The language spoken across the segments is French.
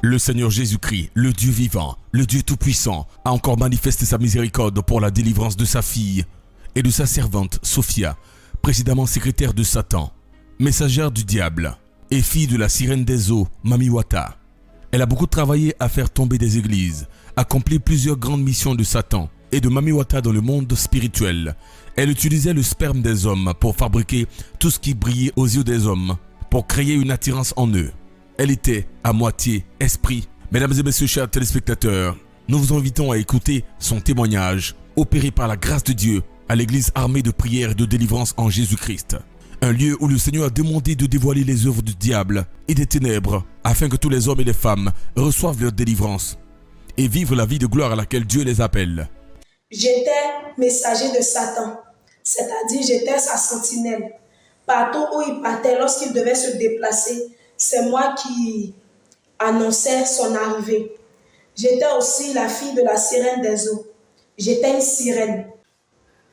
Le Seigneur Jésus-Christ, le Dieu vivant, le Dieu tout-puissant, a encore manifesté sa miséricorde pour la délivrance de sa fille et de sa servante Sophia, précédemment secrétaire de Satan, messagère du diable et fille de la sirène des eaux, Mami Wata. Elle a beaucoup travaillé à faire tomber des églises, accompli plusieurs grandes missions de Satan et de Mami Wata dans le monde spirituel. Elle utilisait le sperme des hommes pour fabriquer tout ce qui brillait aux yeux des hommes, pour créer une attirance en eux. Elle était à moitié esprit. Mesdames et messieurs, chers téléspectateurs, nous vous invitons à écouter son témoignage, opéré par la grâce de Dieu à l'église armée de prière et de délivrance en Jésus-Christ. Un lieu où le Seigneur a demandé de dévoiler les œuvres du diable et des ténèbres, afin que tous les hommes et les femmes reçoivent leur délivrance et vivent la vie de gloire à laquelle Dieu les appelle. J'étais messager de Satan, c'est-à-dire j'étais sa sentinelle. Partout où il partait, lorsqu'il devait se déplacer, c'est moi qui annonçais son arrivée. J'étais aussi la fille de la sirène des eaux. J'étais une sirène.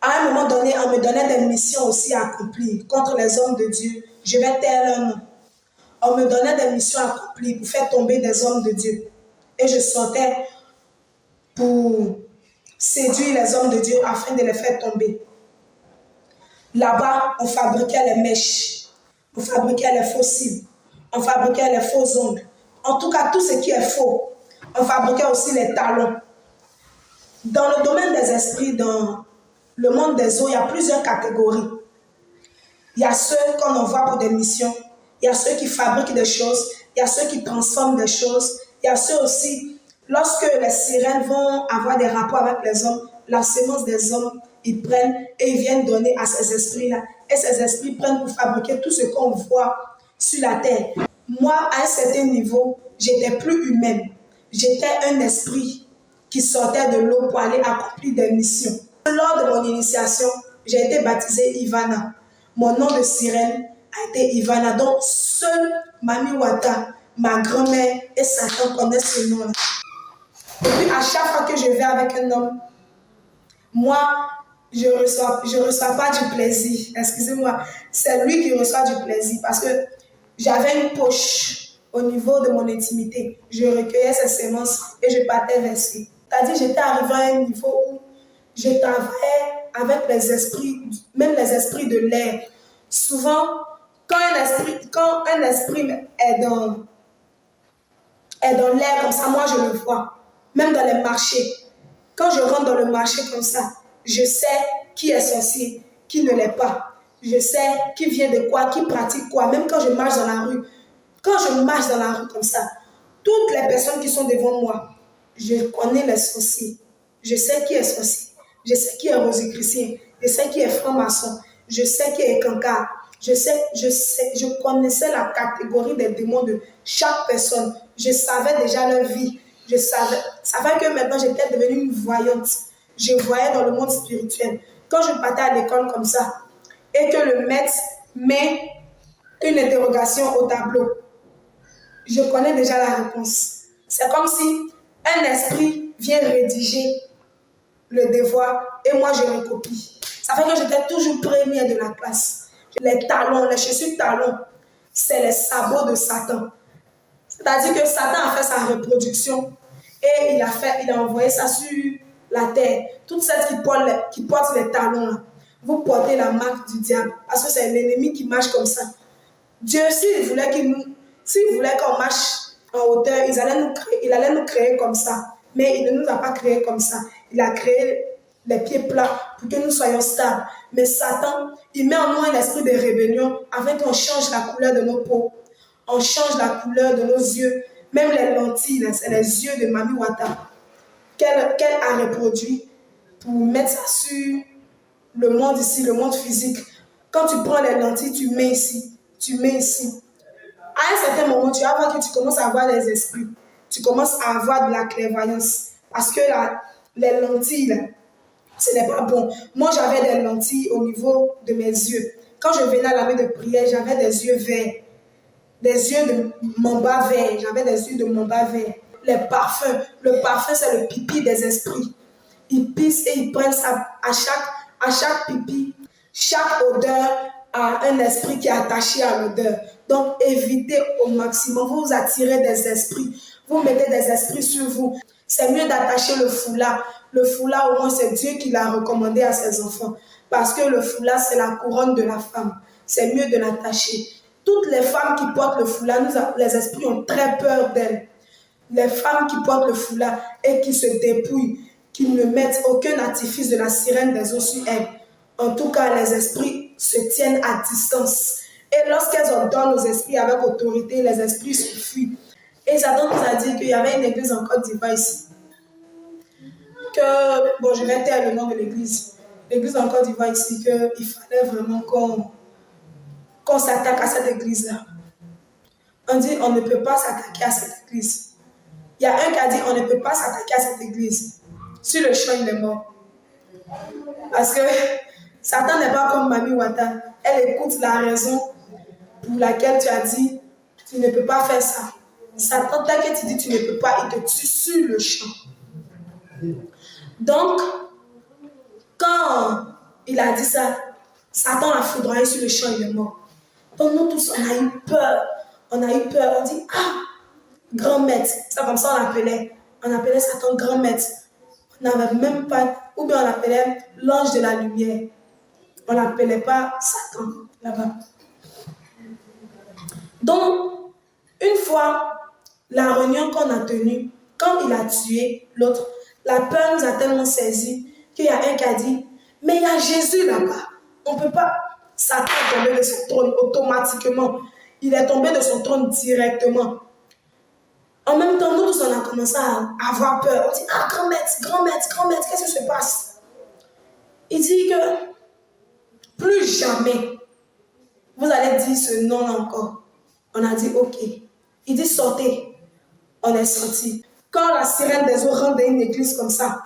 À un moment donné, on me donnait des missions aussi à accomplir contre les hommes de Dieu. Je vais taire leur nom. On me donnait des missions à accomplir pour faire tomber des hommes de Dieu. Et je sortais pour séduire les hommes de Dieu afin de les faire tomber. Là-bas, on fabriquait les mèches, on fabriquait les fossiles, on fabriquait les faux ongles. En tout cas, tout ce qui est faux. On fabriquait aussi les talons. Dans le domaine des esprits, dans le monde des eaux, il y a plusieurs catégories. Il y a ceux qu'on envoie pour des missions, il y a ceux qui fabriquent des choses, il y a ceux qui transforment des choses, il y a ceux aussi, lorsque les sirènes vont avoir des rapports avec les hommes, la sémence des hommes, ils prennent et ils viennent donner à ces esprits-là. Et ces esprits prennent pour fabriquer tout ce qu'on voit sur la terre. Moi, à un certain niveau, j'étais plus humaine. J'étais un esprit qui sortait de l'eau pour aller accomplir des missions. Lors de mon initiation, j'ai été baptisée Ivana. Mon nom de sirène a été Ivana. Donc, seule Mami Wata, ma grand-mère et Satan connaissent ce nom-là. Et puis, à chaque fois que je vais avec un homme, moi, je reçois pas du plaisir. Excusez-moi, c'est lui qui reçoit du plaisir parce que j'avais une poche au niveau de mon intimité. Je recueillais ses sémences et je partais vers lui. C'est-à-dire, j'étais arrivée à un niveau où je travaillais avec les esprits, même les esprits de l'air. Souvent, quand un esprit est dans l'air comme ça, moi je le vois. Même dans les marchés. Quand je rentre dans le marché comme ça, je sais qui est sorcier, qui ne l'est pas. Je sais qui vient de quoi, qui pratique quoi. Même quand je marche dans la rue. Quand je marche dans la rue comme ça, toutes les personnes qui sont devant moi, je connais les sorciers. Je sais qui est sorcier. Je sais qui est rosicrucien. Je sais qui est franc-maçon. Je sais qui est cancard. Je connaissais la catégorie des démons de chaque personne. Je savais déjà leur vie. Je savais que maintenant j'étais devenue une voyante. Je voyais dans le monde spirituel. Quand je partais à l'école comme ça, et que le maître met une interrogation au tableau, je connais déjà la réponse. C'est comme si un esprit vient rédiger le devoir et moi je recopie. Ça fait que j'étais toujours première de la classe. Les talons, les chaussures talons, c'est les sabots de Satan. C'est-à-dire que Satan a fait sa reproduction et il a envoyé ça sur la terre. Toutes celles qui portent les talons, là, vous portez la marque du diable. Parce que c'est l'ennemi qui marche comme ça. Dieu, s'il voulait qu'on marche en hauteur, il allait nous créer comme ça. Mais il ne nous a pas créé comme ça. Il a créé les pieds plats pour que nous soyons stables. Mais Satan, il met en nous un esprit de rébellion afin qu'on change la couleur de nos peaux. On change la couleur de nos yeux. Même les lentilles, c'est les yeux de Mami Wata qu'elle a reproduit pour mettre ça sur le monde ici, le monde physique. Quand tu prends les lentilles, tu mets ici, tu mets ici. À un certain moment, tu vas voir que tu commences à avoir les esprits. Tu commences à avoir de la clairvoyance. Parce que les lentilles, ce n'est pas bon. Moi, j'avais des lentilles au niveau de mes yeux. Quand je venais à la main de prière, j'avais des yeux verts. Des yeux de mamba vert. J'avais des yeux de mamba vert. Les parfums. Le parfum, c'est le pipi des esprits. Ils pissent et ils prennent ça à chaque pipi. Chaque odeur a un esprit qui est attaché à l'odeur. Donc, évitez au maximum. Vous attirez des esprits. vous mettez des esprits sur vous. C'est mieux d'attacher le foulard. Le foulard, au moins, c'est Dieu qui l'a recommandé à ses enfants. Parce que le foulard, c'est la couronne de la femme. C'est mieux de l'attacher. Toutes les femmes qui portent le foulard, les esprits ont très peur d'elles. Les femmes qui portent le foulard et qui se dépouillent, qui ne mettent aucun artifice de la sirène des eaux sur elles. En tout cas, les esprits se tiennent à distance. Et lorsqu'elles ordonnent aux esprits avec autorité, les esprits se fuient. Et Satan nous a dit qu'il y avait une église en Côte d'Ivoire ici. Bon, je vais taire le nom de l'église. L'église en Côte d'Ivoire ici, qu'il fallait vraiment qu'on s'attaque à cette église-là. On dit on ne peut pas s'attaquer à cette église. Il y a un qui a dit on ne peut pas s'attaquer à cette église. Sur le champ, il est mort. Parce que Satan n'est pas comme Mami Wata. Elle écoute la raison pour laquelle tu as dit tu ne peux pas faire ça. Satan, dès que tu dis tu ne peux pas, il te tue sur le champ. Donc, quand il a dit ça, Satan l'a foudroyé sur le champ, il est mort. Donc nous tous, on a eu peur. On a eu peur. On dit, ah, grand maître. C'est comme ça on l'appelait. On appelait Satan grand maître. On n'avait même pas, ou bien on l'appelait l'ange de la lumière. On ne l'appelait pas Satan là-bas. Donc, une fois, la réunion qu'on a tenue, quand il a tué l'autre, la peur nous a tellement saisi qu'il y a un qui a dit, mais il y a Jésus là-bas. On ne peut pas. Satan est tombé de son trône automatiquement. Il est tombé de son trône directement. En même temps, nous tous, on a commencé à avoir peur. On dit, ah, grand maître, grand maître, grand maître, qu'est-ce qui se passe? Il dit que plus jamais vous allez dire ce nom-là encore. On a dit, ok. Il dit, sortez. On est sorti. Quand la sirène des eaux rentre dans une église comme ça,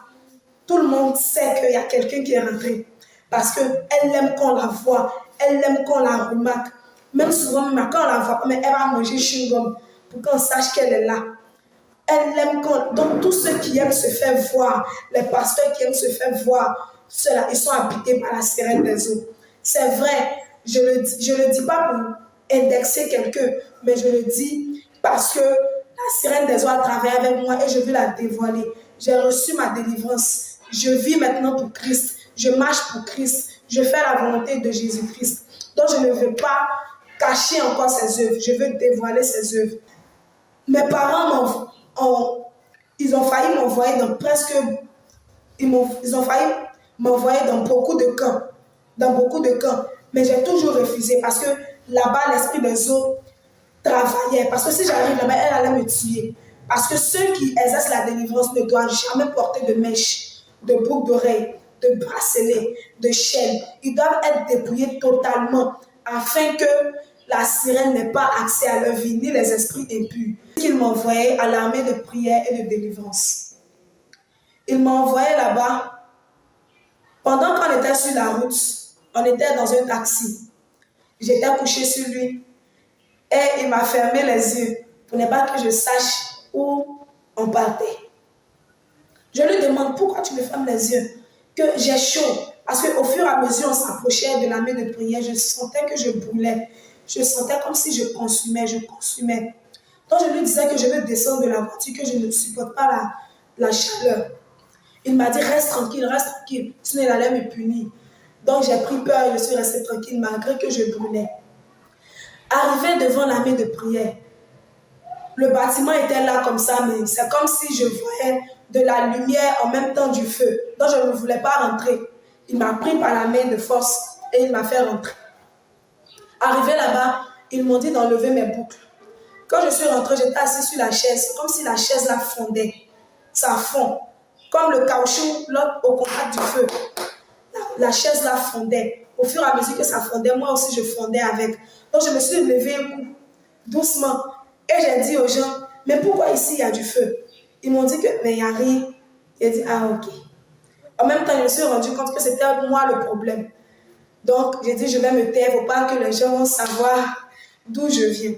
tout le monde sait qu'il y a quelqu'un qui est rentré. Parce qu'elle aime qu'on la voit. Elle aime qu'on la remarque. Même souvent, quand on la voit, mais elle va manger chewing-gum pour qu'on sache qu'elle est là. Elle aime qu'on... Donc, tous ceux qui aiment se faire voir, les pasteurs qui aiment se faire voir, ceux-là, ils sont habités par la sirène des eaux. C'est vrai, je le dis pas pour indexer quelqu'un, mais je le dis parce que la sirène des eaux a travaillé avec moi et je veux la dévoiler. J'ai reçu ma délivrance. Je vis maintenant pour Christ. Je marche pour Christ. Je fais la volonté de Jésus-Christ. Donc, je ne veux pas cacher encore ses œuvres. Je veux dévoiler ses œuvres. Mes parents ils ont failli m'envoyer dans presque... Ils ont failli m'envoyer dans beaucoup de camps. Dans beaucoup de camps. Mais j'ai toujours refusé parce que là-bas, l'esprit des eaux travaillait. Parce que si j'arrive là-bas, elle allait me tuer. Parce que ceux qui exercent la délivrance ne doivent jamais porter de mèches, de boucles d'oreilles, de bracelets, de chaînes. Ils doivent être dépouillés totalement afin que la sirène n'ait pas accès à leur vie, ni les esprits impurs. Il m'envoyait à l'armée de prière et de délivrance. Il m'a envoyé là-bas. Pendant qu'on était sur la route, on était dans un taxi. J'étais couchée sur lui et il m'a fermé les yeux pour ne pas que je sache où on partait. Je lui demande pourquoi tu me fermes les yeux, que j'ai chaud. Parce qu'au fur et à mesure, on s'approchait de l'armée de prière, je sentais que je brûlais. Je sentais comme si je consumais. Donc je lui disais que je veux descendre de la voiture, que je ne supporte pas la chaleur. Il m'a dit reste tranquille, sinon il allait me punir. Donc j'ai pris peur et je suis restée tranquille malgré que je brûlais. Arrivé devant l'armée de prière, le bâtiment était là comme ça, mais c'est comme si je voyais de la lumière en même temps du feu. Donc je ne voulais pas rentrer. Il m'a pris par la main de force et il m'a fait rentrer. Arrivé là-bas, ils m'ont dit d'enlever mes boucles. Quand je suis rentrée, j'étais assise sur la chaise, comme si la chaise là fondait. Ça fond. Comme le caoutchouc au contact du feu. La chaise là fondait. Au fur et à mesure que ça fondait, moi aussi je fondais avec. Donc je me suis levée un coup, doucement. Et j'ai dit aux gens, mais pourquoi ici il y a du feu? Ils m'ont dit que, mais il n'y a rien. J'ai dit, ah ok. En même temps, je me suis rendu compte que c'était moi le problème. Donc, j'ai dit, je vais me taire, il ne faut pas que les gens vont savoir d'où je viens.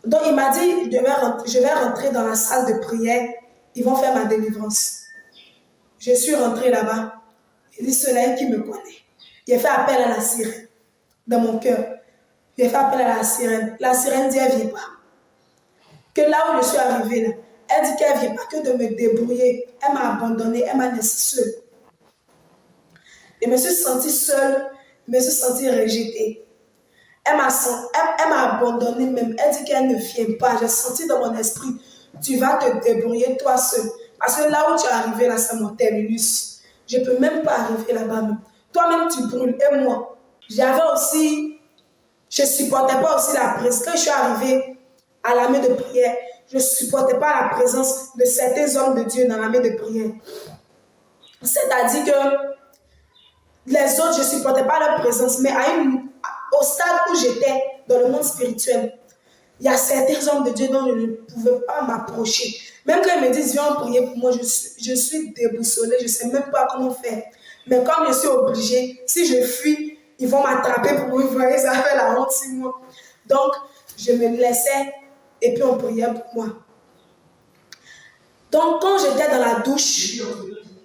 Donc, il m'a dit, je vais rentrer dans la salle de prière, ils vont faire ma délivrance. Je suis rentrée là-bas. Il dit, Soleil qui me connaît. J'ai fait appel à la sirène, dans mon cœur. J'ai fait appel à la sirène. La sirène dit, elle ne vient pas. que là où je suis arrivée, là, elle dit qu'elle ne vient pas que de me débrouiller. Elle m'a abandonnée, elle m'a laissée seule. Je me suis sentie seule, je me suis sentie rejetée. Elle m'a abandonnée même. Elle dit qu'elle ne vient pas. J'ai senti dans mon esprit, tu vas te débrouiller toi seule. Parce que là où tu es arrivé, là, c'est mon terminus. Je ne peux même pas arriver là-bas même. Toi-même, tu brûles. Et moi, j'avais aussi, je ne supportais pas aussi la présence. Quand je suis arrivée à l'armée de prière, je ne supportais pas la présence de certains hommes de Dieu dans l'armée de prière. C'est-à-dire que les autres, je ne supportais pas leur présence, mais au stade où j'étais dans le monde spirituel, il y a certains hommes de Dieu dont je ne pouvais pas m'approcher. Même quand ils me disent, viens prier pour moi, je suis déboussolée, je ne sais même pas comment faire. Mais comme je suis obligée, si je fuis, ils vont m'attraper pour me voir, ça fait la honte sur moi. Donc, je me laissais et puis on priait pour moi. Donc, quand j'étais dans la douche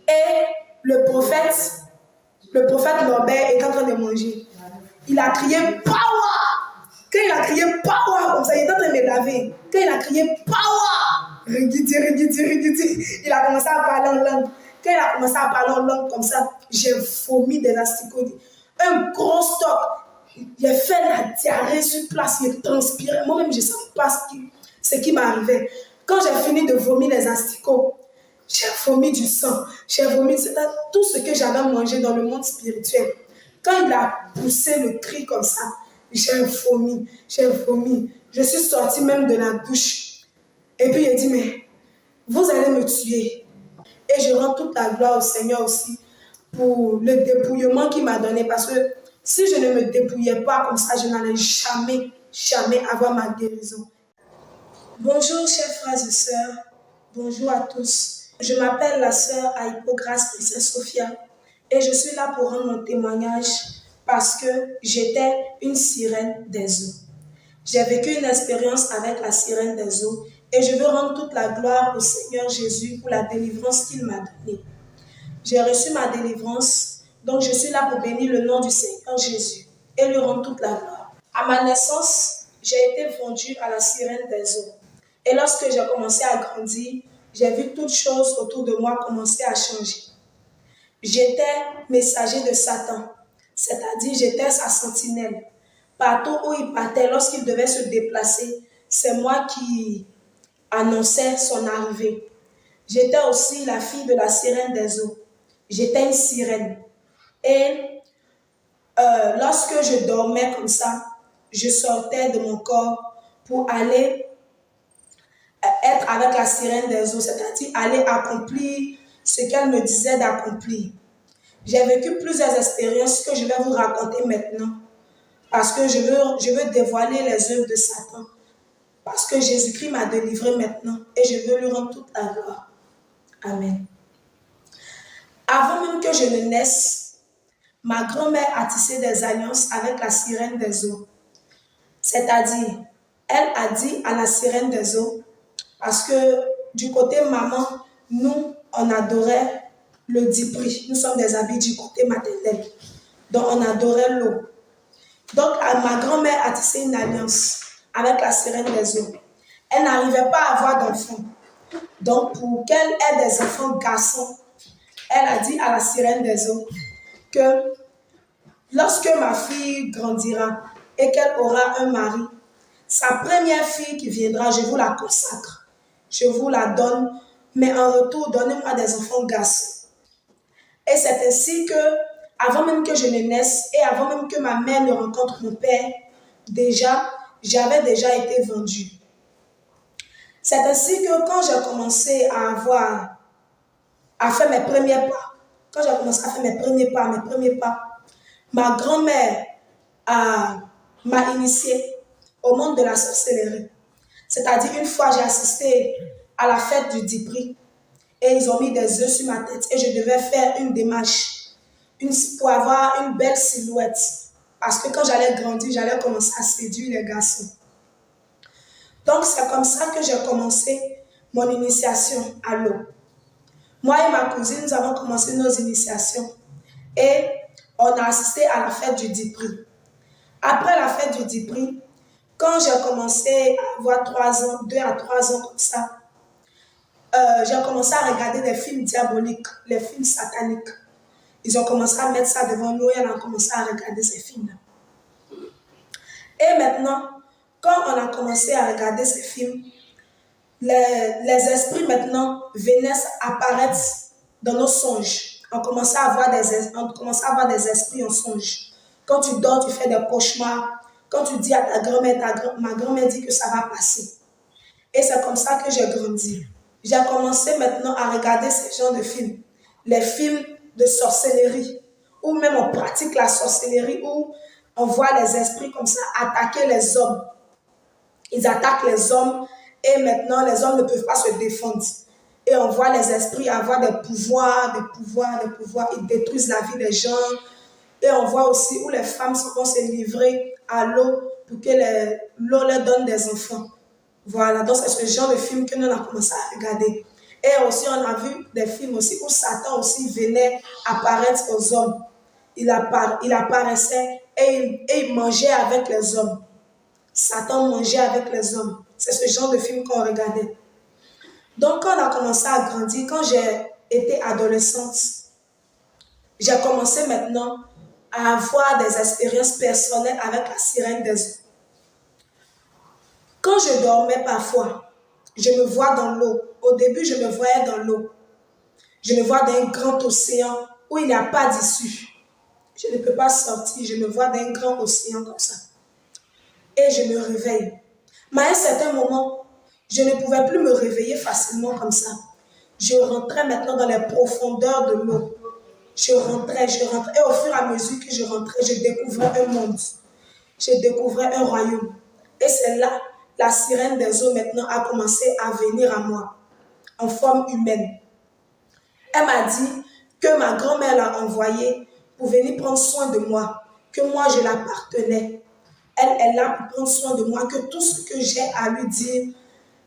et le prophète Norbert est en train de manger, il a crié power. Quand il a crié power comme ça, il était en train de me laver. Quand il a crié power, rigidi, il a commencé à parler en langue. Quand il a commencé à parler en langue comme ça, j'ai vomi des asticots. Un gros stock. J'ai fait la diarrhée sur place, il transpirait. Moi-même, je ne savais pas ce qui m'arrivait. Quand j'ai fini de vomir les asticots, j'ai vomi du sang. J'ai vomi tout ce que j'avais mangé dans le monde spirituel. Quand il a poussé le cri comme ça, j'ai vomi. Je suis sortie même de la douche. Et puis il a dit, mais vous allez me tuer. Et je rends toute la gloire au Seigneur aussi pour le dépouillement qu'il m'a donné. Parce que si je ne me dépouillais pas comme ça, je n'allais jamais avoir ma guérison. Bonjour chers frères et sœurs. Bonjour à tous. Je m'appelle la sœur à Hippogrâce Princesse Sophia. Et je suis là pour rendre mon témoignage parce que j'étais une sirène des eaux. J'ai vécu une expérience avec la sirène des eaux et je veux rendre toute la gloire au Seigneur Jésus pour la délivrance qu'il m'a donnée. J'ai reçu ma délivrance, donc je suis là pour bénir le nom du Seigneur Jésus et lui rendre toute la gloire. À ma naissance, j'ai été vendue à la sirène des eaux. Et lorsque j'ai commencé à grandir, j'ai vu toutes choses autour de moi commencer à changer. J'étais messager de Satan, c'est-à-dire j'étais sa sentinelle. Partout où il partait, lorsqu'il devait se déplacer, c'est moi qui annonçais son arrivée. J'étais aussi la fille de la sirène des eaux. J'étais une sirène. Et lorsque je dormais comme ça, je sortais de mon corps pour aller être avec la sirène des eaux, c'est-à-dire aller accomplir ce qu'elle me disait d'accomplir. J'ai vécu plusieurs expériences que je vais vous raconter maintenant parce que je veux dévoiler les œuvres de Satan. Parce que Jésus-Christ m'a délivré maintenant et je veux lui rendre toute la gloire. Amen. Avant même que je ne naisse, ma grand-mère a tissé des alliances avec la sirène des eaux. C'est-à-dire, elle a dit à la sirène des eaux, parce que du côté maman, nous, on adorait le dipri. Nous sommes des habits du côté maternel. Donc, on adorait l'eau. Donc, ma grand-mère a tissé une alliance avec la sirène des eaux. Elle n'arrivait pas à avoir d'enfants. Donc, pour qu'elle ait des enfants garçons, elle a dit à la sirène des eaux que lorsque ma fille grandira et qu'elle aura un mari, sa première fille qui viendra, je vous la consacre. Je vous la donne, mais en retour, donnez-moi des enfants garçons. Et c'est ainsi que, avant même que je ne naisse et avant même que ma mère ne rencontre mon père, j'avais déjà été vendue. C'est ainsi que quand j'ai commencé à faire mes premiers pas, ma grand-mère m'a initiée au monde de la sorcellerie. C'est-à-dire, une fois, j'ai assisté à la fête du Dipri et ils ont mis des œufs sur ma tête et je devais faire une démarche pour avoir une belle silhouette. Parce que quand j'allais grandir, j'allais commencer à séduire les garçons. Donc, c'est comme ça que j'ai commencé mon initiation à l'eau. Moi et ma cousine, nous avons commencé nos initiations et on a assisté à la fête du Dipri. Après la fête du Dipri, Quand j'ai commencé à avoir 3 ans, 2 à 3 ans comme ça, j'ai commencé à regarder des films diaboliques, les films sataniques. Ils ont commencé à mettre ça devant nous et on a commencé à regarder ces films-là. Et maintenant, quand on a commencé à regarder ces films, les esprits maintenant venaient apparaître dans nos songes. On commençait à avoir des esprits en songe. Quand tu dors, tu fais des cauchemars. Quand tu dis à ta grand-mère, ma grand-mère dit que ça va passer. Et c'est comme ça que j'ai grandi. J'ai commencé maintenant à regarder ce genre de films. Les films de sorcellerie, où même on pratique la sorcellerie, où on voit les esprits comme ça attaquer les hommes. Ils attaquent les hommes et maintenant les hommes ne peuvent pas se défendre. Et on voit les esprits avoir des pouvoirs. Ils détruisent la vie des gens. Et on voit aussi où les femmes vont se livrer à l'eau pour que l'eau leur donne des enfants. Voilà, donc c'est ce genre de film que nous on a commencé à regarder. Et aussi on a vu des films aussi où Satan aussi venait apparaître aux hommes. Il apparaissait et il mangeait avec les hommes. Satan mangeait avec les hommes. C'est ce genre de film qu'on regardait. Donc quand on a commencé à grandir, quand j'ai été adolescente, j'ai commencé maintenant à avoir des expériences personnelles avec la sirène des eaux. Quand je dormais parfois, je me vois dans l'eau. Au début, je me voyais dans l'eau. Je me vois dans un grand océan où il n'y a pas d'issue. Je ne peux pas sortir, je me vois dans un grand océan comme ça. Et je me réveille. Mais à un certain moment, je ne pouvais plus me réveiller facilement comme ça. Je rentrais maintenant dans les profondeurs de l'eau. Je rentrais. Et au fur et à mesure que je rentrais, je découvrais un monde. Je découvrais un royaume. Et c'est là, la sirène des eaux maintenant a commencé à venir à moi, en forme humaine. Elle m'a dit que ma grand-mère l'a envoyée pour venir prendre soin de moi, que moi je l'appartenais. Elle est là pour prendre soin de moi, que tout ce que j'ai à lui dire,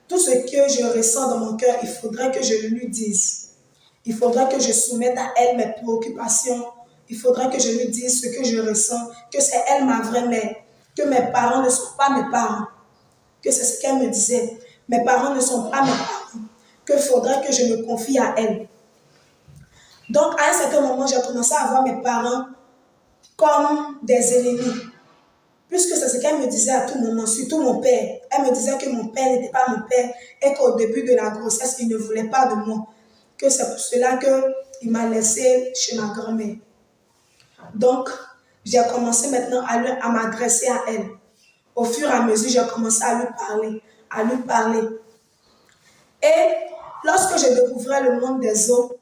tout ce que je ressens dans mon cœur, il faudrait que je le lui dise. Il faudrait que je soumette à elle mes préoccupations. Il faudrait que je lui dise ce que je ressens, que c'est elle ma vraie mère, que mes parents ne sont pas mes parents, que c'est ce qu'elle me disait. Mes parents ne sont pas mes parents, qu'il faudrait que je me confie à elle. Donc, à un certain moment, j'ai commencé à voir mes parents comme des ennemis. Puisque c'est ce qu'elle me disait à tout moment, surtout mon père. Elle me disait que mon père n'était pas mon père et qu'au début de la grossesse, il ne voulait pas de moi. Que c'est pour cela qu'il m'a laissé chez ma grand-mère. Donc, j'ai commencé maintenant à m'adresser à elle. Au fur et à mesure, j'ai commencé à lui parler. Et lorsque je découvrais le monde des eaux,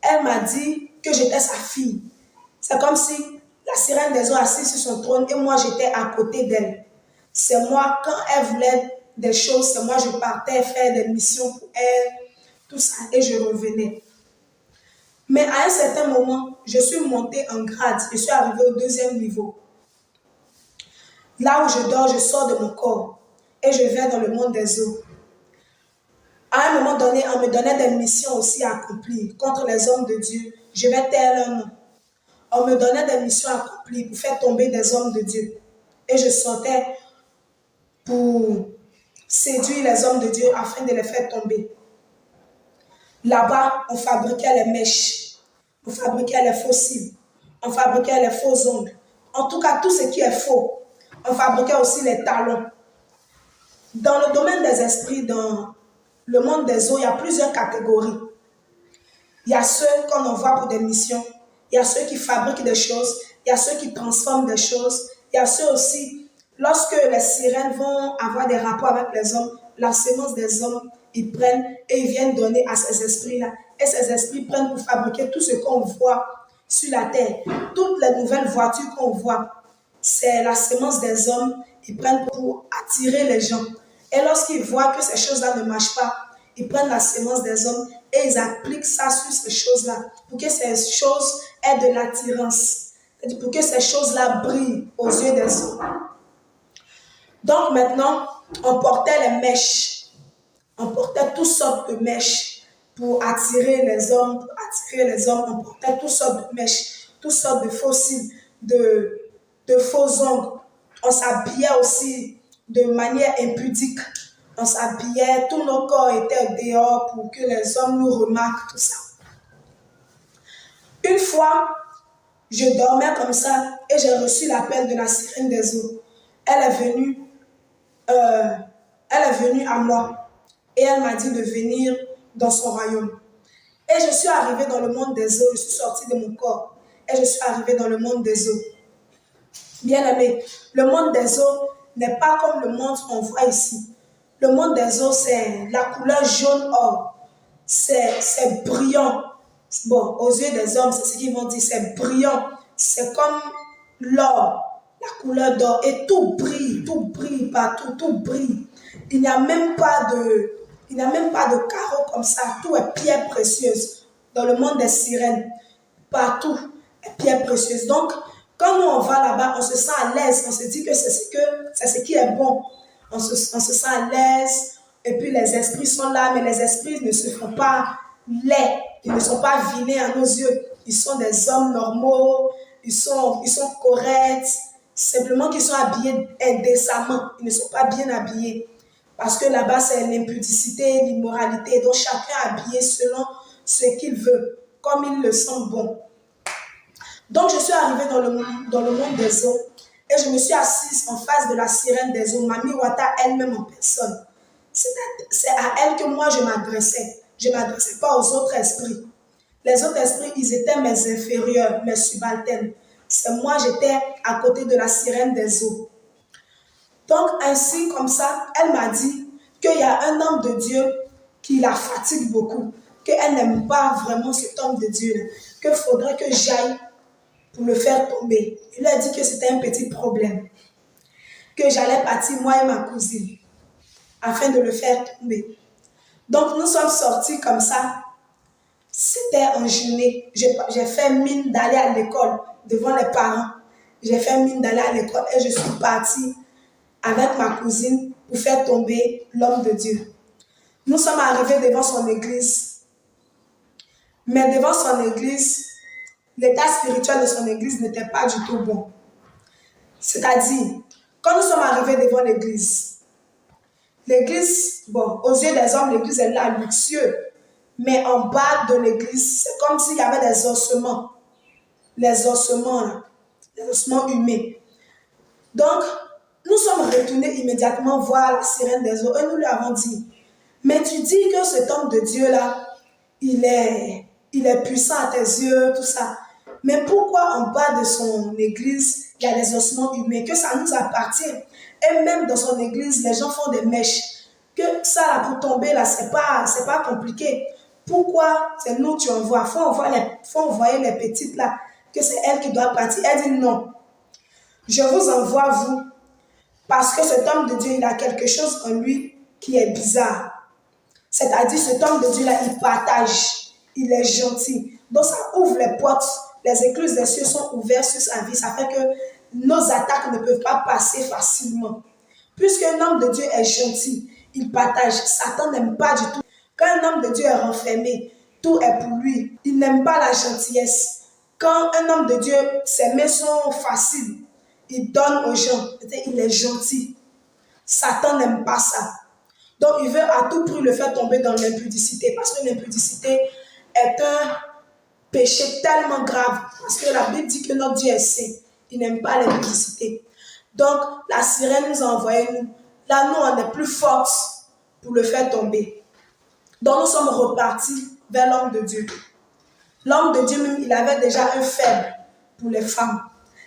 elle m'a dit que j'étais sa fille. C'est comme si la sirène des eaux assise sur son trône et moi j'étais à côté d'elle. C'est moi, quand elle voulait des choses, c'est moi je partais faire des missions pour elle, tout ça, et je revenais. Mais à un certain moment, je suis montée en grade, je suis arrivée au 2e niveau. Là où je dors, je sors de mon corps et je vais dans le monde des eaux. À un moment donné, on me donnait des missions aussi à accomplir contre les hommes de Dieu. Je vais taire leur nom. On me donnait des missions à accomplir pour faire tomber des hommes de Dieu. Et je sortais pour séduire les hommes de Dieu afin de les faire tomber. Là-bas, on fabriquait les mèches, on fabriquait les fossiles, on fabriquait les faux ongles. En tout cas, tout ce qui est faux. On fabriquait aussi les talons. Dans le domaine des esprits, dans le monde des eaux, il y a plusieurs catégories. Il y a ceux qu'on envoie pour des missions. Il y a ceux qui fabriquent des choses. Il y a ceux qui transforment des choses. Il y a ceux aussi, lorsque les sirènes vont avoir des rapports avec les hommes, la sémence des hommes, ils prennent et ils viennent donner à ces esprits-là. Et ces esprits prennent pour fabriquer tout ce qu'on voit sur la terre. Toutes les nouvelles voitures qu'on voit, c'est la sémence des hommes. Ils prennent pour attirer les gens. Et lorsqu'ils voient que ces choses-là ne marchent pas, ils prennent la sémence des hommes et ils appliquent ça sur ces choses-là pour que ces choses aient de l'attirance, pour que ces choses-là brillent aux yeux des hommes. Donc maintenant, on portait les mèches, on portait toutes sortes de mèches pour attirer les hommes, on portait toutes sortes de mèches, toutes sortes de fossiles, de faux ongles. On s'habillait aussi de manière impudique. On s'habillait, tous nos corps étaient dehors pour que les hommes nous remarquent, tout ça. Une fois, je dormais comme ça et j'ai reçu l'appel de la sirène des eaux. Elle est venue, euh, elle est venue à moi et elle m'a dit de venir dans son royaume. Et je suis arrivée dans le monde des eaux, je suis sortie de mon corps et je suis arrivée dans le monde des eaux. Bien-aimé, le monde des eaux n'est pas comme le monde qu'on voit ici. Le monde des eaux, c'est la couleur jaune or. C'est brillant. Bon, aux yeux des hommes, c'est ce qu'ils vont dire, c'est brillant. C'est comme l'or, la couleur d'or. Et tout brille partout, tout brille. Il n'y a même pas de carreaux comme ça. Tout est pierre précieuse. Dans le monde des sirènes, partout est pierre précieuse. Donc, quand nous on va là-bas, on se sent à l'aise. On se dit que c'est ce qui est bon. On se sent à l'aise. Et puis les esprits sont là, mais les esprits ne se font pas laids. Ils ne sont pas vilains à nos yeux. Ils sont des hommes normaux. Ils sont corrects. Simplement qu'ils sont habillés indécemment. Ils ne sont pas bien habillés. Parce que là-bas, c'est l'impudicité, l'immoralité. Donc chacun est habillé selon ce qu'il veut, comme il le sent bon. Donc je suis arrivée dans le monde des eaux et je me suis assise en face de la sirène des eaux, Mami Wata elle-même en personne. C'est à elle que moi je m'adressais. Je ne m'adressais pas aux autres esprits. Les autres esprits, ils étaient mes inférieurs, mes subalternes. C'est moi, j'étais à côté de la sirène des eaux. Donc ainsi, comme ça, elle m'a dit qu'il y a un homme de Dieu qui la fatigue beaucoup, qu'elle n'aime pas vraiment cet homme de Dieu, qu'il faudrait que j'aille pour le faire tomber. Il lui a dit que c'était un petit problème, que j'allais partir, moi et ma cousine, afin de le faire tomber. Donc nous sommes sortis comme ça. C'était en journée. J'ai fait mine d'aller à l'école devant les parents. J'ai fait mine d'aller à l'école et je suis partie avec ma cousine pour faire tomber l'homme de Dieu. Nous sommes arrivés devant son église. Mais devant son église, l'état spirituel de son église n'était pas du tout bon. C'est-à-dire, quand nous sommes arrivés devant l'église, bon, aux yeux des hommes, l'église est là, luxueuse. Mais en bas de l'église, c'est comme s'il y avait des ossements. Les ossements, là, les ossements humains. Donc, nous sommes retournés immédiatement voir la sirène des eaux et nous lui avons dit, mais tu dis que cet homme de Dieu-là, il est puissant à tes yeux, tout ça. Mais pourquoi en bas de son église, il y a des ossements humains, que ça nous appartient? Et même dans son église, les gens font des mèches. Que ça, là, pour tomber, là, c'est pas compliqué. Pourquoi c'est nous tu envoies? Faut envoyer les petites là, que c'est elle qui doit partir. Elle dit non. Je vous envoie vous, parce que cet homme de Dieu, il a quelque chose en lui qui est bizarre. C'est-à-dire, cet homme de Dieu là, il partage, il est gentil. Donc ça ouvre les portes, les écluses des cieux sont ouvertes sur sa vie. Ça fait que nos attaques ne peuvent pas passer facilement. Puisqu'un homme de Dieu est gentil, il partage. Satan n'aime pas du tout. Quand un homme de Dieu est renfermé, tout est pour lui. Il n'aime pas la gentillesse. Quand un homme de Dieu, ses mains sont faciles, il donne aux gens. Il est gentil. Satan n'aime pas ça. Donc, il veut à tout prix le faire tomber dans l'impudicité. Parce que l'impudicité est un péché tellement grave. Parce que la Bible dit que notre Dieu est saint. Il n'aime pas l'impudicité. Donc, la sirène nous a envoyé nous. Là, nous, on est plus fortes pour le faire tomber. Donc, nous sommes repartis vers l'homme de Dieu. L'homme de Dieu, même, il avait déjà un faible pour les femmes.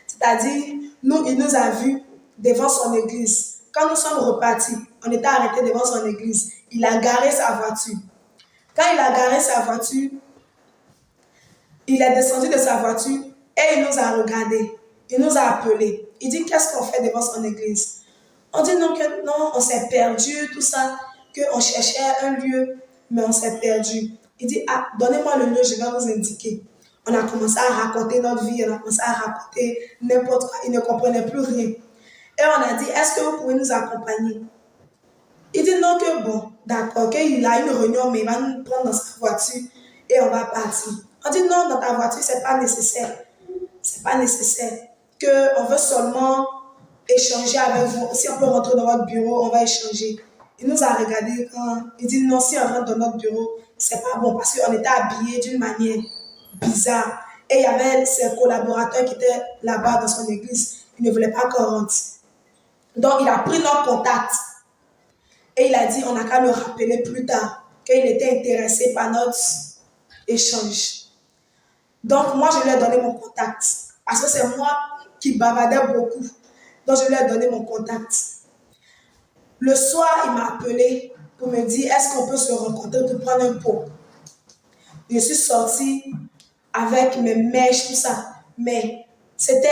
C'est-à-dire, il nous a vus devant son église. Quand nous sommes repartis, on était arrêtés devant son église. Il a garé sa voiture. Quand il a garé sa voiture, il est descendu de sa voiture et il nous a regardés. Il nous a appelés. Il dit, qu'est-ce qu'on fait devant son église? On dit non, on s'est perdu, tout ça, qu'on cherchait un lieu, mais on s'est perdu. Il dit, ah, donnez-moi le lieu, je vais vous indiquer. On a commencé à raconter notre vie, on a commencé à raconter n'importe quoi. Il ne comprenait plus rien. Et on a dit, est-ce que vous pouvez nous accompagner? Il dit non, que bon, d'accord, qu'il a une réunion, mais il va nous prendre dans sa voiture et on va partir. On dit non, dans ta voiture, c'est pas nécessaire. C'est pas nécessaire. On veut seulement échanger avec vous. Si on peut rentrer dans votre bureau, on va échanger. Il nous a regardé quand il dit non, si on rentre dans notre bureau, c'est pas bon parce qu'on était habillés d'une manière bizarre. Et il y avait ses collaborateurs qui étaient là-bas dans son église. Ils ne voulaient pas qu'on rentre. Donc il a pris notre contact et il a dit on n'a qu'à le rappeler plus tard qu'il était intéressé par notre échange. Donc moi je lui ai donné mon contact parce que c'est moi qui bavardais beaucoup. Donc je lui ai donné mon contact. Le soir, il m'a appelé pour me dire est-ce qu'on peut se rencontrer pour prendre un pot. Je suis sortie avec mes mèches, tout ça. Mais c'était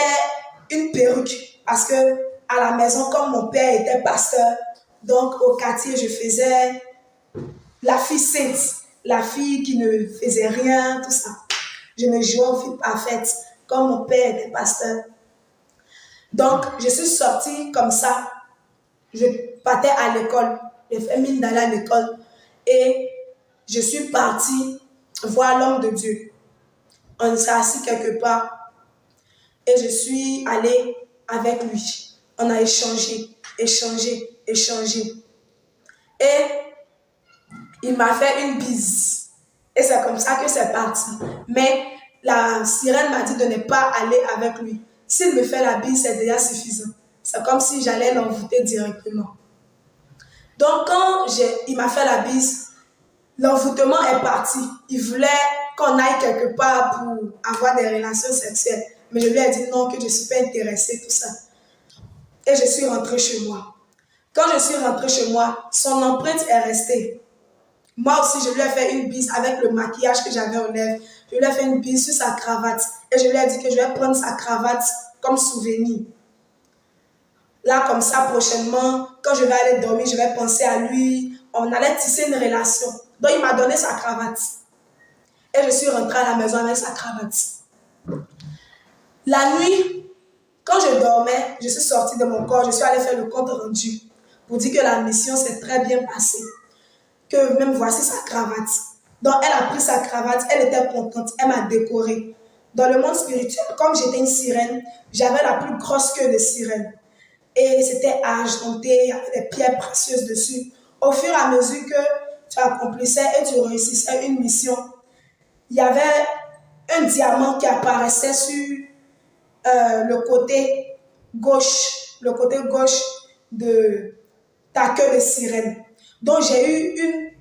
une perruque parce que à la maison, comme mon père était pasteur, donc au quartier, je faisais la fille sainte, la fille qui ne faisait rien, tout ça. Je me jouais aux filles parfaites, comme mon père était pasteur. Donc, je suis sortie comme ça. Je partais à l'école. J'ai fait mine d'aller à l'école. Et je suis partie voir l'homme de Dieu. On s'est assis quelque part. Et je suis allée avec lui. On a échangé. Et il m'a fait une bise. Et c'est comme ça que c'est parti. Mais la sirène m'a dit de ne pas aller avec lui. S'il me fait la bise, c'est déjà suffisant. C'est comme si j'allais l'envoûter directement. Donc quand il m'a fait la bise, l'envoûtement est parti. Il voulait qu'on aille quelque part pour avoir des relations sexuelles. Mais je lui ai dit non, que je ne suis pas intéressée, tout ça. Et je suis rentrée chez moi. Quand je suis rentrée chez moi, son empreinte est restée. Moi aussi, je lui ai fait une bise avec le maquillage que j'avais aux lèvres. Je lui ai fait une bise sur sa cravate. Et je lui ai dit que je vais prendre sa cravate comme souvenir. Là, comme ça, prochainement, quand je vais aller dormir, je vais penser à lui. On allait tisser une relation. Donc, il m'a donné sa cravate. Et je suis rentrée à la maison avec sa cravate. La nuit, quand je dormais, je suis sortie de mon corps. Je suis allée faire le compte rendu pour dire que la mission s'est très bien passée. Que même voici sa cravate. Donc, elle a pris sa cravate. Elle était contente. Elle m'a décorée. Dans le monde spirituel, comme j'étais une sirène, j'avais la plus grosse queue de sirène. Et c'était argenté, il y avait des pierres précieuses dessus. Au fur et à mesure que tu accomplissais et tu réussissais une mission, il y avait un diamant qui apparaissait sur le côté gauche de ta queue de sirène. Donc j'ai eu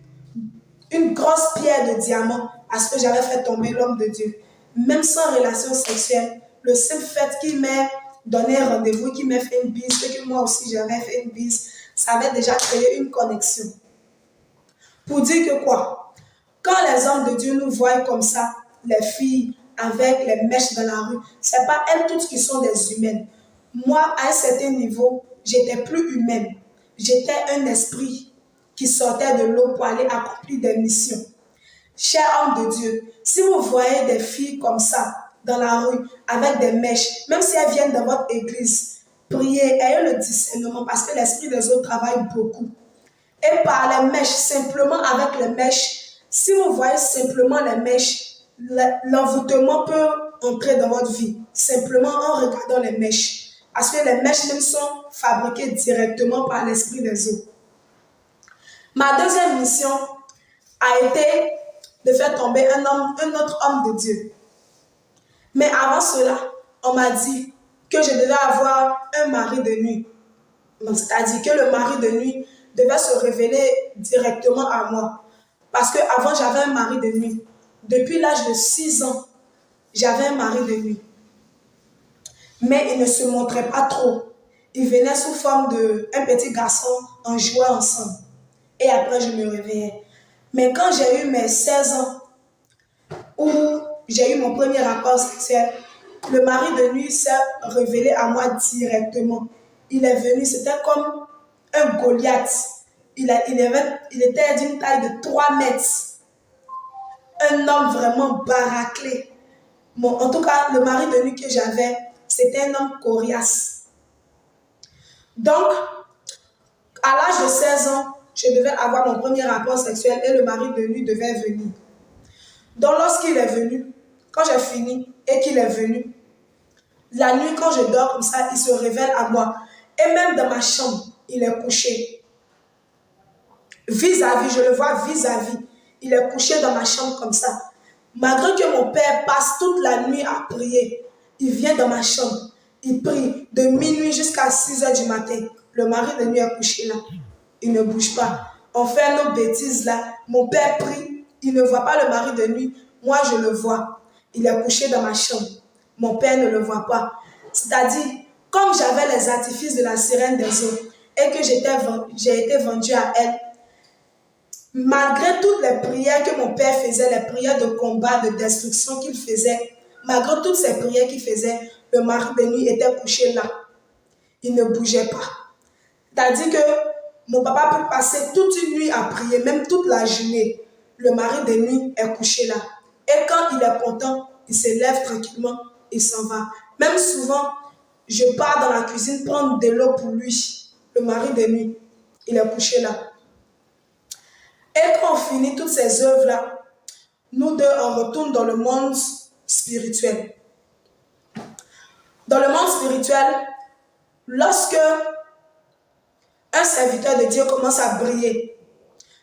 une grosse pierre de diamant parce que j'avais fait tomber l'homme de Dieu. Même sans relation sexuelle, le simple fait qu'il m'ait donné un rendez-vous, qu'il m'ait fait une bise, et que moi aussi j'avais fait une bise, ça avait déjà créé une connexion. Pour dire que quoi? Quand les hommes de Dieu nous voient comme ça, les filles avec les mèches dans la rue, c'est pas elles toutes qui sont des humaines. Moi, à un certain niveau, j'étais plus humaine. J'étais un esprit qui sortait de l'eau pour aller accomplir des missions. Chers hommes de Dieu, si vous voyez des filles comme ça dans la rue avec des mèches, même si elles viennent de votre église, priez, ayez le discernement parce que l'esprit des autres travaille beaucoup. Et par les mèches, simplement avec les mèches, si vous voyez simplement les mèches, l'envoûtement peut entrer dans votre vie, simplement en regardant les mèches. Parce que les mèches même sont fabriquées directement par l'esprit des autres. Ma deuxième mission a été de faire tomber un autre homme de Dieu. Mais avant cela, on m'a dit que je devais avoir un mari de nuit. C'est-à-dire que le mari de nuit devait se révéler directement à moi. Parce qu'avant, j'avais un mari de nuit. Depuis l'âge de 6 ans, j'avais un mari de nuit. Mais il ne se montrait pas trop. Il venait sous forme d'un petit garçon, on jouait ensemble. Et après, je me réveillais. Mais quand j'ai eu mes 16 ans, où j'ai eu mon premier rapport sexuel, le mari de nuit s'est révélé à moi directement. Il est venu, c'était comme un Goliath. Il était d'une taille de 3 mètres. Un homme vraiment baraqué. Bon, en tout cas, le mari de nuit que j'avais, c'était un homme coriace. Donc, à l'âge de 16 ans, je devais avoir mon premier rapport sexuel et le mari de nuit devait venir. Donc, lorsqu'il est venu, quand j'ai fini et qu'il est venu, la nuit, quand je dors comme ça, il se révèle à moi. Et même dans ma chambre, il est couché. Vis-à-vis, je le vois vis-à-vis. Il est couché dans ma chambre comme ça. Malgré que mon père passe toute la nuit à prier, il vient dans ma chambre. Il prie de minuit jusqu'à 6 heures du matin. Le mari de nuit est couché là. Il ne bouge pas. On fait nos bêtises là. Mon père prie. Il ne voit pas le mari de nuit. Moi, je le vois. Il est couché dans ma chambre. Mon père ne le voit pas. C'est-à-dire, comme j'avais les artifices de la sirène des eaux et que j'ai été vendu à elle, malgré toutes les prières que mon père faisait, les prières de combat, de destruction qu'il faisait, malgré toutes ces prières qu'il faisait, le mari de nuit était couché là. Il ne bougeait pas. C'est-à-dire que mon papa peut passer toute une nuit à prier, même toute la journée. Le mari de nuit est couché là. Et quand il est content, il se lève tranquillement, il s'en va. Même souvent, je pars dans la cuisine prendre de l'eau pour lui. Le mari de nuit, il est couché là. Et quand on finit toutes ces œuvres-là, nous deux, on retourne dans le monde spirituel. Dans le monde spirituel, lorsque un serviteur de Dieu commence à briller,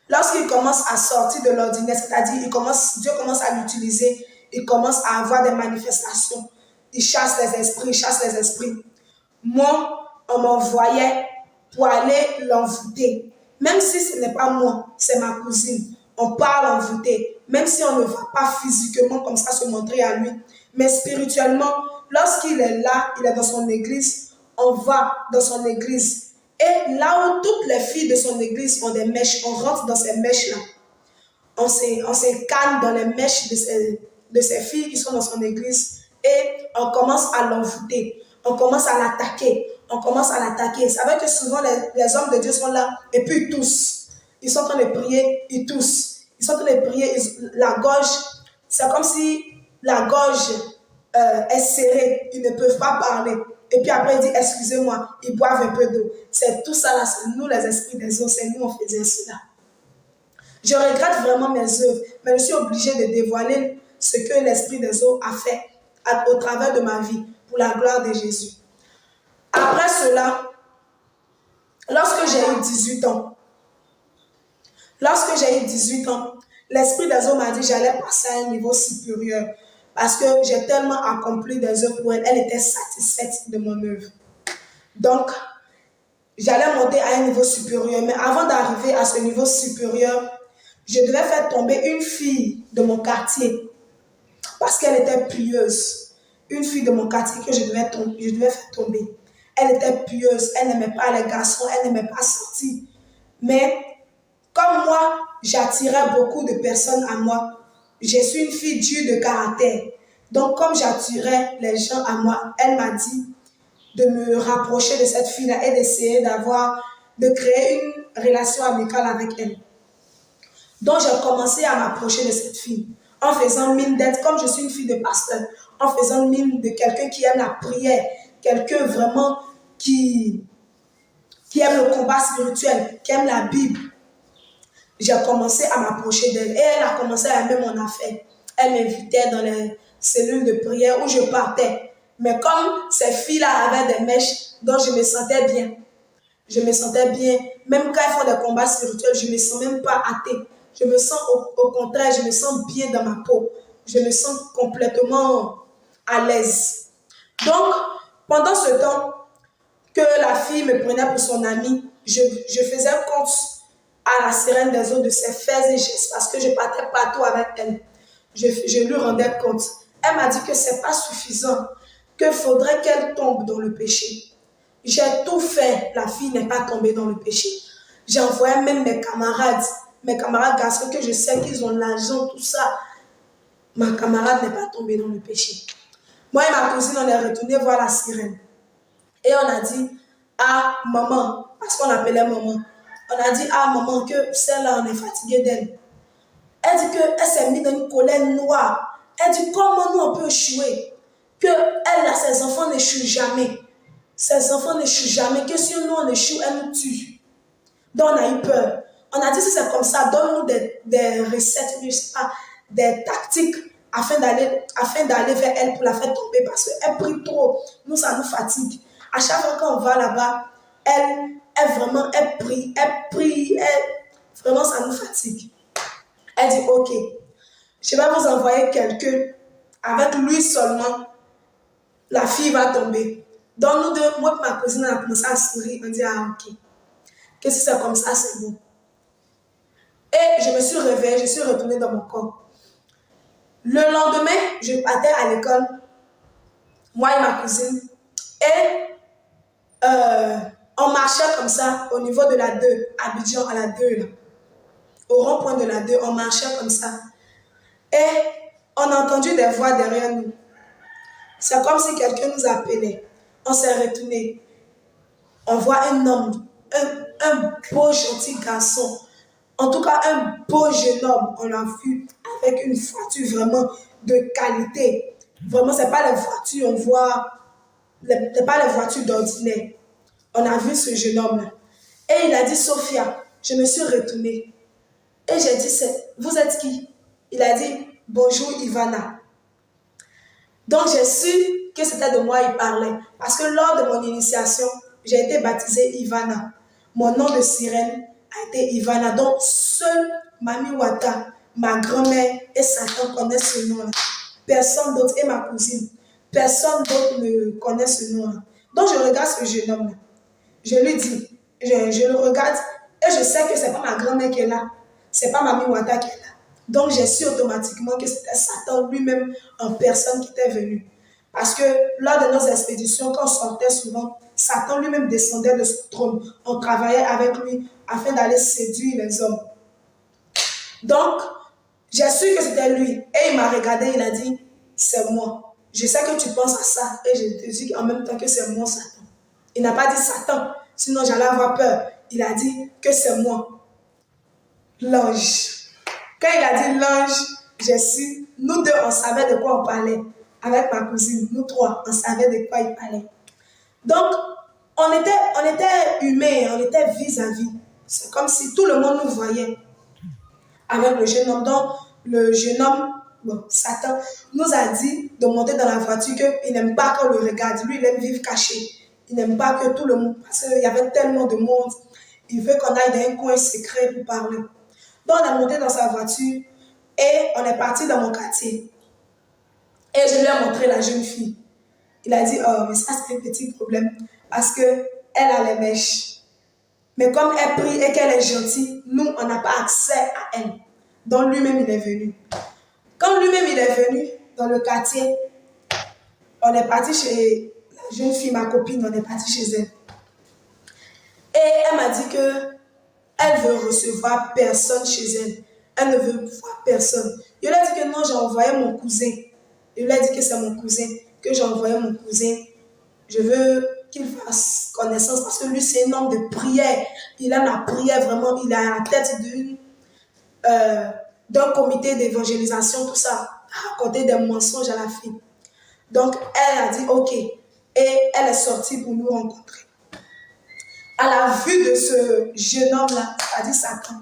lorsqu'il commence à sortir de l'ordinaire, c'est-à-dire Dieu commence à l'utiliser, il commence à avoir des manifestations, il chasse les esprits. Moi, on m'envoyait pour aller l'envoûter. Même si ce n'est pas moi, c'est ma cousine. On part l'envoûter. Même si on ne va pas physiquement comme ça se montrer à lui. Mais spirituellement, lorsqu'il est là, il est dans son église, on va dans son église. Et là où toutes les filles de son église ont des mèches, on rentre dans ces mèches-là. On se calme dans les mèches de ces filles qui sont dans son église et on commence à l'envoûter. On commence à l'attaquer. Vous savez que souvent les hommes de Dieu sont là et puis ils toussent. Ils sont en train de prier, ils toussent. Ils sont en train de prier, la gorge, c'est comme si la gorge est serrée. Ils ne peuvent pas parler. Et puis après, il dit, excusez-moi, ils boivent un peu d'eau. C'est tout ça là, c'est nous les esprits des eaux, c'est nous on faisait cela. Je regrette vraiment mes œuvres, mais je suis obligée de dévoiler ce que l'Esprit des eaux a fait au travers de ma vie, pour la gloire de Jésus. Après cela, lorsque j'ai eu 18 ans, l'Esprit des eaux m'a dit que j'allais passer à un niveau supérieur parce que j'ai tellement accompli des œuvres pour elle. Elle était satisfaite de mon œuvre. Donc, j'allais monter à un niveau supérieur. Mais avant d'arriver à ce niveau supérieur, je devais faire tomber une fille de mon quartier parce qu'elle était pieuse. Une fille de mon quartier que je devais faire tomber. Elle était pieuse, elle n'aimait pas les garçons, elle n'aimait pas sortir. Mais comme moi, j'attirais beaucoup de personnes à moi. Je suis une fille dure de caractère. Donc comme j'attirais les gens à moi, elle m'a dit de me rapprocher de cette fille-là et d'essayer de créer une relation amicale avec elle. Donc j'ai commencé à m'approcher de cette fille en faisant mine d'être, comme je suis une fille de pasteur, en faisant mine de quelqu'un qui aime la prière, quelqu'un vraiment qui aime le combat spirituel, qui aime la Bible. J'ai commencé à m'approcher d'elle et elle a commencé à aimer mon affaire. Elle m'invitait dans les cellules de prière où je partais. Mais comme ces filles-là avaient des mèches, donc je me sentais bien. Je me sentais bien. Même quand elles font des combats spirituels, je ne me sens même pas athée. Je me sens au contraire, je me sens bien dans ma peau. Je me sens complètement à l'aise. Donc, pendant ce temps que la fille me prenait pour son amie, je faisais compte à la sirène des eaux de ses faits et gestes parce que je partais partout avec elle. Je lui rendais compte. Elle m'a dit que ce n'est pas suffisant, qu'il faudrait qu'elle tombe dans le péché. J'ai tout fait, la fille n'est pas tombée dans le péché. J'ai envoyé même mes camarades garçons que je sais qu'ils ont l'argent, tout ça. Ma camarade n'est pas tombée dans le péché. Moi et ma cousine, on est retourné voir la sirène. Et on a dit, ah maman, parce qu'on l'appelait maman, on a dit, ah maman, que celle-là, on est fatigué d'elle. Elle dit qu'elle s'est mise dans une colère noire. Elle dit, comment nous on peut échouer? Que elle, là, ses enfants n'échouent jamais. Ses enfants n'échouent jamais. Que si nous on échoue, elle nous tue. Donc on a eu peur. On a dit, si c'est comme ça, donne-nous des recettes, je sais pas, des tactiques afin d'aller vers elle pour la faire tomber parce qu'elle prie trop. Nous, ça nous fatigue. À chaque fois qu'on va là-bas, elle prie, vraiment ça nous fatigue. Elle dit, ok, je vais vous envoyer quelqu'un, avec lui seulement, la fille va tomber. Donc nous deux, moi et ma cousine, on a commencé à sourire, on dit, ah ok, que si c'est comme ça, c'est bon. Et je me suis réveillée, je suis retournée dans mon corps. Le lendemain, je partais à l'école, moi et ma cousine, et on marchait comme ça au niveau de la 2, Abidjan à la 2, là. Au rond-point de la 2, on marchait comme ça. Et on a entendu des voix derrière nous. C'est comme si quelqu'un nous appelait. On s'est retourné. On voit un homme, un beau gentil garçon. En tout cas, un beau jeune homme. On l'a vu avec une voiture vraiment de qualité. Vraiment, ce n'est pas les voitures, on voit, ce n'est pas les voitures d'ordinaire. On a vu ce jeune homme-là. Et il a dit, Sophia, je me suis retournée. Et j'ai dit, vous êtes qui? Il a dit, bonjour Ivana. Donc j'ai su que c'était de moi il parlait. Parce que lors de mon initiation, j'ai été baptisée Ivana. Mon nom de sirène a été Ivana. Donc seule Mami Wata, ma grand-mère et Satan connaissent ce nom-là. Personne d'autre, et ma cousine, personne d'autre ne connaît ce nom-là. Donc je regarde ce jeune homme-là. Je lui dis, je le regarde et je sais que ce n'est pas ma grand-mère qui est là. Ce n'est pas Mami Wata qui est là. Donc j'ai su automatiquement que c'était Satan lui-même en personne qui était venu. Parce que lors de nos expéditions, quand on sortait souvent, Satan lui-même descendait de son trône. On travaillait avec lui afin d'aller séduire les hommes. Donc, j'ai su que c'était lui. Et il m'a regardé, il a dit, c'est moi. Je sais que tu penses à ça. Et je te dis en même temps que c'est moi, Satan. Il n'a pas dit Satan, sinon j'allais avoir peur. Il a dit que c'est moi, l'ange. Quand il a dit l'ange, j'ai su, nous deux, on savait de quoi on parlait. Avec ma cousine, nous trois, on savait de quoi il parlait. Donc, on était humains, on était vis-à-vis. C'est comme si tout le monde nous voyait. Avec le jeune homme. Donc, le jeune homme, bon, Satan, nous a dit de monter dans la voiture qu'il n'aime pas qu'on le regarde. Lui, il aime vivre caché. Il n'aime pas que tout le monde, parce qu'il y avait tellement de monde, il veut qu'on aille dans un coin secret pour parler. Donc, on a monté dans sa voiture et on est parti dans mon quartier. Et je lui ai montré la jeune fille. Il a dit, oh, mais ça, c'est un petit problème, parce qu'elle a les mèches. Mais comme elle prie et qu'elle est gentille, nous, on n'a pas accès à elle. Donc, lui-même, il est venu. Quand lui-même, il est venu dans le quartier, on est parti chez la jeune fille, ma copine, on est parti chez elle. Et elle m'a dit qu'elle veut recevoir personne chez elle. Elle ne veut voir personne. Je lui ai dit que non, j'ai envoyé mon cousin. Je lui ai dit que c'est mon cousin, que j'ai envoyé mon cousin. Je veux qu'il fasse connaissance parce que lui, c'est un homme de prière. Il aime la prière vraiment. Il est à la tête d'un comité d'évangélisation, tout ça, à raconter des mensonges à la fille. Donc, elle a dit OK. Et elle est sortie pour nous rencontrer. À la vue de ce jeune homme-là, c'est-à-dire Satan,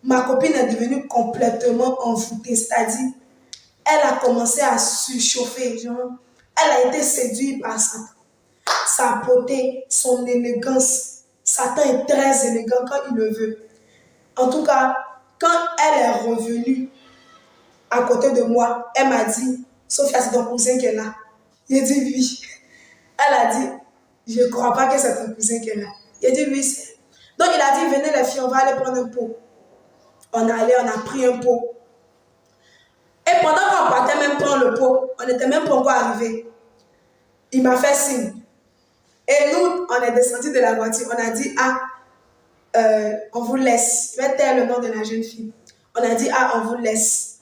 ma copine est devenue complètement envoûtée, c'est-à-dire, elle a commencé à surchauffer, genre, elle a été séduite par Satan. Sa beauté, son élégance. Satan est très élégant quand il le veut. En tout cas, quand elle est revenue à côté de moi, elle m'a dit, Sophia, c'est ton cousin qui est là. J'ai dit oui. Elle a dit, je ne crois pas que c'est ton cousin qui est là. J'ai dit oui, c'est. Donc il a dit, venez les filles, on va aller prendre un pot. On est allé, on a pris un pot. Et pendant qu'on partait même prendre le pot, on n'était même pas encore arrivé. Il m'a fait signe. Et nous, on est descendu de la voiture. On a dit, on vous laisse. Je vais taire le nom de la jeune fille. On a dit, on vous laisse.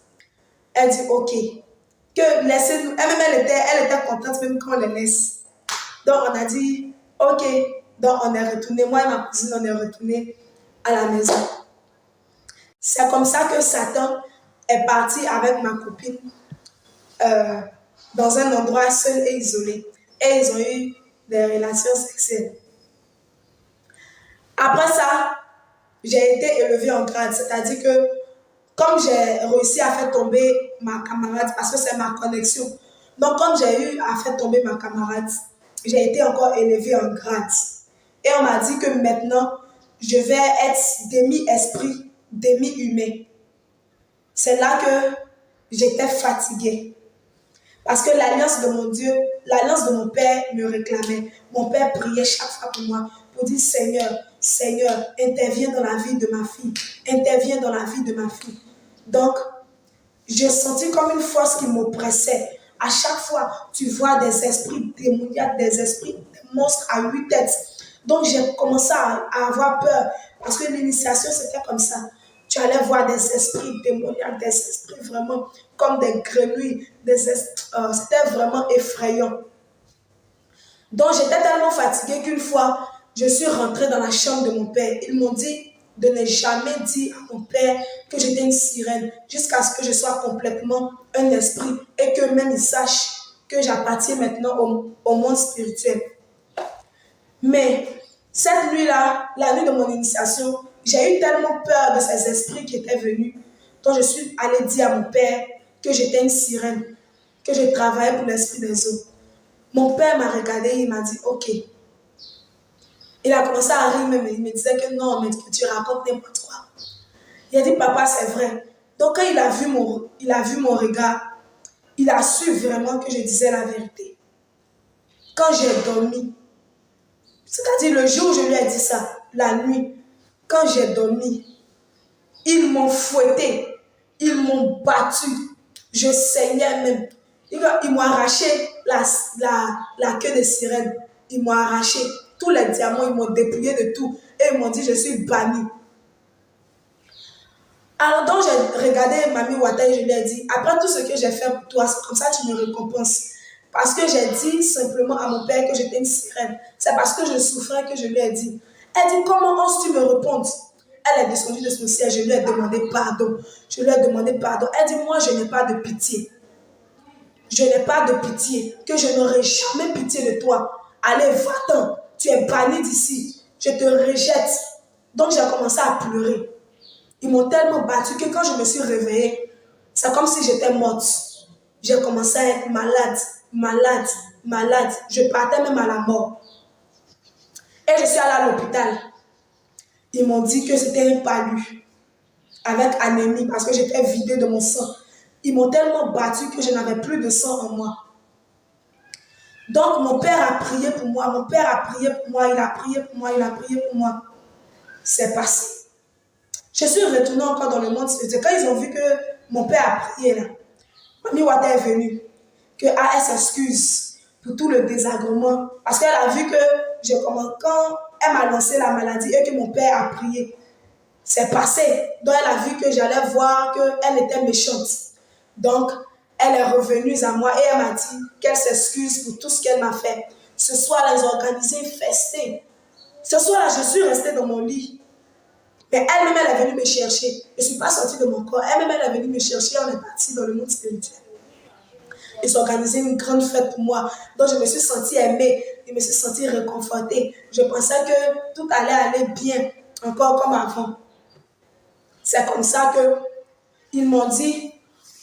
Elle dit, OK. Que laissez-nous. Elle-même, elle était contente même quand on les laisse. Donc, on a dit, OK. Donc, on est retourné. Moi et ma cousine, on est retourné à la maison. C'est comme ça que Satan est parti avec ma copine dans un endroit seul et isolé. Et ils ont eu des relations sexuelles. Après ça, j'ai été élevée en grade, c'est-à-dire que comme j'ai réussi à faire tomber ma camarade, parce que c'est ma connexion, donc comme j'ai eu à faire tomber ma camarade, j'ai été encore élevée en grade. Et on m'a dit que maintenant, je vais être demi-esprit, demi-humain. C'est là que j'étais fatiguée. Parce que l'alliance de mon Dieu, l'alliance de mon Père me réclamait. Mon Père priait chaque fois pour moi, pour dire Seigneur, Seigneur, interviens dans la vie de ma fille. Interviens dans la vie de ma fille. Donc, j'ai senti comme une force qui m'oppressait. À chaque fois, tu vois des esprits démoniaques, des esprits, des monstres à 8 têtes. Donc, j'ai commencé à avoir peur. Parce que l'initiation, c'était comme ça. Tu allais voir des esprits démoniaques, des esprits vraiment comme des grenouilles. C'était vraiment effrayant. Donc, j'étais tellement fatiguée qu'une fois, je suis rentrée dans la chambre de mon père. Ils m'ont dit de ne jamais dire à mon père que j'étais une sirène jusqu'à ce que je sois complètement un esprit et que même il sache que j'appartiens maintenant au monde spirituel. Mais cette nuit-là, la nuit de mon initiation, j'ai eu tellement peur de ces esprits qui étaient venus. Donc je suis allée dire à mon père que j'étais une sirène, que je travaillais pour l'esprit des eaux. Mon père m'a regardé et il m'a dit, ok. Il a commencé à rire, mais il me disait que non, mais que tu racontes n'importe quoi. Il a dit, papa, c'est vrai. Donc quand il a vu mon regard, il a su vraiment que je disais la vérité. Quand j'ai dormi, c'est-à-dire le jour où je lui ai dit ça, la nuit, quand j'ai dormi, ils m'ont fouetté, ils m'ont battu, je saignais même. Ils m'ont arraché la queue de sirène, ils m'ont arraché tous les diamants, ils m'ont dépouillé de tout et ils m'ont dit je suis bannie. Alors donc j'ai regardé Mamie Wata et je lui ai dit, après tout ce que j'ai fait pour toi, c'est comme ça que tu me récompenses. Parce que j'ai dit simplement à mon père que j'étais une sirène. C'est parce que je souffrais que je lui ai dit. Elle dit, comment oses-tu me répondre? Elle est descendue de son siège, je lui ai demandé pardon. Je lui ai demandé pardon. Elle dit, moi je n'ai pas de pitié. Je n'ai pas de pitié, que je n'aurai jamais pitié de toi. Allez, va-t'en, tu es banni d'ici. Je te rejette. Donc j'ai commencé à pleurer. Ils m'ont tellement battu que quand je me suis réveillée, c'est comme si j'étais morte. J'ai commencé à être malade, malade, malade. Je partais même à la mort. Et je suis allée à l'hôpital. Ils m'ont dit que c'était un palu avec anémie parce que j'étais vidée de mon sang. Ils m'ont tellement battu que je n'avais plus de sang en moi. Donc mon père a prié pour moi, mon père a prié pour moi, il a prié pour moi, il a prié pour moi. C'est passé. Je suis retournée encore dans le monde spirituel. Quand ils ont vu que mon père a prié là, Mamie Wata est venue, qu'elle s'excuse pour tout le désagrément. Parce qu'elle a vu que quand elle m'a lancé la maladie et que mon père a prié, c'est passé. Donc elle a vu que j'allais voir qu'elle était méchante. Donc elle est revenue à moi et elle m'a dit qu'elle s'excuse pour tout ce qu'elle m'a fait. Ce soir-là, ils ont organisé une festin. Ce soir-là, je suis restée dans mon lit. Mais elle-même, elle est venue me chercher. Je ne suis pas sortie de mon corps. Elle-même, elle est venue me chercher. On est parti dans le monde spirituel. Ils ont organisé une grande fête pour moi. Donc, je me suis sentie aimée. Je me suis sentie réconfortée. Je pensais que tout allait aller bien, encore comme avant. C'est comme ça qu'ils m'ont dit,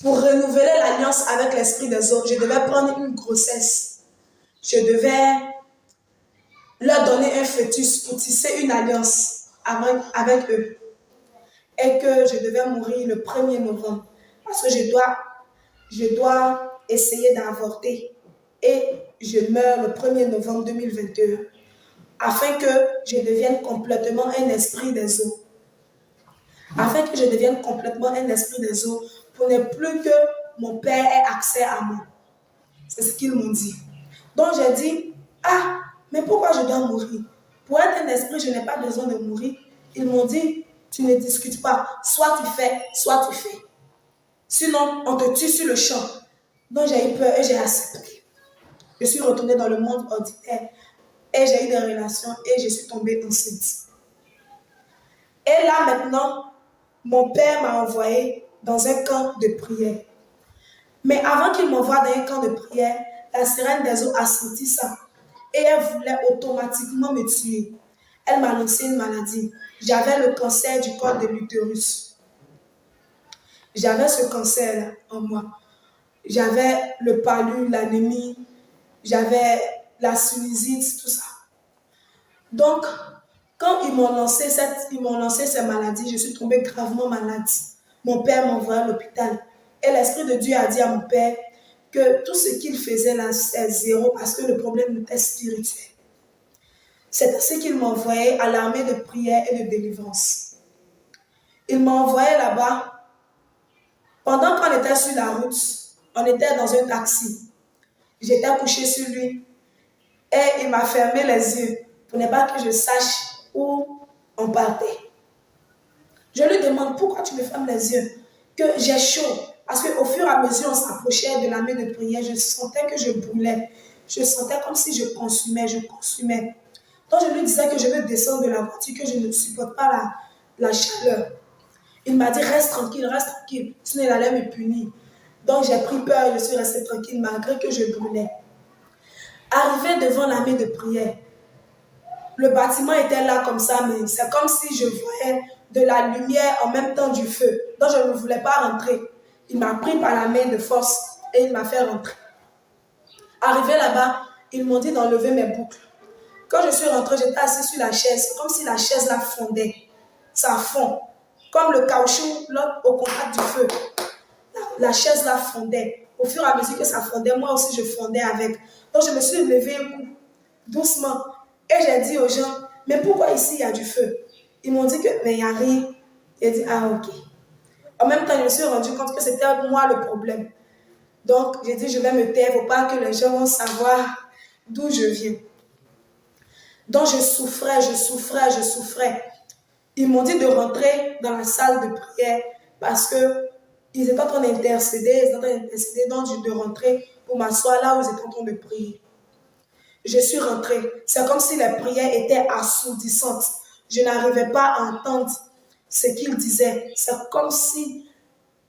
pour renouveler l'alliance avec l'esprit des autres, je devais prendre une grossesse. Je devais leur donner un fœtus pour tisser une alliance avec eux. Et que je devais mourir le 1er novembre. Parce que je dois essayer d'avorter. Et je meurs le 1er novembre 2021. Afin que je devienne complètement un esprit des eaux. Afin que je devienne complètement un esprit des eaux. Pour ne plus que mon père ait accès à moi. C'est ce qu'ils m'ont dit. Donc j'ai dit, ah, mais pourquoi je dois mourir? Pour être un esprit, je n'ai pas besoin de mourir. Ils m'ont dit, tu ne discutes pas. Soit tu fais, soit tu fais. Sinon, on te tue sur le champ. Donc j'ai eu peur et j'ai accepté. Je suis retournée dans le monde ordinaire et j'ai eu des relations et je suis tombée enceinte. Et là maintenant, mon père m'a envoyé dans un camp de prière. Mais avant qu'il m'envoie dans un camp de prière, la sirène des eaux a senti ça. Et elle voulait automatiquement me tuer. Elle m'a annoncé une maladie. J'avais le cancer du col de l'utérus. J'avais ce cancer-là en moi. J'avais le palu, l'anémie, j'avais la sinusite, tout ça. Donc, quand ils m'ont lancé ces maladies, je suis tombée gravement malade. Mon père m'a envoyé à l'hôpital. Et l'Esprit de Dieu a dit à mon père que tout ce qu'il faisait là, c'est zéro parce que le problème était spirituel. C'est ainsi qu'il m'a envoyé à l'armée de prière et de délivrance. Il m'a envoyé là-bas. Pendant qu'on était sur la route, on était dans un taxi. J'étais couchée sur lui et il m'a fermé les yeux pour ne pas que je sache où on partait. Je lui demande pourquoi tu me fermes les yeux, que j'ai chaud. Parce qu'au fur et à mesure, on s'approchait de la main de prière, je sentais que je brûlais. Je sentais comme si je consumais. Donc je lui disais que je veux descendre de la voiture, que je ne supporte pas la chaleur. Il m'a dit reste tranquille, sinon il allait me punir. Donc j'ai pris peur, je suis restée tranquille malgré que je brûlais. Arrivé devant la main de prière, le bâtiment était là comme ça, mais c'est comme si je voyais de la lumière en même temps du feu. Donc je ne voulais pas rentrer. Il m'a pris par la main de force et il m'a fait rentrer. Arrivé là-bas, ils m'ont dit d'enlever mes boucles. Quand je suis rentrée, j'étais assise sur la chaise, comme si la chaise là fondait. Ça fond. Comme le caoutchouc là, au contact du feu. La chaise là fondait. Au fur et à mesure que ça fondait, moi aussi je fondais avec. Donc je me suis levée un coup, doucement. Et j'ai dit aux gens, mais pourquoi ici il y a du feu? Ils m'ont dit que, mais il n'y a rien. J'ai dit, ah ok. En même temps, je me suis rendu compte que c'était moi le problème. Donc, j'ai dit, je vais me taire, il ne faut pas que les gens vont savoir d'où je viens. Donc, je souffrais. Ils m'ont dit de rentrer dans la salle de prière parce qu'ils étaient en train d'intercéder, donc de rentrer pour m'asseoir là où ils étaient en train de prier. Je suis rentrée. C'est comme si les prières étaient assourdissantes. Je n'arrivais pas à entendre ce qu'ils disaient. C'est comme si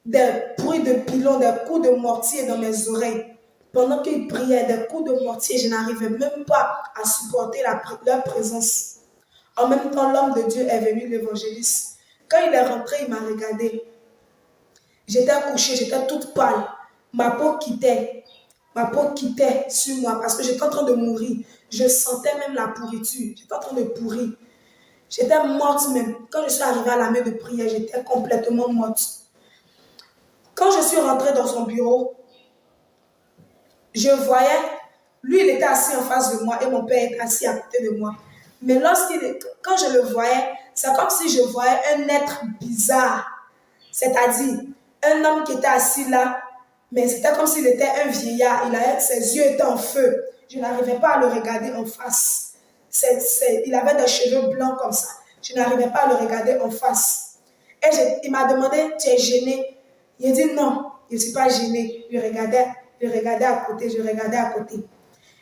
des bruits de pilons, des coups de mortier dans mes oreilles. Pendant qu'ils priaient, des coups de mortier, je n'arrivais même pas à supporter leur présence. En même temps, l'homme de Dieu est venu, l'évangéliste. Quand il est rentré, il m'a regardé. J'étais couchée, j'étais toute pâle. Ma peau quittait sur moi parce que j'étais en train de mourir. Je sentais même la pourriture. J'étais en train de pourrir. J'étais morte même. Quand je suis arrivée à la main de prière, j'étais complètement morte. Quand je suis rentrée dans son bureau, je voyais, lui il était assis en face de moi et mon père était assis à côté de moi. Mais quand je le voyais, c'est comme si je voyais un être bizarre. C'est-à-dire, un homme qui était assis là, mais c'était comme s'il était un vieillard. Ses yeux étaient en feu. Je n'arrivais pas à le regarder en face. Il avait des cheveux blancs comme ça. Je n'arrivais pas à le regarder en face. Et il m'a demandé, tu es gêné? Il a dit non, je ne suis pas gêné. Je regardais à côté.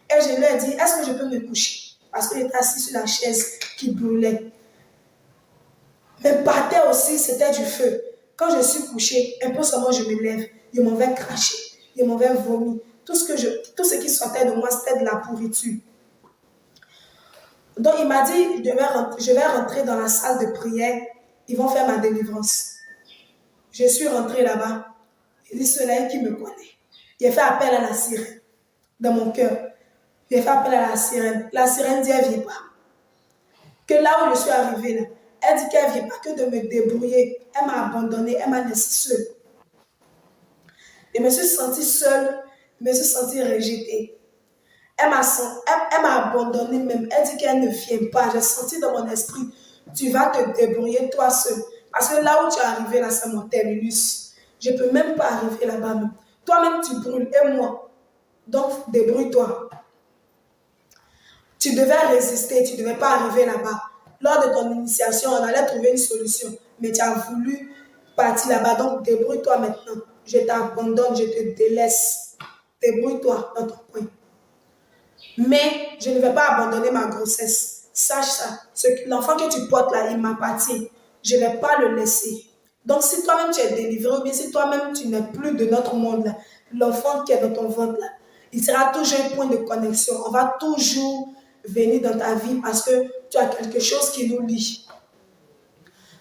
Et je lui ai dit, est-ce que je peux me coucher? Parce qu'il était assis sur la chaise qui brûlait. Mais par terre aussi, c'était du feu. Quand je suis couchée, un peu seulement je me lève, je m'en vais cracher, je m'en vais vomir. Tout ce qui sortait de moi, c'était de la pourriture. Donc il m'a dit, je vais rentrer dans la salle de prière, ils vont faire ma délivrance. Je suis rentrée là-bas. Il dit, cela qui me connaît. J'ai fait appel à la sirène dans mon cœur. J'ai fait appel à la sirène. La sirène dit, elle ne vient pas. Que là où je suis arrivée, là, elle dit qu'elle ne vient pas que de me débrouiller. Elle m'a abandonnée, elle m'a laissée seule. Je me suis sentie seule, je me suis sentie rejetée. Elle m'a abandonnée même. Elle dit qu'elle ne vient pas. J'ai senti dans mon esprit, tu vas te débrouiller toi seule. Parce que là où tu es arrivé, là, c'est mon terminus. Je ne peux même pas arriver là-bas. Toi-même, tu brûles et moi. Donc, débrouille-toi. Tu devais résister, tu ne devais pas arriver là-bas. Lors de ton initiation, on allait trouver une solution. Mais tu as voulu partir là-bas. Donc, débrouille-toi maintenant. Je t'abandonne, je te délaisse. Débrouille-toi dans ton coin. Mais je ne vais pas abandonner ma grossesse. Sache ça. L'enfant que tu portes là, il m'appartient. Je ne vais pas le laisser. Donc, si toi-même tu es délivré, ou bien si toi-même tu n'es plus de notre monde là, l'enfant qui est dans ton ventre là, il sera toujours un point de connexion. On va toujours venir dans ta vie parce que tu as quelque chose qui nous lie.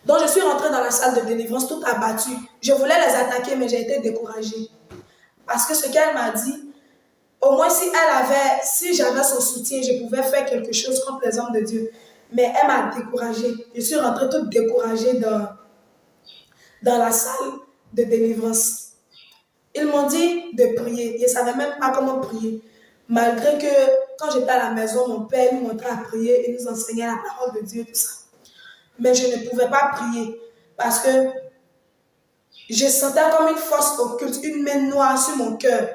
Donc, je suis rentrée dans la salle de délivrance tout abattue. Je voulais les attaquer, mais j'ai été découragée. Parce que ce qu'elle m'a dit, au moins si j'avais son soutien, je pouvais faire quelque chose contre les hommes de Dieu. Mais elle m'a découragée. Je suis rentrée toute découragée dans la salle de délivrance. Ils m'ont dit de prier. Je ne savais même pas comment prier. Malgré que quand j'étais à la maison, mon père nous montrait à prier et nous enseignait la parole de Dieu, tout ça. Mais je ne pouvais pas prier parce que je sentais comme une force occulte, une main noire sur mon cœur.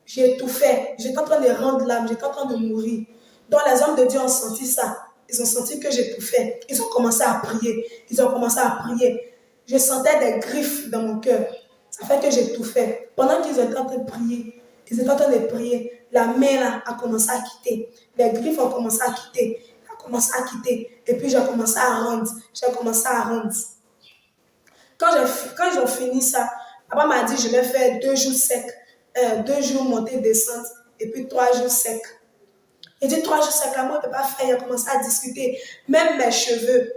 J'étouffais. J'étais en train de rendre l'âme, j'étais en train de mourir. Donc les hommes de Dieu ont senti ça. Ils ont senti que j'étouffais. Ils ont commencé à prier. Ils ont commencé à prier. Je sentais des griffes dans mon cœur. Ça fait que j'étouffais. Pendant qu'ils étaient en train de prier, ils étaient en train de prier. La main là a commencé à quitter. Les griffes ont commencé à quitter. A commencé à quitter. Et puis j'ai commencé à rendre. J'ai commencé à rendre. Quand ils ont fini ça, papa m'a dit je vais faire 2 jours secs, 2 jours montée descente et puis 3 jours secs. Il dit 3 jours secs, là, moi je ne peux pas faire. Il a commencé à discuter. Même mes cheveux,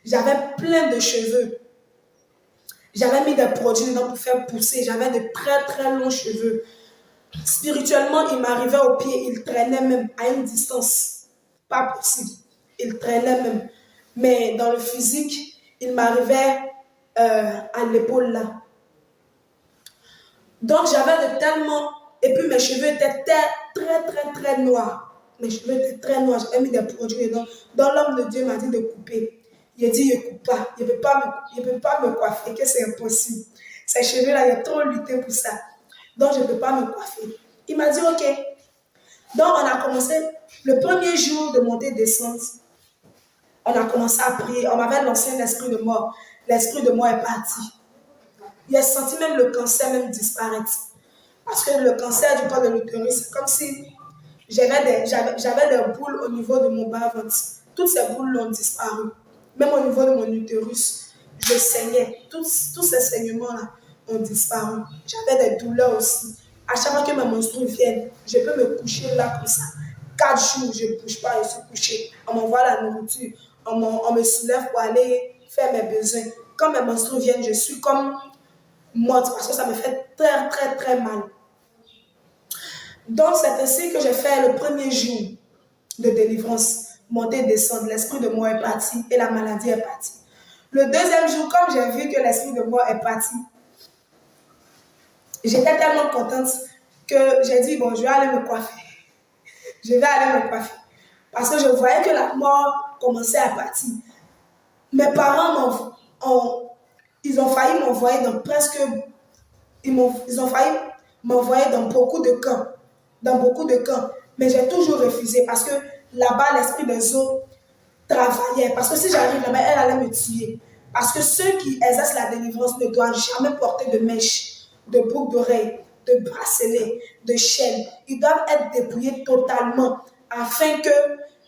j'avais plein de cheveux. J'avais mis des produits dedans pour faire pousser. J'avais de très très longs cheveux. Spirituellement, il m'arrivait au pied. Il traînait même à une distance. Pas possible. Il traînait même. Mais dans le physique, il m'arrivait à l'épaule là. Donc j'avais de tellement... Et puis mes cheveux étaient très très très noirs. Mes cheveux étaient très noirs. J'avais mis des produits dedans. Donc l'homme de Dieu m'a dit de couper. Il a dit, je ne coupe pas. Il ne peut pas me coiffer, que c'est impossible. Ces cheveux-là, il a trop lutté pour ça. Donc, je ne peux pas me coiffer. Il m'a dit, OK. Donc, on a commencé, le premier jour de montée descente, on a commencé à prier. On m'avait lancé un esprit de mort. L'esprit de mort est parti. Il a senti même le cancer même disparaître. Parce que le cancer du corps de l'utérus, c'est comme si j'avais des boules au niveau de mon bas-ventre. Toutes ces boules ont disparu. Même au niveau de mon utérus, je saignais. Tous ces saignements-là ont disparu. J'avais des douleurs aussi. À chaque fois que mes menstrues viennent, je peux me coucher là comme ça. 4 jours, je ne bouge pas, je suis couchée. On m'envoie la nourriture. On me soulève pour aller faire mes besoins. Quand mes menstrues viennent, je suis comme morte parce que ça me fait très, très, très mal. Donc, c'est ainsi que j'ai fait le premier jour de délivrance. Montée, descendre, l'esprit de mort est parti et la maladie est partie. Le deuxième jour, comme j'ai vu que l'esprit de mort est parti, j'étais tellement contente que j'ai dit, bon, je vais aller me coiffer. Je vais aller me coiffer. Parce que je voyais que la mort commençait à partir. Mes parents ils ont failli m'envoyer dans presque... Ils ont failli m'envoyer dans beaucoup de camps. Dans beaucoup de camps. Mais j'ai toujours refusé parce que là-bas, l'esprit des eaux travaillait. Parce que si j'arrive là-bas, elle allait me tuer. Parce que ceux qui exercent la délivrance ne doivent jamais porter de mèches, de boucles d'oreilles, de bracelets, de chaînes. Ils doivent être dépouillés totalement afin que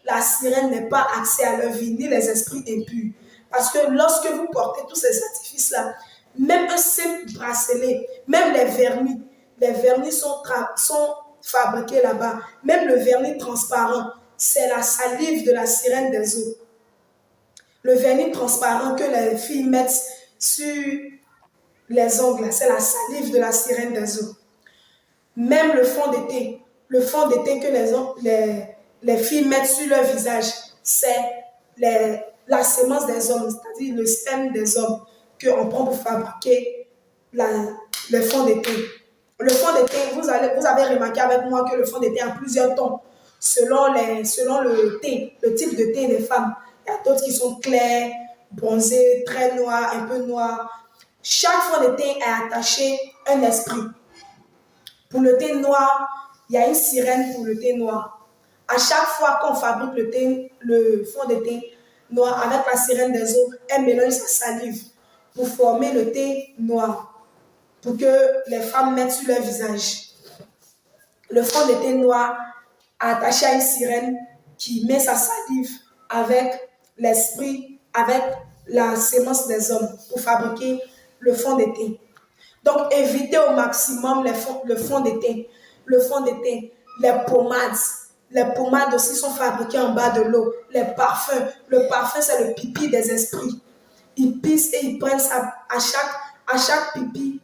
la sirène n'ait pas accès à leur vie, ni les esprits impurs. Parce que lorsque vous portez tous ces artifices-là, même un simple bracelet, même les vernis sont fabriqués là-bas. Même le vernis transparent, c'est la salive de la sirène des eaux. Le vernis transparent que les filles mettent sur les ongles, c'est la salive de la sirène des eaux. Même le fond de teint que les filles mettent sur leur visage, c'est la sémence des hommes, c'est-à-dire le sperme des hommes qu'on prend pour fabriquer le fond de teint. Le fond de teint, vous avez remarqué avec moi que le fond de teint a plusieurs tons selon le teint, le type de teint des femmes. Il y a d'autres qui sont clairs, bronzés, très noirs, un peu noirs. Chaque fond de teint est attaché à un esprit. Pour le teint noir, il y a une sirène pour le teint noir. À chaque fois qu'on fabrique le fond de teint noir avec la sirène des eaux, elle mélange sa salive pour former le teint noir, pour que les femmes mettent sur leur visage. Le fond de teint noir est attaché à une sirène qui met sa salive avec l'esprit, avec la sémence des hommes pour fabriquer le fond de teint. Donc, évitez au maximum le fond de teint. Le fond de teint, les pommades. Les pommades aussi sont fabriquées en bas de l'eau. Les parfums. Le parfum, c'est le pipi des esprits. Ils pissent et ils prennent ça à chaque pipi,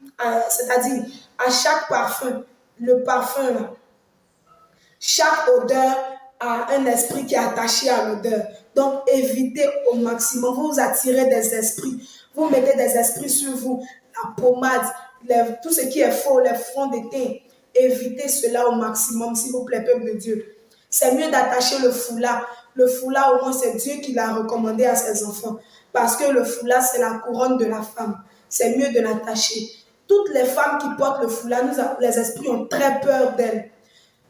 c'est-à-dire à chaque parfum. Le parfum, là. Chaque odeur a un esprit qui est attaché à l'odeur. Donc, évitez au maximum. Vous attirez des esprits. Vous mettez des esprits sur vous. La pommade, tout ce qui est faux, les fonds de teint. Évitez cela au maximum, s'il vous plaît, peuple de Dieu. C'est mieux d'attacher le foulard. Le foulard, au moins, c'est Dieu qui l'a recommandé à ses enfants. Parce que le foulard, c'est la couronne de la femme. C'est mieux de l'attacher. Toutes les femmes qui portent le foulard, les esprits ont très peur d'elles.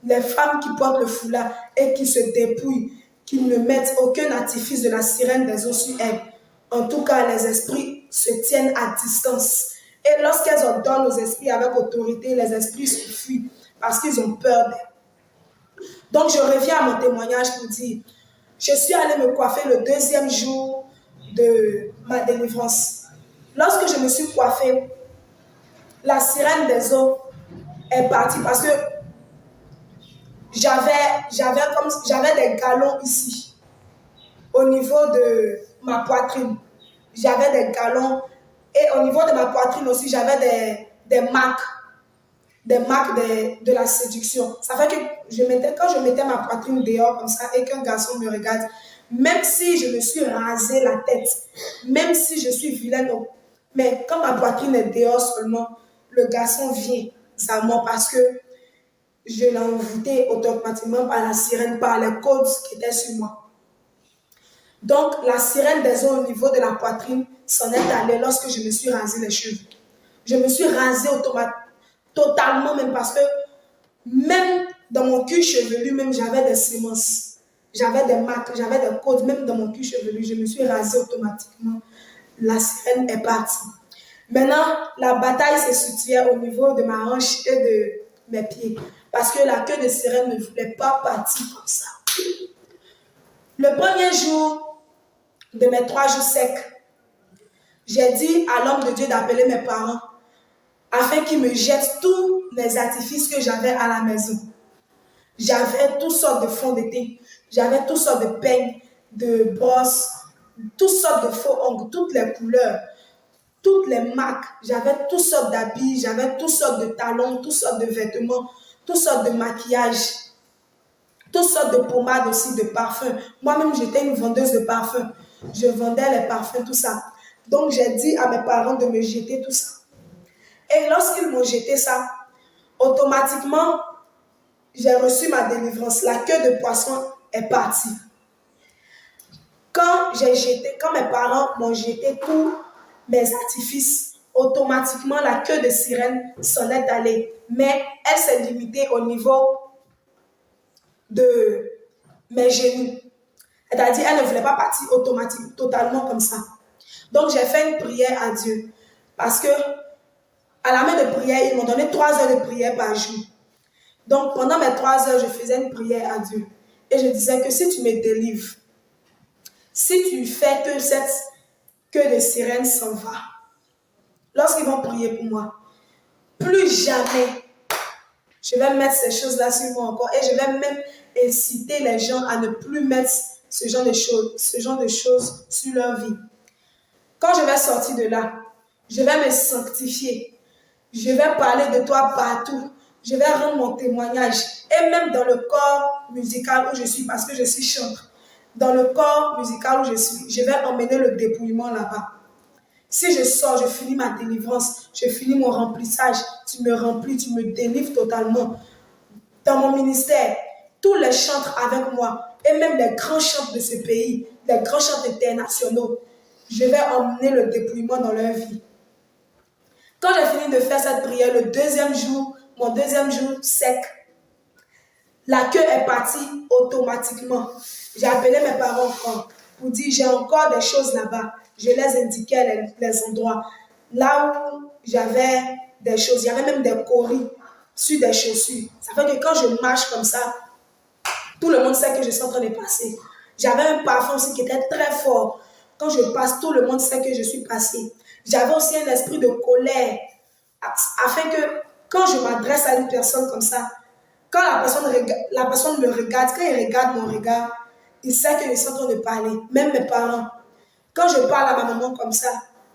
Les femmes qui portent le foulard et qui se dépouillent, qui ne mettent aucun artifice de la sirène des eaux sur elles. En tout cas, les esprits se tiennent à distance. Et lorsqu'elles ordonnent aux esprits avec autorité, les esprits se fuient parce qu'ils ont peur d'elles. Donc, je reviens à mon témoignage pour dire, je suis allée me coiffer le 2e jour de ma délivrance. Lorsque je me suis coiffée, la sirène des eaux est partie parce que j'avais des galons ici, au niveau de ma poitrine. J'avais des galons et au niveau de ma poitrine aussi, j'avais des marques de la séduction. Ça fait que quand je mettais ma poitrine dehors comme ça et qu'un garçon me regarde, même si je me suis rasé la tête, même si je suis vilaine, mais quand ma poitrine est dehors seulement, le garçon vient à moi parce que je l'ai envoûté automatiquement par la sirène, par les codes qui étaient sur moi. Donc, la sirène des eaux au niveau de la poitrine s'en est allée lorsque je me suis rasé les cheveux. Je me suis rasé totalement même parce que même dans mon cuir chevelu, même j'avais des semences. J'avais des marques, j'avais des codes, même dans mon cuir chevelu. Je me suis rasé automatiquement. La sirène est partie. Maintenant, la bataille se situait au niveau de ma hanche et de mes pieds. Parce que la queue de sirène ne voulait pas partir comme ça. Le premier jour de mes 3 jours secs, j'ai dit à l'homme de Dieu d'appeler mes parents afin qu'ils me jettent tous les artifices que j'avais à la maison. J'avais toutes sortes de fonds de teint, j'avais toutes sortes de peignes, de brosses, toutes sortes de faux ongles, toutes les couleurs, toutes les marques. J'avais toutes sortes d'habits, j'avais toutes sortes de talons, toutes sortes de vêtements, toutes sortes de maquillage, toutes sortes de pommades aussi, de parfums. Moi-même, j'étais une vendeuse de parfums. Je vendais les parfums, tout ça. Donc, j'ai dit à mes parents de me jeter tout ça. Et lorsqu'ils m'ont jeté ça, automatiquement, j'ai reçu ma délivrance. La queue de poisson est partie. Quand mes parents m'ont jeté tous mes artifices, automatiquement, la queue de sirène s'en est allée. Mais elle s'est limitée au niveau de mes genoux. C'est-à-dire, elle ne voulait pas partir automatiquement, totalement comme ça. Donc, j'ai fait une prière à Dieu. Parce que, à la main de prière, ils m'ont donné 3 heures de prière par jour. Donc, pendant mes 3 heures, je faisais une prière à Dieu. Et je disais que si tu me délivres, si tu fais que cette queue de sirène s'en va, lorsqu'ils vont prier pour moi, plus jamais je vais mettre ces choses-là sur moi encore. Et je vais même inciter les gens à ne plus mettre ce genre de choses sur leur vie. Quand je vais sortir de là, je vais me sanctifier. Je vais parler de toi partout. Je vais rendre mon témoignage. Et même dans le corps musical où je suis, parce que je suis chanteur, dans le corps musical où je suis, je vais emmener le dépouillement là-bas. Si je sors, je finis ma délivrance, je finis mon remplissage, tu me remplis, tu me délivres totalement. Dans mon ministère, tous les chantres avec moi, et même les grands chantres de ce pays, les grands chantres internationaux, je vais emmener le dépouillement dans leur vie. Quand j'ai fini de faire cette prière, le 2e jour, mon 2e jour sec, la queue est partie automatiquement. J'ai appelé mes parents encore pour dire j'ai encore des choses là-bas. Je les indiquais les endroits. Là où j'avais des choses, il y avait même des coris sur des chaussures. Ça fait que quand je marche comme ça, tout le monde sait que je suis en train de passer. J'avais un parfum aussi qui était très fort. Quand je passe, tout le monde sait que je suis passée. J'avais aussi un esprit de colère afin que quand je m'adresse à une personne comme ça, quand la personne me regarde, quand il regarde mon regard, il sait que je suis en train de parler. Même mes parents. Quand je parle à ma maman comme ça,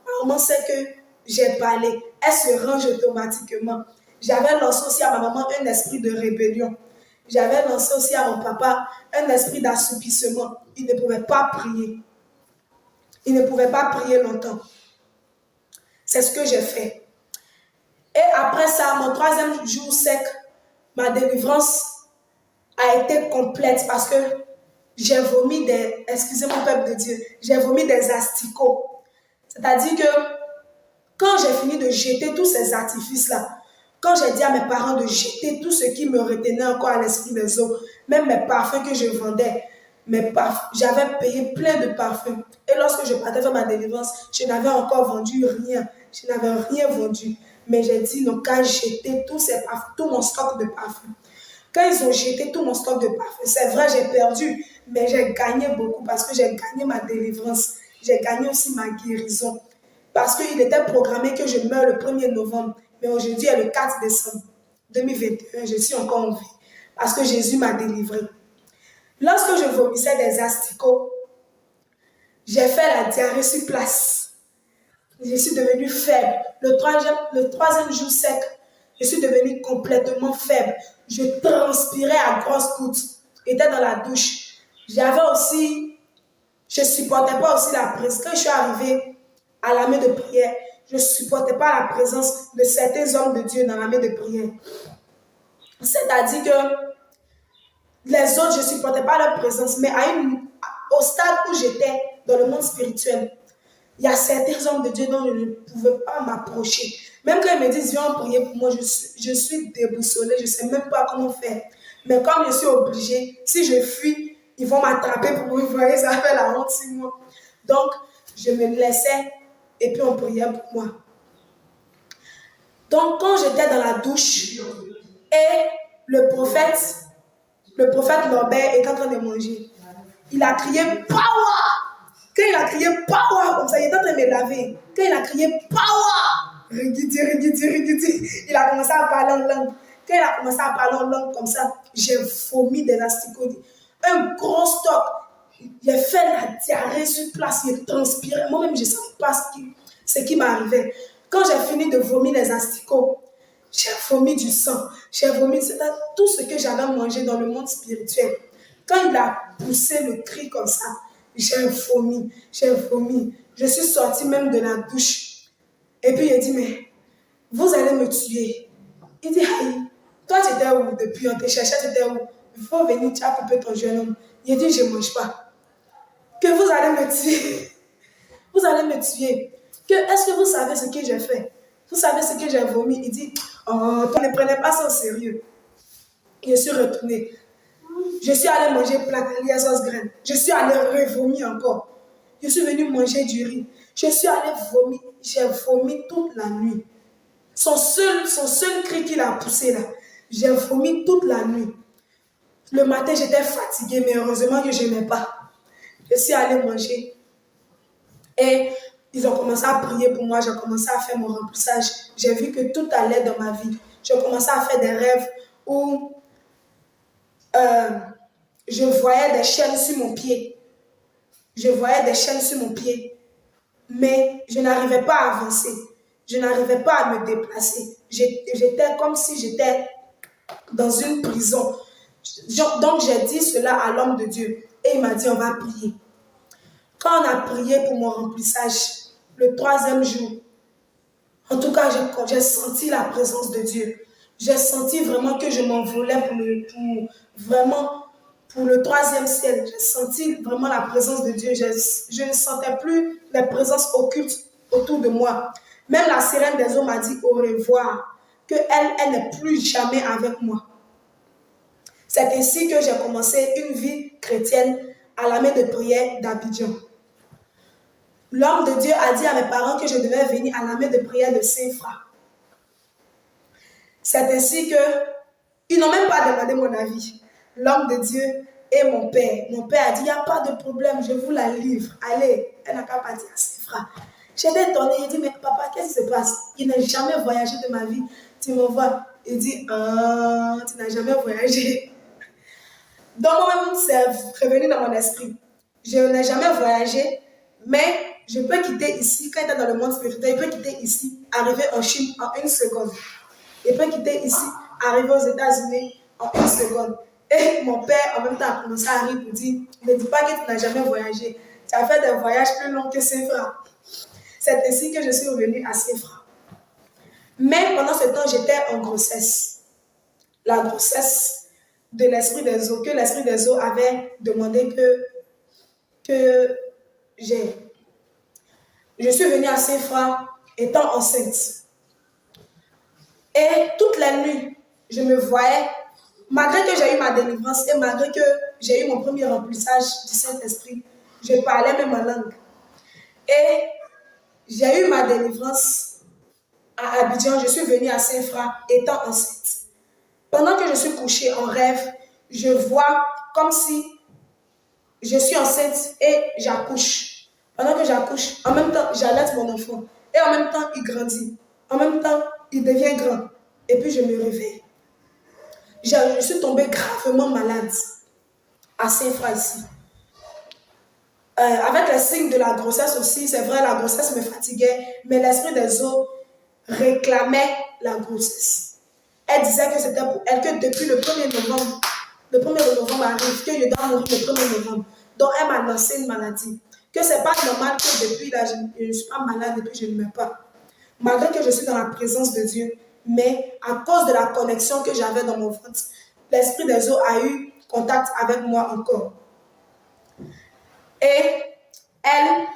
ma maman sait que j'ai parlé. Elle se range automatiquement. J'avais lancé aussi à ma maman un esprit de rébellion. J'avais lancé aussi à mon papa un esprit d'assoupissement. Il ne pouvait pas prier. Il ne pouvait pas prier longtemps. C'est ce que j'ai fait. Et après ça, mon 3e jour sec, ma délivrance a été complète parce que j'ai vomi des, excusez mon peuple de Dieu, j'ai vomi des asticots. C'est-à-dire que quand j'ai fini de jeter tous ces artifices-là, quand j'ai dit à mes parents de jeter tout ce qui me retenait encore à l'esprit des eaux, même mes parfums que je vendais, j'avais payé plein de parfums. Et lorsque je partais faire ma délivrance, je n'avais encore vendu rien. Je n'avais rien vendu. Mais j'ai dit, non, qu'à jeter tous ces parfums, tout mon stock de parfums. Quand ils ont jeté tout mon stock de parfums, c'est vrai, j'ai perdu, mais j'ai gagné beaucoup parce que j'ai gagné ma délivrance. J'ai gagné aussi ma guérison. Parce qu'il était programmé que je meure le 1er novembre. Mais aujourd'hui est le 4 décembre 2021. Je suis encore en vie. Parce que Jésus m'a délivré. Lorsque je vomissais des asticots, j'ai fait la diarrhée sur place. Je suis devenue faible. Le troisième jour sec, je suis devenue complètement faible. Je transpirais à grosses gouttes. J'étais dans la douche. Je ne supportais pas aussi la présence. Quand je suis arrivée à la main de prière, je ne supportais pas la présence de certains hommes de Dieu dans la main de prière. C'est-à-dire que les autres, je ne supportais pas leur présence, mais au stade où j'étais dans le monde spirituel, il y a certains hommes de Dieu dont je ne pouvais pas m'approcher. Même quand ils me disent, viens prier pour moi, je suis déboussolée, je ne sais même pas comment faire. Mais comme je suis obligée, si je fuis, ils vont m'attraper pour me voir, ça fait la honte sur moi. Donc, je me laissais et puis on priait pour moi. Donc, quand j'étais dans la douche et le prophète Norbert est en train de manger, il a crié « Power !» Quand il a crié « Power !» comme ça, il était en train de me laver. Quand il a crié « Power !» Rigidi, rigidi, rigidi, il a commencé à parler en langue. Quand il a commencé à parler en langue comme ça, j'ai vomi des asticots. Un gros stock. J'ai fait la diarrhée sur place, il transpirait. Moi-même, je ne savais pas ce qui m'arrivait. Quand j'ai fini de vomir les asticots, j'ai vomi du sang. J'ai vomi tout ce que j'avais mangé dans le monde spirituel. Quand il a poussé le cri comme ça, j'ai vomi, j'ai vomi. Je suis sortie même de la douche. Et puis il a dit, mais vous allez me tuer. Il dit, aïe, toi tu étais où depuis? On te cherchait, tu étais où? Il faut venir, tu as coupé ton jeune homme. Il a dit, je ne mange pas. Que vous allez me tuer. Vous allez me tuer. Est-ce que vous savez ce que j'ai fait? Vous savez ce que j'ai vomi? Il dit, oh, toi ne prenez pas ça au sérieux. Je suis retournée. Je suis allée manger placali à sauce graine. Je suis allée revomir encore. Je suis venue manger du riz. Je suis allée vomir. J'ai vomi toute la nuit. Son seul cri qu'il a poussé là, j'ai vomi toute la nuit. Le matin, j'étais fatiguée, mais heureusement que je n'aimais pas. Je suis allée manger. Et ils ont commencé à prier pour moi. J'ai commencé à faire mon remplissage. J'ai vu que tout allait dans ma vie. J'ai commencé à faire des rêves où je voyais des chaînes sur mon pied. Je voyais des chaînes sur mon pied. Mais je n'arrivais pas à avancer. Je n'arrivais pas à me déplacer. J'étais comme si j'étais dans une prison. Donc j'ai dit cela à l'homme de Dieu. Et il m'a dit, on va prier. Quand on a prié pour mon remplissage, le 3e jour, en tout cas, j'ai senti la présence de Dieu. J'ai senti vraiment que je m'envolais pour le 3e ciel. J'ai senti vraiment la présence de Dieu. Je ne sentais plus les présences occultes autour de moi. Même la sirène des eaux m'a dit au revoir, qu'elle n'est plus jamais avec moi. C'est ainsi que j'ai commencé une vie chrétienne à la main de prière d'Abidjan. L'homme de Dieu a dit à mes parents que je devais venir à la main de prière de Saint-Fra. C'est ainsi que ils n'ont même pas demandé mon avis. L'homme de Dieu et mon père. Mon père a dit, il n'y a pas de problème, je vous la livre. Allez, elle n'a qu'à partir à Saint-Fra. J'étais étonnée, il dit, mais papa, qu'est-ce qui se passe? Il n'a jamais voyagé de ma vie. Tu m'envoies. Il dit, tu n'as jamais voyagé. Donc moi-même, c'est revenu dans mon esprit. Je n'ai jamais voyagé, mais je peux quitter ici, quand il est dans le monde spirituel, il peut quitter ici, arriver en Chine en 1 seconde. Il peut quitter ici, arriver aux États-Unis en 1 seconde. Et mon père, en même temps, a commencé à rire pour dire, ne dis pas que tu n'as jamais voyagé. Tu as fait des voyages plus longs que Séfra. C'est ainsi que je suis revenue à Séfra. Mais pendant ce temps, j'étais en grossesse. La grossesse de l'esprit des eaux, que l'esprit des eaux avait demandé que j'ai. Je suis venue à Séfra étant enceinte. Et toute la nuit, je me voyais, malgré que j'ai eu ma délivrance et malgré que j'ai eu mon premier remplissage du Saint-Esprit, je parlais même ma langue. Et j'ai eu ma délivrance à Abidjan, je suis venue à Saint-Fra étant enceinte. Pendant que je suis couchée en rêve, je vois comme si je suis enceinte et j'accouche. Pendant que j'accouche, en même temps, j'allaite mon enfant. Et en même temps, il grandit. En même temps, il devient grand. Et puis, je me réveille. Je suis tombée gravement malade à Saint-Fra ici. Avec les signes de la grossesse aussi, c'est vrai, la grossesse me fatiguait, mais l'esprit des eaux réclamait la grossesse. Elle disait que c'était pour elle que depuis le 1er novembre, le 1er novembre arrive, que je dois mourir le 1er novembre. Donc elle m'a lancé une maladie. Que c'est pas normal que depuis là, je ne suis pas malade et puis je ne meurs pas. Malgré que je suis dans la présence de Dieu, mais à cause de la connexion que j'avais dans mon ventre, l'esprit des eaux a eu contact avec moi encore. Et elle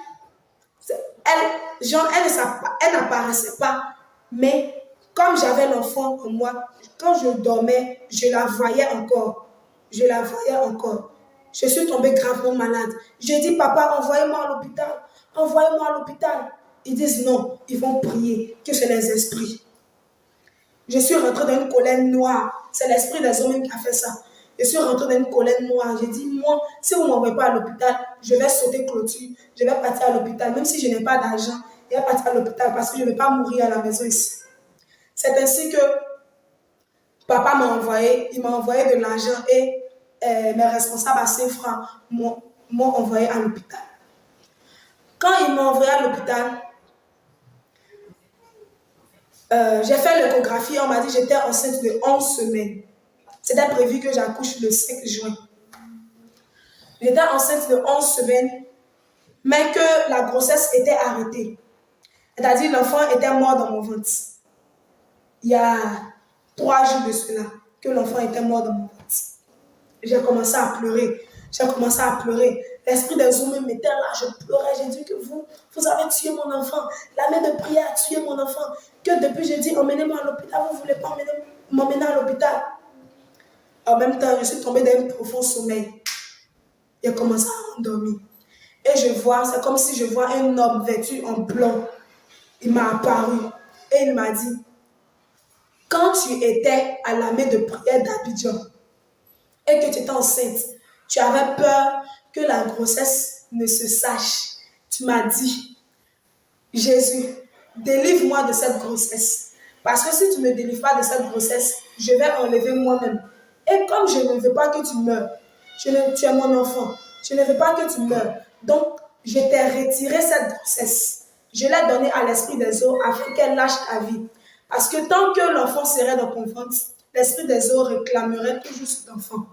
n'apparaissait pas, mais comme j'avais l'enfant en moi, quand je dormais, je la voyais encore. Je la voyais encore. Je suis tombée gravement malade. J'ai dit, papa, envoyez-moi à l'hôpital. Envoyez-moi à l'hôpital. Ils disent non, ils vont prier, que c'est les esprits. Je suis rentrée dans une colère noire. C'est l'esprit des hommes qui a fait ça. Je suis rentrée dans une colère noire. J'ai dit, moi, si vous ne m'envoyez pas à l'hôpital, je vais sauter clôture. Je vais partir à l'hôpital. Même si je n'ai pas d'argent, je vais partir à l'hôpital parce que je ne vais pas mourir à la maison ici. C'est ainsi que papa m'a envoyé. Il m'a envoyé de l'argent et mes responsables à Saint-Franc m'ont envoyé à l'hôpital. Quand ils m'ont envoyé à l'hôpital, j'ai fait l'échographie. On m'a dit que j'étais enceinte de 11 semaines. C'était prévu que j'accouche le 5 juin. J'étais enceinte de 11 semaines, mais que la grossesse était arrêtée. C'est-à-dire l'enfant était mort dans mon ventre. Il y a 3 jours de cela, que l'enfant était mort dans mon ventre. J'ai commencé à pleurer. J'ai commencé à pleurer. L'esprit des hommes m'était là, je pleurais. J'ai dit que vous avez tué mon enfant. La main de prière a tué mon enfant. Que depuis, j'ai dit, emmenez-moi à l'hôpital. Vous ne voulez pas m'emmener à l'hôpital. En même temps, je suis tombée dans un profond sommeil. J'ai commencé à m'endormir. Et je vois, c'est comme si je vois un homme vêtu en blanc. Il m'a apparu. Et il m'a dit, quand tu étais à la main de prière d'Abidjan et que tu étais enceinte, tu avais peur que la grossesse ne se sache. Tu m'as dit, Jésus, délivre-moi de cette grossesse. Parce que si tu ne me délivres pas de cette grossesse, je vais enlever moi-même. Et comme je ne veux pas que tu meurs, tu es mon enfant, je ne veux pas que tu meurs. Donc, je t'ai retiré cette grossesse. Je l'ai donnée à l'esprit des eaux afin qu'elle lâche ta vie. Parce que tant que l'enfant serait dans ton ventre, l'esprit des eaux réclamerait toujours cet enfant.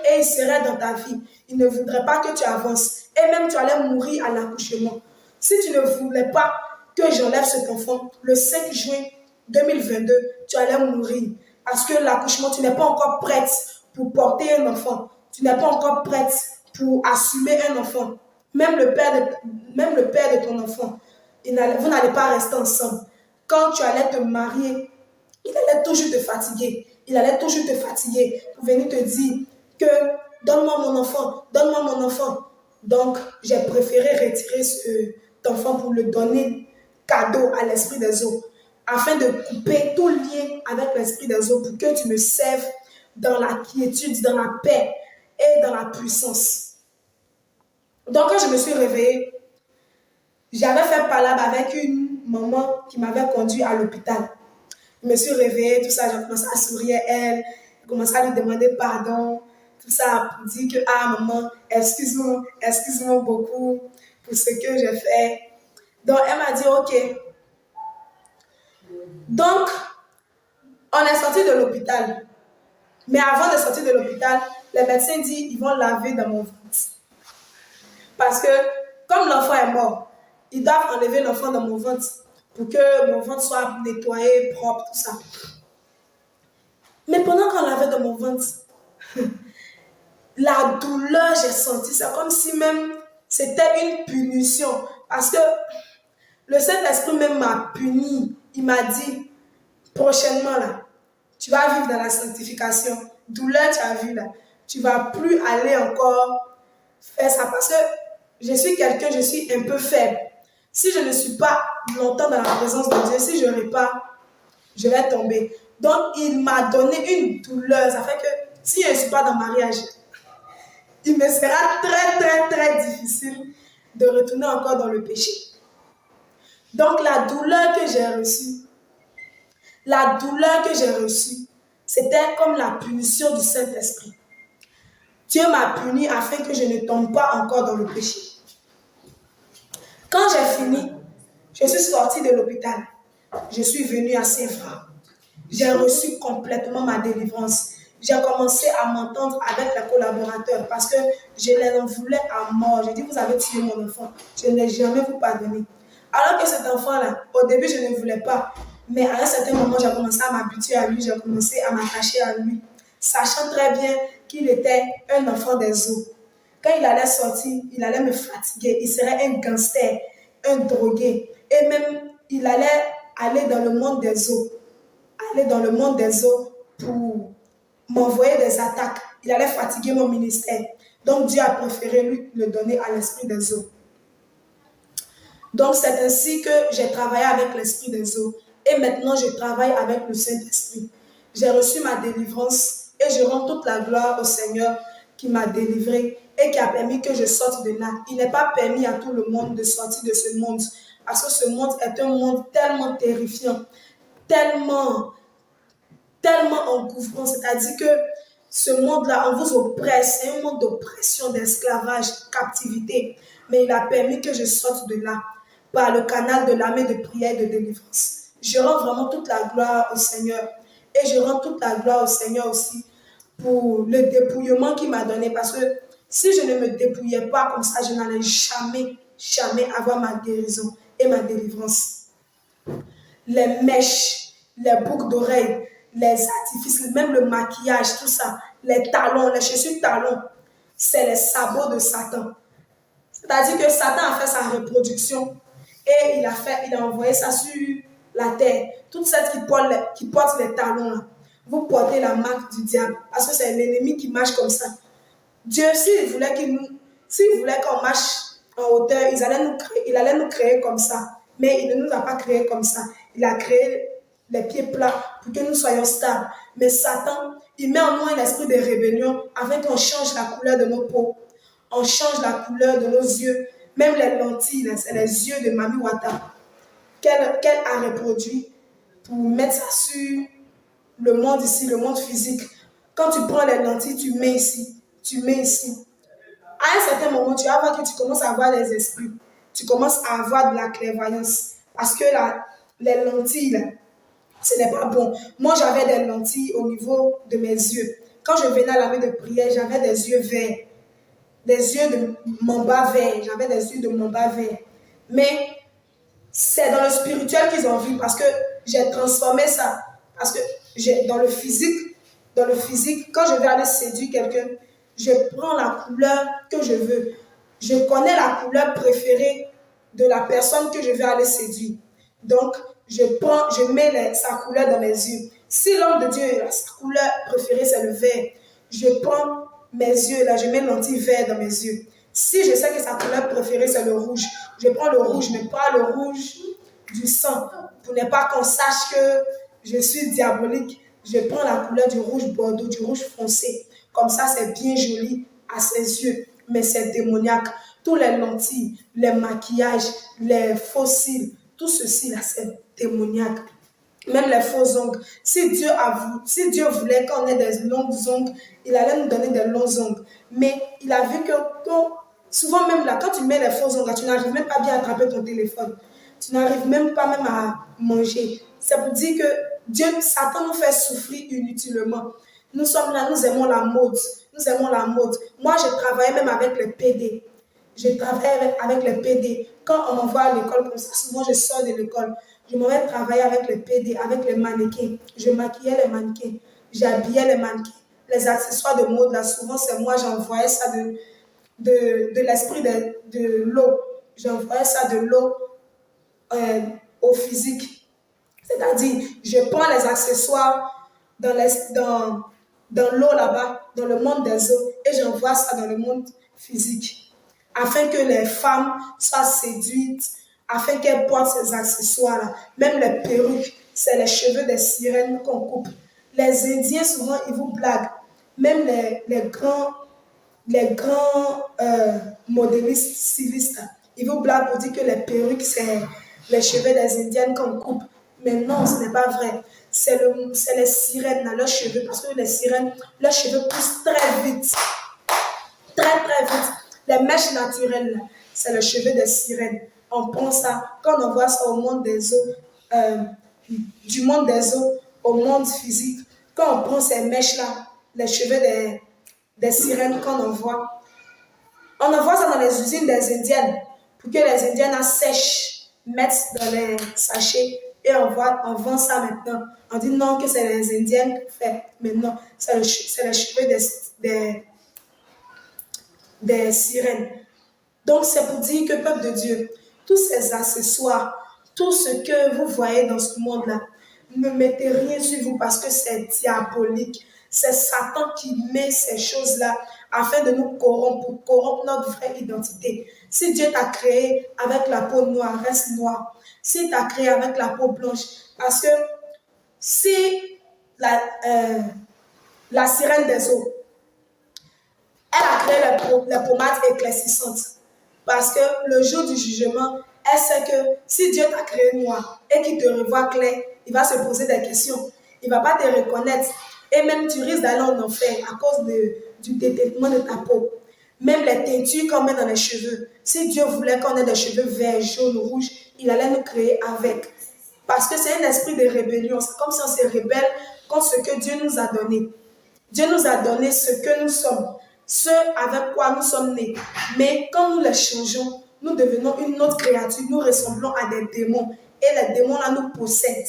Et il serait dans ta vie. Il ne voudrait pas que tu avances. Et même tu allais mourir à l'accouchement. Si tu ne voulais pas que j'enlève cet enfant, le 5 juin 2022, tu allais mourir. Parce que l'accouchement, tu n'es pas encore prête pour porter un enfant. Tu n'es pas encore prête pour assumer un enfant. Même le père de ton enfant, vous n'allez pas rester ensemble. Quand tu allais te marier, il allait toujours te fatiguer. Il allait toujours te fatiguer pour venir te dire que donne-moi mon enfant, donne-moi mon enfant. Donc, j'ai préféré retirer cet enfant pour le donner cadeau à l'esprit des eaux, afin de couper tout lien avec l'esprit des eaux pour que tu me serves dans la quiétude, dans la paix et dans la puissance. Donc, quand je me suis réveillée, j'avais fait palabre avec une maman qui m'avait conduit à l'hôpital. Je me suis réveillée, tout ça, j'ai commencé à sourire à elle, j'ai commencé à lui demander pardon, tout ça pour dire que, ah maman, excuse-moi beaucoup pour ce que j'ai fait. Donc, elle m'a dit, ok. Donc, on est sorti de l'hôpital. Mais avant de sortir de l'hôpital, les médecins disent qu'ils vont laver dans mon ventre. Parce que comme l'enfant est mort, ils doivent enlever l'enfant dans mon ventre pour que mon ventre soit nettoyé, propre, tout ça. Mais pendant qu'on lavait dans mon ventre, la douleur, j'ai senti ça comme si même c'était une punition. Parce que le Saint-Esprit même m'a puni. Il m'a dit, prochainement là, tu vas vivre dans la sanctification. Douleur, tu as vu là. Tu ne vas plus aller encore faire ça. Parce que je suis un peu faible. Si je ne suis pas longtemps dans la présence de Dieu, si je ne pas, je vais tomber. Donc, il m'a donné une douleur. Ça fait que si je ne suis pas dans le mariage, il me sera très, très, très difficile de retourner encore dans le péché. Donc, la douleur que j'ai reçue, c'était comme la punition du Saint-Esprit. Dieu m'a puni afin que je ne tombe pas encore dans le péché. Quand j'ai fini, je suis sortie de l'hôpital. Je suis venue à Saint-Franc. J'ai reçu complètement ma délivrance. J'ai commencé à m'entendre avec les collaborateurs parce que je les en voulais à mort. J'ai dit, vous avez tué mon enfant. Je ne l'ai jamais vous pardonné. Alors que cet enfant-là, au début, je ne voulais pas. Mais à un certain moment, j'ai commencé à m'habituer à lui. J'ai commencé à m'attacher à lui. Sachant très bien qu'il était un enfant des eaux. Quand il allait sortir, il allait me fatiguer. Il serait un gangster, un drogué. Et même, il allait aller dans le monde des eaux. Aller dans le monde des eaux pour m'envoyer des attaques. Il allait fatiguer mon ministère. Donc Dieu a préféré lui le donner à l'esprit des eaux. Donc c'est ainsi que j'ai travaillé avec l'esprit des eaux. Et maintenant je travaille avec le Saint-Esprit. J'ai reçu ma délivrance et je rends toute la gloire au Seigneur qui m'a délivré et qui a permis que je sorte de là. Il n'est pas permis à tout le monde de sortir de ce monde. Parce que ce monde est un monde tellement terrifiant, tellement engouffrant, c'est-à-dire que ce monde-là, on vous oppresse, c'est un monde d'oppression, d'esclavage, de captivité. Mais il a permis que je sorte de là par le canal de l'armée de prière et de délivrance. Je rends vraiment toute la gloire au Seigneur. Et je rends toute la gloire au Seigneur aussi pour le dépouillement qu'il m'a donné. Parce que si je ne me dépouillais pas comme ça, je n'allais jamais, jamais avoir ma guérison et ma délivrance. Les mèches, les boucles d'oreilles, les artifices, même le maquillage, tout ça, les talons, les chaussures talons, c'est les sabots de Satan. C'est-à-dire que Satan a fait sa reproduction et il a envoyé ça sur la terre. Toutes celles qui portent les talons, là, vous portez la marque du diable parce que c'est l'ennemi qui marche comme ça. Dieu, s'il voulait qu'on marche en hauteur, il allait nous créer comme ça. Mais il ne nous a pas créés comme ça. Il a créé les pieds plats pour que nous soyons stables. Mais Satan, il met en nous un esprit de rébellion afin qu'on change la couleur de nos peaux. On change la couleur de nos yeux. Même les lentilles, c'est les yeux de Mami Wata qu'elle a reproduit pour mettre ça sur le monde ici, le monde physique. Quand tu prends les lentilles, tu mets ici. Tu mets ici. À un certain moment, tu vas voir que tu commences à avoir des esprits. Tu commences à avoir de la clairvoyance. Parce que les lentilles, là, ce n'est pas bon. Moi, j'avais des lentilles au niveau de mes yeux. Quand je venais à la main de prière, j'avais des yeux verts. Des yeux de mamba vert. J'avais des yeux de mamba vert. Mais c'est dans le spirituel qu'ils ont vu parce que j'ai transformé ça. Parce que dans le physique, quand je vais aller séduire quelqu'un, je prends la couleur que je veux. Je connais la couleur préférée de la personne que je vais aller séduire. Donc, je mets sa couleur dans mes yeux. Si l'homme de Dieu, sa couleur préférée, c'est le vert, je prends mes yeux, là, je mets l'anti vert dans mes yeux. Si je sais que sa couleur préférée, c'est le rouge, je prends le rouge, mais pas le rouge du sang. Pour ne pas qu'on sache que je suis diabolique, je prends la couleur du rouge bordeaux, du rouge foncé. Comme ça, c'est bien joli à ses yeux, mais c'est démoniaque. Tous les lentilles, les maquillages, les faux cils, tout ceci là, c'est démoniaque. Même les faux ongles. Si Dieu voulait qu'on ait des longues ongles, il allait nous donner des longs ongles. Mais il a vu que souvent même là, quand tu mets les faux ongles, tu n'arrives même pas bien à attraper ton téléphone. Tu n'arrives même pas à manger. C'est pour dire que Satan nous fait souffrir inutilement. Nous sommes là, nous aimons la mode. Nous aimons la mode. Moi, je travaillais même avec les PD. Je travaillais avec les PD. Quand on m'envoie à l'école comme ça, souvent je sors de l'école. Je m'en vais travailler avec les PD, avec les mannequins. Je maquillais les mannequins. J'habillais les mannequins. Les accessoires de mode, là, souvent, c'est moi, j'envoyais ça de l'esprit de l'eau. J'envoyais ça de l'eau au physique. C'est-à-dire, je prends les accessoires dans l'eau là-bas, dans le monde des eaux, et j'envoie ça dans le monde physique. Afin que les femmes soient séduites, afin qu'elles portent ces accessoires-là. Même les perruques, c'est les cheveux des sirènes qu'on coupe. Les Indiens, souvent, ils vous blaguent. Même les grands modélistes, stylistes, ils vous blaguent pour dire que les perruques, c'est les cheveux des Indiennes qu'on coupe. Mais non, ce n'est pas vrai. C'est les sirènes, leurs cheveux, parce que les sirènes, leurs cheveux poussent très vite. Très, très vite. Les mèches naturelles, c'est le cheveu des sirènes. On prend ça, quand on voit ça au monde des eaux, du monde des eaux au monde physique, quand on prend ces mèches-là, les cheveux des sirènes qu'on envoie ça dans les usines des Indiennes pour que les Indiennes sèchent, mettent dans les sachets et on vend ça maintenant. On dit non, que c'est les Indiennes qui font, mais non, c'est les cheveux des sirènes. Donc c'est pour dire que, peuple de Dieu, tous ces accessoires, tout ce que vous voyez dans ce monde-là, ne mettez rien sur vous parce que c'est diabolique. C'est Satan qui met ces choses-là afin de nous corrompre, pour corrompre notre vraie identité. Si Dieu t'a créé avec la peau noire, reste noir. Si t'a créé avec la peau blanche, parce que si la sirène des eaux, elle a créé les pommades éclaircissantes, parce que le jour du jugement, elle sait que si Dieu t'a créé noir et qu'il te revoit clair, il va se poser des questions. Il ne va pas te reconnaître. Et même tu risques d'aller en enfer à cause du détachement de ta peau. Même les teintures qu'on met dans les cheveux. Si Dieu voulait qu'on ait des cheveux verts, jaunes, rouges, il allait nous créer avec. Parce que c'est un esprit de rébellion. C'est comme si on se rebelle contre ce que Dieu nous a donné. Dieu nous a donné ce que nous sommes, ce avec quoi nous sommes nés. Mais quand nous les changeons, nous devenons une autre créature. Nous ressemblons à des démons. Et les démons-là nous possèdent.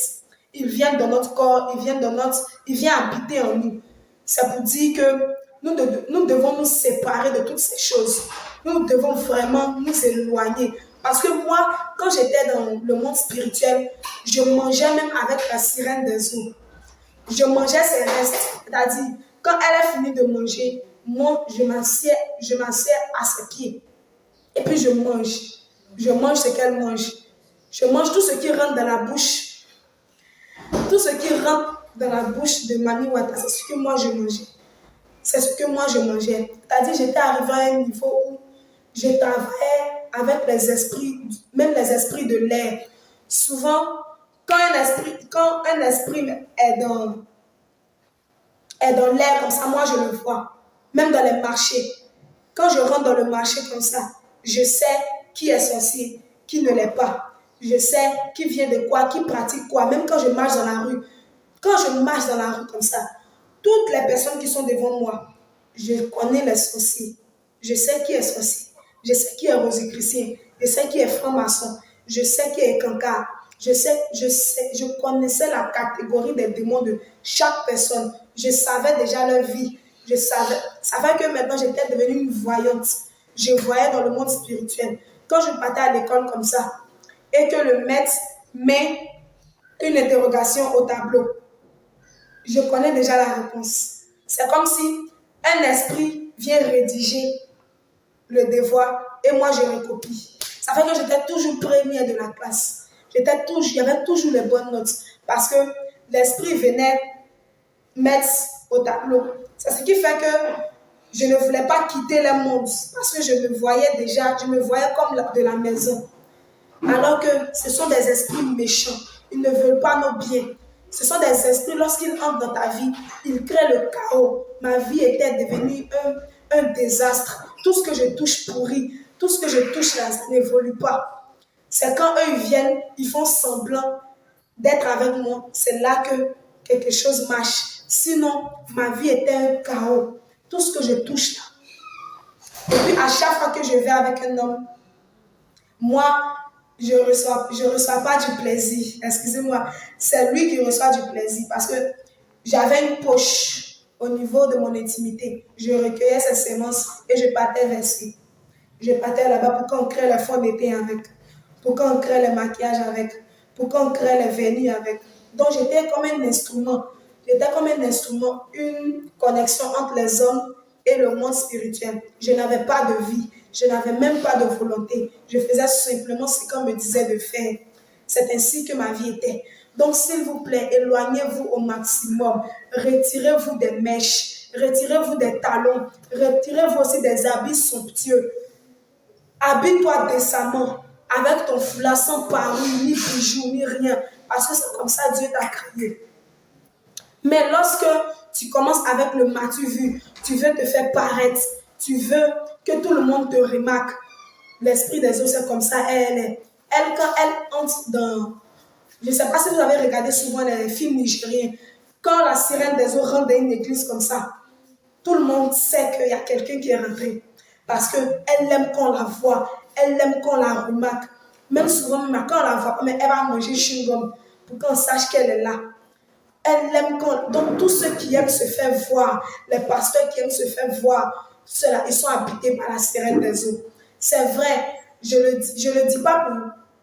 Ils viennent dans notre corps, ils viennent habiter en nous. Ça pour dire que nous devons nous séparer de toutes ces choses. Nous devons vraiment nous éloigner. Parce que moi, quand j'étais dans le monde spirituel, je mangeais même avec la sirène des eaux. Je mangeais ses restes. C'est-à-dire, quand elle a fini de manger, moi, je m'assieds à ses pieds. Et puis je mange. Je mange ce qu'elle mange. Je mange tout ce qui rentre dans la bouche. Tout ce qui rentre dans la bouche de Mami Wata, c'est ce que moi je mangeais. C'est ce que moi je mangeais. C'est-à-dire, j'étais arrivée à un niveau où je travaillais avec les esprits, même les esprits de l'air. Souvent, quand un esprit est dans l'air comme ça, moi je le vois. Même dans les marchés. Quand je rentre dans le marché comme ça, je sais qui est sorcier, qui ne l'est pas. Je sais qui vient de quoi, qui pratique quoi. Même quand je marche dans la rue. Quand je marche dans la rue comme ça, toutes les personnes qui sont devant moi, je connais les sorciers. Je sais qui est sorcier. Je sais qui est rosicrucien. Je sais qui est franc-maçon. Je sais qui est cancard. Je connaissais la catégorie des démons de chaque personne. Je savais déjà leur vie. Ça fait que maintenant j'étais devenue une voyante. Je voyais dans le monde spirituel. Quand je partais à l'école comme ça, et que le maître met une interrogation au tableau, je connais déjà la réponse. C'est comme si un esprit vient rédiger le devoir et moi je recopie. Ça fait que j'étais toujours première de la classe. Il y avait toujours les bonnes notes parce que l'esprit venait mettre au tableau. C'est ce qui fait que je ne voulais pas quitter le monde parce que je me voyais comme de la maison. Alors que ce sont des esprits méchants. Ils ne veulent pas nos biens. Ce sont des esprits, lorsqu'ils entrent dans ta vie, ils créent le chaos. Ma vie était devenue un désastre. Tout ce que je touche pourrit. Tout ce que je touche là, ça n'évolue pas. C'est quand eux ils viennent, ils font semblant d'être avec moi. C'est là que quelque chose marche. Sinon, ma vie était un chaos. Tout ce que je touche là. Et puis, à chaque fois que je vais avec un homme, moi, je reçois pas du plaisir. Excusez-moi. C'est lui qui reçoit du plaisir parce que j'avais une poche au niveau de mon intimité. Je recueillais ses semences et je partais verser. Je partais là-bas pour qu'on crée le fond d'été avec, pour qu'on crée le maquillage avec, pour qu'on crée le vernis avec. Donc j'étais comme un instrument. J'étais comme un instrument, une connexion entre les hommes et le monde spirituel. Je n'avais pas de vie, je n'avais même pas de volonté. Je faisais simplement ce qu'on me disait de faire. C'est ainsi que ma vie était. Donc s'il vous plaît, éloignez-vous au maximum. Retirez-vous des mèches, retirez-vous des talons, retirez-vous aussi des habits somptueux. Habille-toi décemment, avec ton foulard sans parure, ni bijoux, ni rien, parce que c'est comme ça Dieu t'a créé. Mais lorsque tu commences avec le m'as-tu vu, tu veux te faire paraître, tu veux que tout le monde te remarque. L'esprit des eaux, c'est comme ça, elle est. Elle, quand elle entre dans... Je ne sais pas si vous avez regardé souvent les films nigériens, quand la sirène des eaux rentre dans une église comme ça, tout le monde sait qu'il y a quelqu'un qui est rentré. Parce qu'elle aime qu'on la voit, elle aime qu'on la remarque. Même souvent, quand on la voit, mais elle va manger chewing-gum pour qu'on sache qu'elle est là. Elle aime quand... Donc, tous ceux qui aiment se faire voir, les pasteurs qui aiment se faire voir, ceux-là, ils sont habités par la sirène des eaux. C'est vrai, je le dis pas pour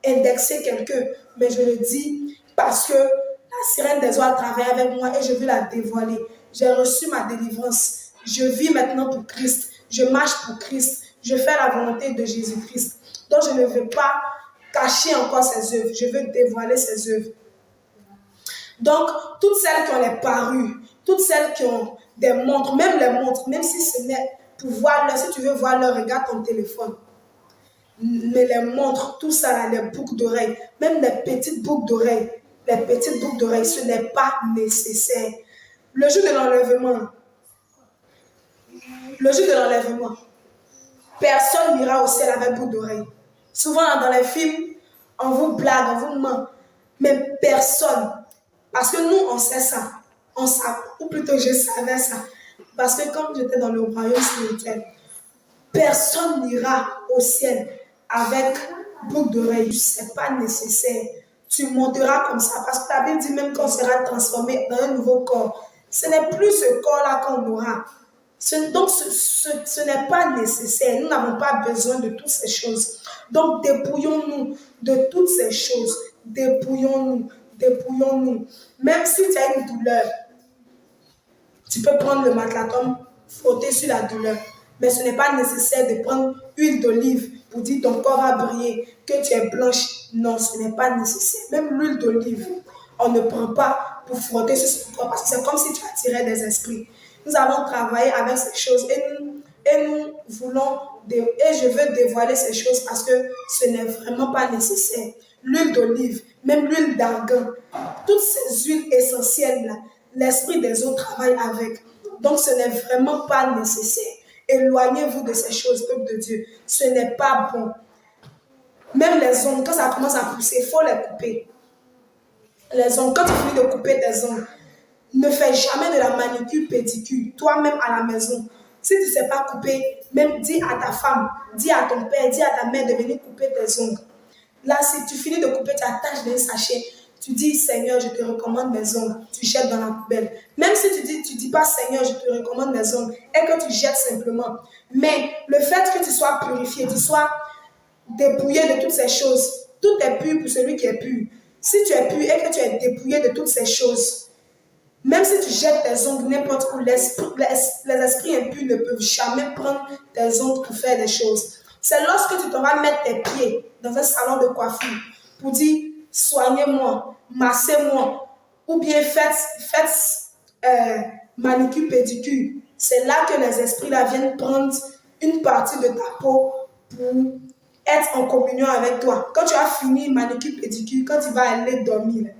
indexer quelqu'un, mais je le dis parce que la sirène des eaux a travaillé avec moi et je veux la dévoiler. J'ai reçu ma délivrance. Je vis maintenant pour Christ. Je marche pour Christ. Je fais la volonté de Jésus-Christ. Donc, je ne veux pas cacher encore ses œuvres. Je veux dévoiler ses œuvres. Donc, toutes celles qui ont les parures, toutes celles qui ont des montres, même les montres, même si ce n'est pour voir l'heure, si tu veux voir l'heure, regarde ton téléphone. Mais les montres, tout ça, là, les boucles d'oreilles, même les petites boucles d'oreilles, ce n'est pas nécessaire. Le jour de l'enlèvement, personne n'ira au ciel avec boucle d'oreilles. Souvent, dans les films, on vous blague, on vous ment, mais personne. Parce que nous, on sait ça. On sait, ou plutôt, je savais ça. Parce que comme j'étais dans le royaume spirituel, personne n'ira au ciel avec boucle d'oreille. Ce n'est pas nécessaire. Tu monteras comme ça. Parce que la Bible dit même qu'on sera transformé dans un nouveau corps. Ce n'est plus ce corps-là qu'on aura. Donc, ce n'est pas nécessaire. Nous n'avons pas besoin de toutes ces choses. Donc, dépouillons-nous de toutes ces choses. Dépouillons-nous. Même si tu as une douleur, tu peux prendre le matlatum, frotter sur la douleur. Mais ce n'est pas nécessaire de prendre huile d'olive pour dire ton corps va briller, que tu es blanche. Non, ce n'est pas nécessaire. Même l'huile d'olive, on ne prend pas pour frotter sur son corps parce que c'est comme si tu attirais des esprits. Nous avons travaillé avec ces choses et nous voulons, et je veux dévoiler ces choses parce que ce n'est vraiment pas nécessaire. L'huile d'olive, même l'huile d'argan, toutes ces huiles essentielles-là, l'esprit des eaux travaille avec. Donc ce n'est vraiment pas nécessaire. Éloignez-vous de ces choses, peuple de Dieu. Ce n'est pas bon. Même les ongles, quand ça commence à pousser, il faut les couper. Les ongles, quand tu finis de couper tes ongles, ne fais jamais de la manicure pédicure, toi-même à la maison. Si tu ne sais pas couper, même dis à ta femme, dis à ton père, dis à ta mère de venir couper tes ongles. Là, si tu finis de couper, tu attaches d'un sachet. Tu dis, Seigneur, je te recommande mes ongles. Tu jettes dans la poubelle. Même si tu dis pas, Seigneur, je te recommande mes ongles, et que tu jettes simplement. Mais le fait que tu sois purifié, tu sois dépouillé de toutes ces choses, tout est pur pour celui qui est pur. Si tu es pur et que tu es dépouillé de toutes ces choses, même si tu jettes tes ongles n'importe où, les esprits impurs ne peuvent jamais prendre tes ongles pour faire des choses. C'est lorsque tu t'en vas mettre tes pieds dans un salon de coiffure pour dire soignez-moi, massez-moi, ou bien faites manicure, pédicure. C'est là que les esprits là viennent prendre une partie de ta peau pour être en communion avec toi. Quand tu as fini manicure, pédicure, quand tu vas aller dormir,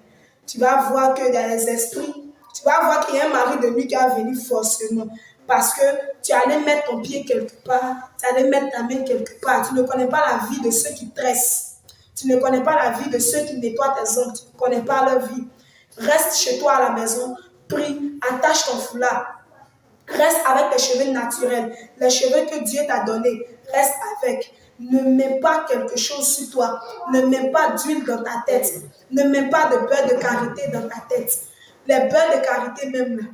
tu vas voir qu'il y a les esprits. Tu vas voir qu'il y a un mari de nuit qui va venir forcément. Parce que tu allais mettre ton pied quelque part, tu allais mettre ta main quelque part. Tu ne connais pas la vie de ceux qui tressent. Tu ne connais pas la vie de ceux qui nettoient tes ongles. Tu ne connais pas leur vie. Reste chez toi à la maison. prie, attache ton foulard. Reste avec tes cheveux naturels, les cheveux que Dieu t'a donnés. Reste avec. Ne mets pas quelque chose sur toi. Ne mets pas d'huile dans ta tête. Ne mets pas de beurre de karité dans ta tête. Les beurres de karité même,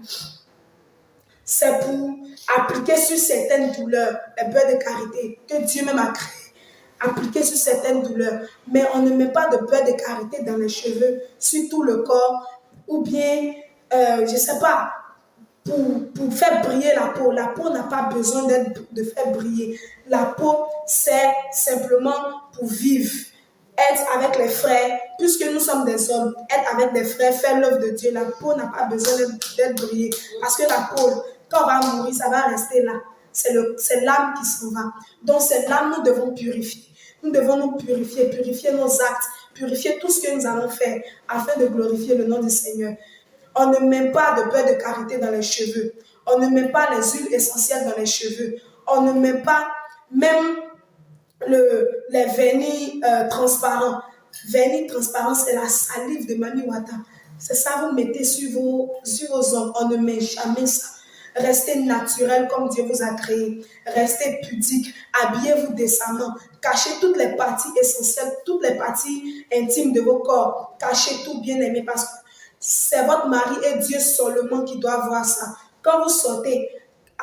c'est pour appliquer sur certaines douleurs. Les beurres de karité que Dieu même a créé. Appliquer sur certaines douleurs. Mais on ne met pas de beurre de karité dans les cheveux, sur tout le corps. Ou bien, je ne sais pas, pour faire briller la peau. La peau n'a pas besoin de faire briller. La peau, c'est simplement pour vivre. Être avec les frères, puisque nous sommes des hommes, être avec des frères, faire l'œuvre de Dieu. La peau n'a pas besoin d'être brillée. Parce que la peau, quand on va mourir, ça va rester là. C'est l'âme qui s'en va. Donc c'est l'âme, nous devons purifier. Nous devons nous purifier, purifier nos actes, purifier tout ce que nous allons faire afin de glorifier le nom du Seigneur. On ne met pas de beurre de karité dans les cheveux. On ne met pas les huiles essentielles dans les cheveux. On ne met pas même les vernis transparents. Vernis transparent, c'est la salive de Mami Wata. C'est ça, vous mettez sur vos ongles. On ne met jamais ça. Restez naturel comme Dieu vous a créé. Restez pudique. Habillez-vous décemment. Cachez toutes les parties essentielles, toutes les parties intimes de vos corps. Cachez tout, bien aimé, parce que c'est votre mari et Dieu seulement qui doit voir ça. Quand vous sortez,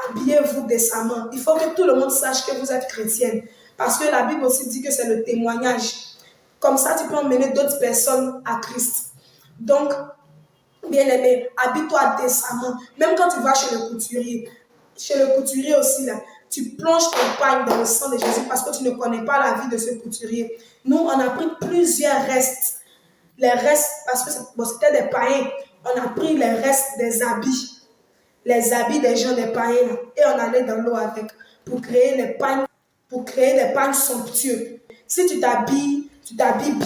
habillez-vous décemment. Il faut que tout le monde sache que vous êtes chrétienne. Parce que la Bible aussi dit que c'est le témoignage. Comme ça, tu peux emmener d'autres personnes à Christ. Donc, bien aimé, habille-toi décemment. Même quand tu vas chez le couturier aussi, là, tu plonges ton pagne dans le sang de Jésus parce que tu ne connais pas la vie de ce couturier. Nous, on a pris plusieurs restes. Les restes, parce que c'était des païens, on a pris les restes des habits. Les habits des gens des païens, là, et on allait dans l'eau avec pour créer des pagnes somptueux. Si tu t'habilles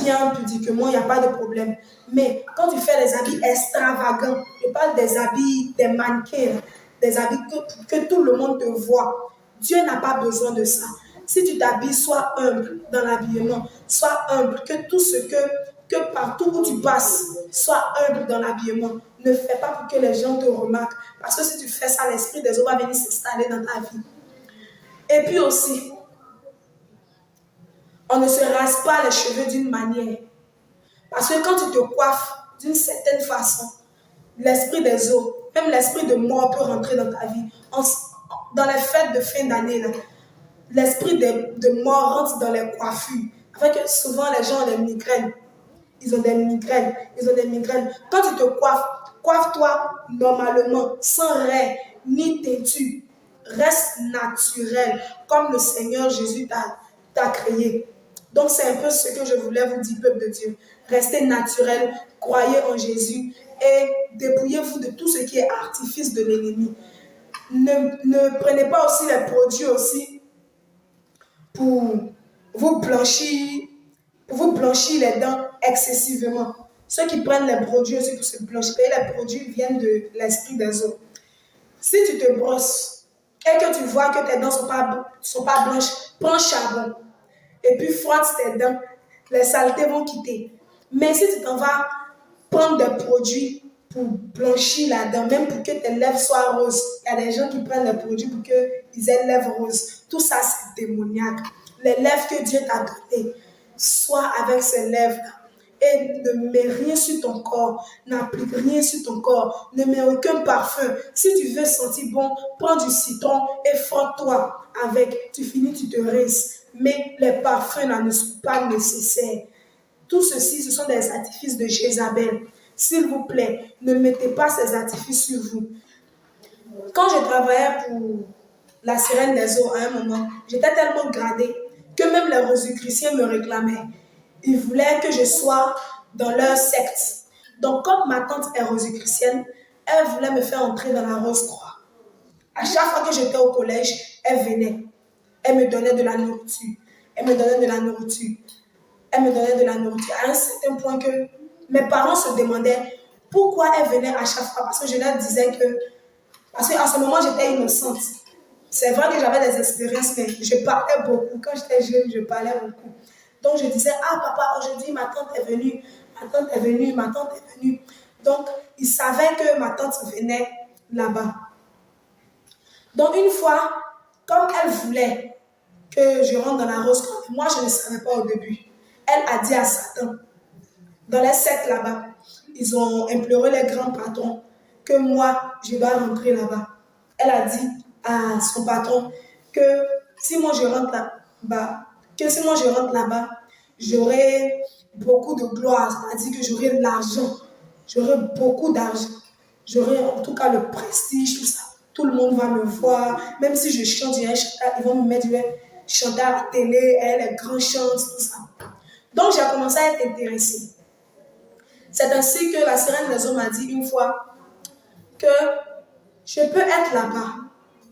bien pudiquement, il n'y a pas de problème. Mais quand tu fais des habits extravagants, je parle des habits des mannequins, des habits que tout le monde te voit. Dieu n'a pas besoin de ça. Si tu t'habilles, sois humble dans l'habillement. Sois humble, que partout où tu passes, sois humble dans l'habillement. Ne fais pas pour que les gens te remarquent. Parce que si tu fais ça, l'esprit des autres va venir s'installer dans ta vie. Et puis aussi, on ne se rase pas les cheveux d'une manière. Parce que quand tu te coiffes d'une certaine façon, l'esprit des eaux, même l'esprit de mort peut rentrer dans ta vie. Dans les fêtes de fin d'année, l'esprit de mort rentre dans les coiffures. Fait que souvent les gens ont des migraines. Ils ont des migraines. Quand tu te coiffes, coiffe-toi normalement, sans raie, ni têtu. Reste naturel, comme le Seigneur Jésus t'a créé. Donc c'est un peu ce que je voulais vous dire, peuple de Dieu. Restez naturel, croyez en Jésus et dépouillez-vous de tout ce qui est artifice de l'ennemi. Ne prenez pas aussi les produits aussi pour vous blanchir les dents excessivement. Ceux qui prennent les produits aussi pour se blanchir, les produits viennent de l'esprit des eaux. Si tu te brosses et que tu vois que tes dents ne sont pas blanches, prends charbon et puis frotte tes dents. Les saletés vont quitter. Mais si tu t'en vas prendre des produits pour blanchir la dent, même pour que tes lèvres soient roses, il y a des gens qui prennent des produits pour qu'ils aient les lèvres roses. Tout ça, c'est démoniaque. Les lèvres que Dieu t'a données, sois avec ces lèvres-là. Et ne mets rien sur ton corps, n'applique rien sur ton corps, ne mets aucun parfum. Si tu veux sentir bon, prends du citron et frotte-toi avec. Tu finis, tu te rinces. Mais les parfums là ne sont pas nécessaires. Tout ceci, ce sont des artifices de Jézabel. S'il vous plaît, ne mettez pas ces artifices sur vous. Quand je travaillais pour la Sirène des eaux à un moment, j'étais tellement gradée que même les Rosicruciens me réclamaient. Ils voulaient que je sois dans leur secte. Donc, comme ma tante est rosicrucienne, elle voulait me faire entrer dans la Rose-Croix. À chaque fois que j'étais au collège, elle venait. Elle me donnait de la nourriture. À un certain point que mes parents se demandaient pourquoi elle venait à chaque fois. Parce que je leur disais que... Parce qu'à ce moment, j'étais innocente. C'est vrai que j'avais des expériences, mais je parlais beaucoup. Quand j'étais jeune, je parlais beaucoup. Donc je disais, ah papa, aujourd'hui ma tante est venue. Donc, il savait que ma tante venait là-bas. Donc, une fois, comme elle voulait que je rentre dans la rose, moi, je ne savais pas au début. Elle a dit à Satan, dans les sectes là-bas, ils ont imploré les grands patrons que moi, je dois rentrer là-bas. Elle a dit à son patron que si moi je rentre là-bas, j'aurai beaucoup de gloire. Elle a dit que j'aurai de l'argent, j'aurai beaucoup d'argent, j'aurai en tout cas le prestige, tout ça. Tout le monde va me voir, même si je chante, ils vont me mettre chanter à la télé, elle est grand chante, tout ça. Donc j'ai commencé à être intéressée. C'est ainsi que la sirène des eaux m'a dit une fois que je peux être là-bas,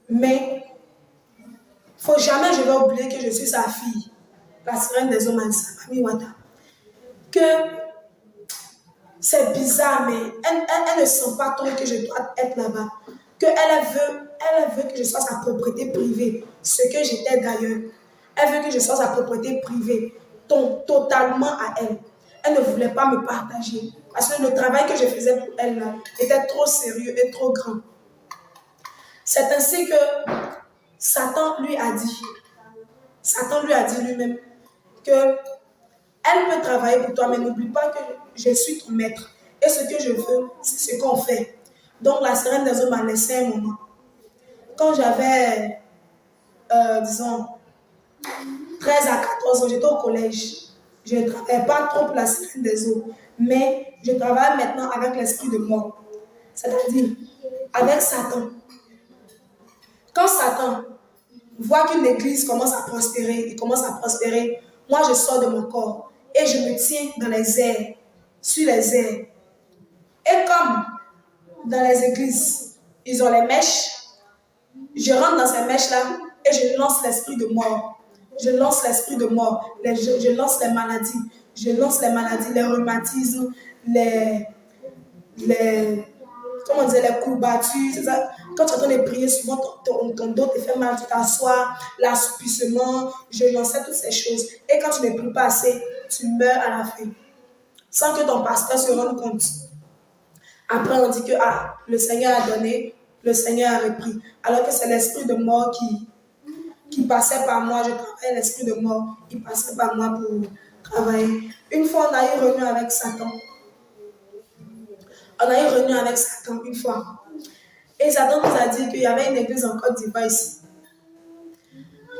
mais il ne faut jamais je vais oublier que je suis sa fille. La sirène des eaux m'a dit ça, Mami Wata. Que c'est bizarre, mais elle ne sent pas trop que je dois être là-bas. Elle veut que je sois sa propriété privée, ce que j'étais d'ailleurs. Elle veut que je sois sa propriété privée, totalement à elle. Elle ne voulait pas me partager. Parce que le travail que je faisais pour elle là, était trop sérieux et trop grand. C'est ainsi que Satan lui a dit lui-même que elle peut travailler pour toi, mais n'oublie pas que je suis ton maître. Et ce que je veux, c'est ce qu'on fait. Donc la sirène des eaux m'a laissé un moment. Quand j'avais, disons, 13 à 14 ans, j'étais au collège. Je ne travaillais pas trop pour la sirène des eaux, mais je travaille maintenant avec l'esprit de mort. C'est-à-dire avec Satan. Quand Satan voit qu'une église commence à prospérer, moi je sors de mon corps et je me tiens dans les airs, sur les airs. Et comme dans les églises, ils ont les mèches, je rentre dans ces mèches-là et je lance l'esprit de mort. Je lance l'esprit de mort, je lance les maladies, les rhumatismes, les courbatures, c'est ça. Quand tu es en train de prier, souvent ton dos te fait mal, tu t'assois, l'assoupissement, je lançais toutes ces choses. Et quand tu ne pries pas assez, tu meurs à la fin, sans que ton pasteur se rende compte. Après, on dit que le Seigneur a donné, le Seigneur a repris. Alors que c'est l'esprit de mort qui passait par moi, je travaillais l'esprit de mort, il passait par moi pour travailler. Une fois, on a eu réunion avec Satan. Une fois. Et Satan nous a dit qu'il y avait une église en Côte d'Ivoire ici.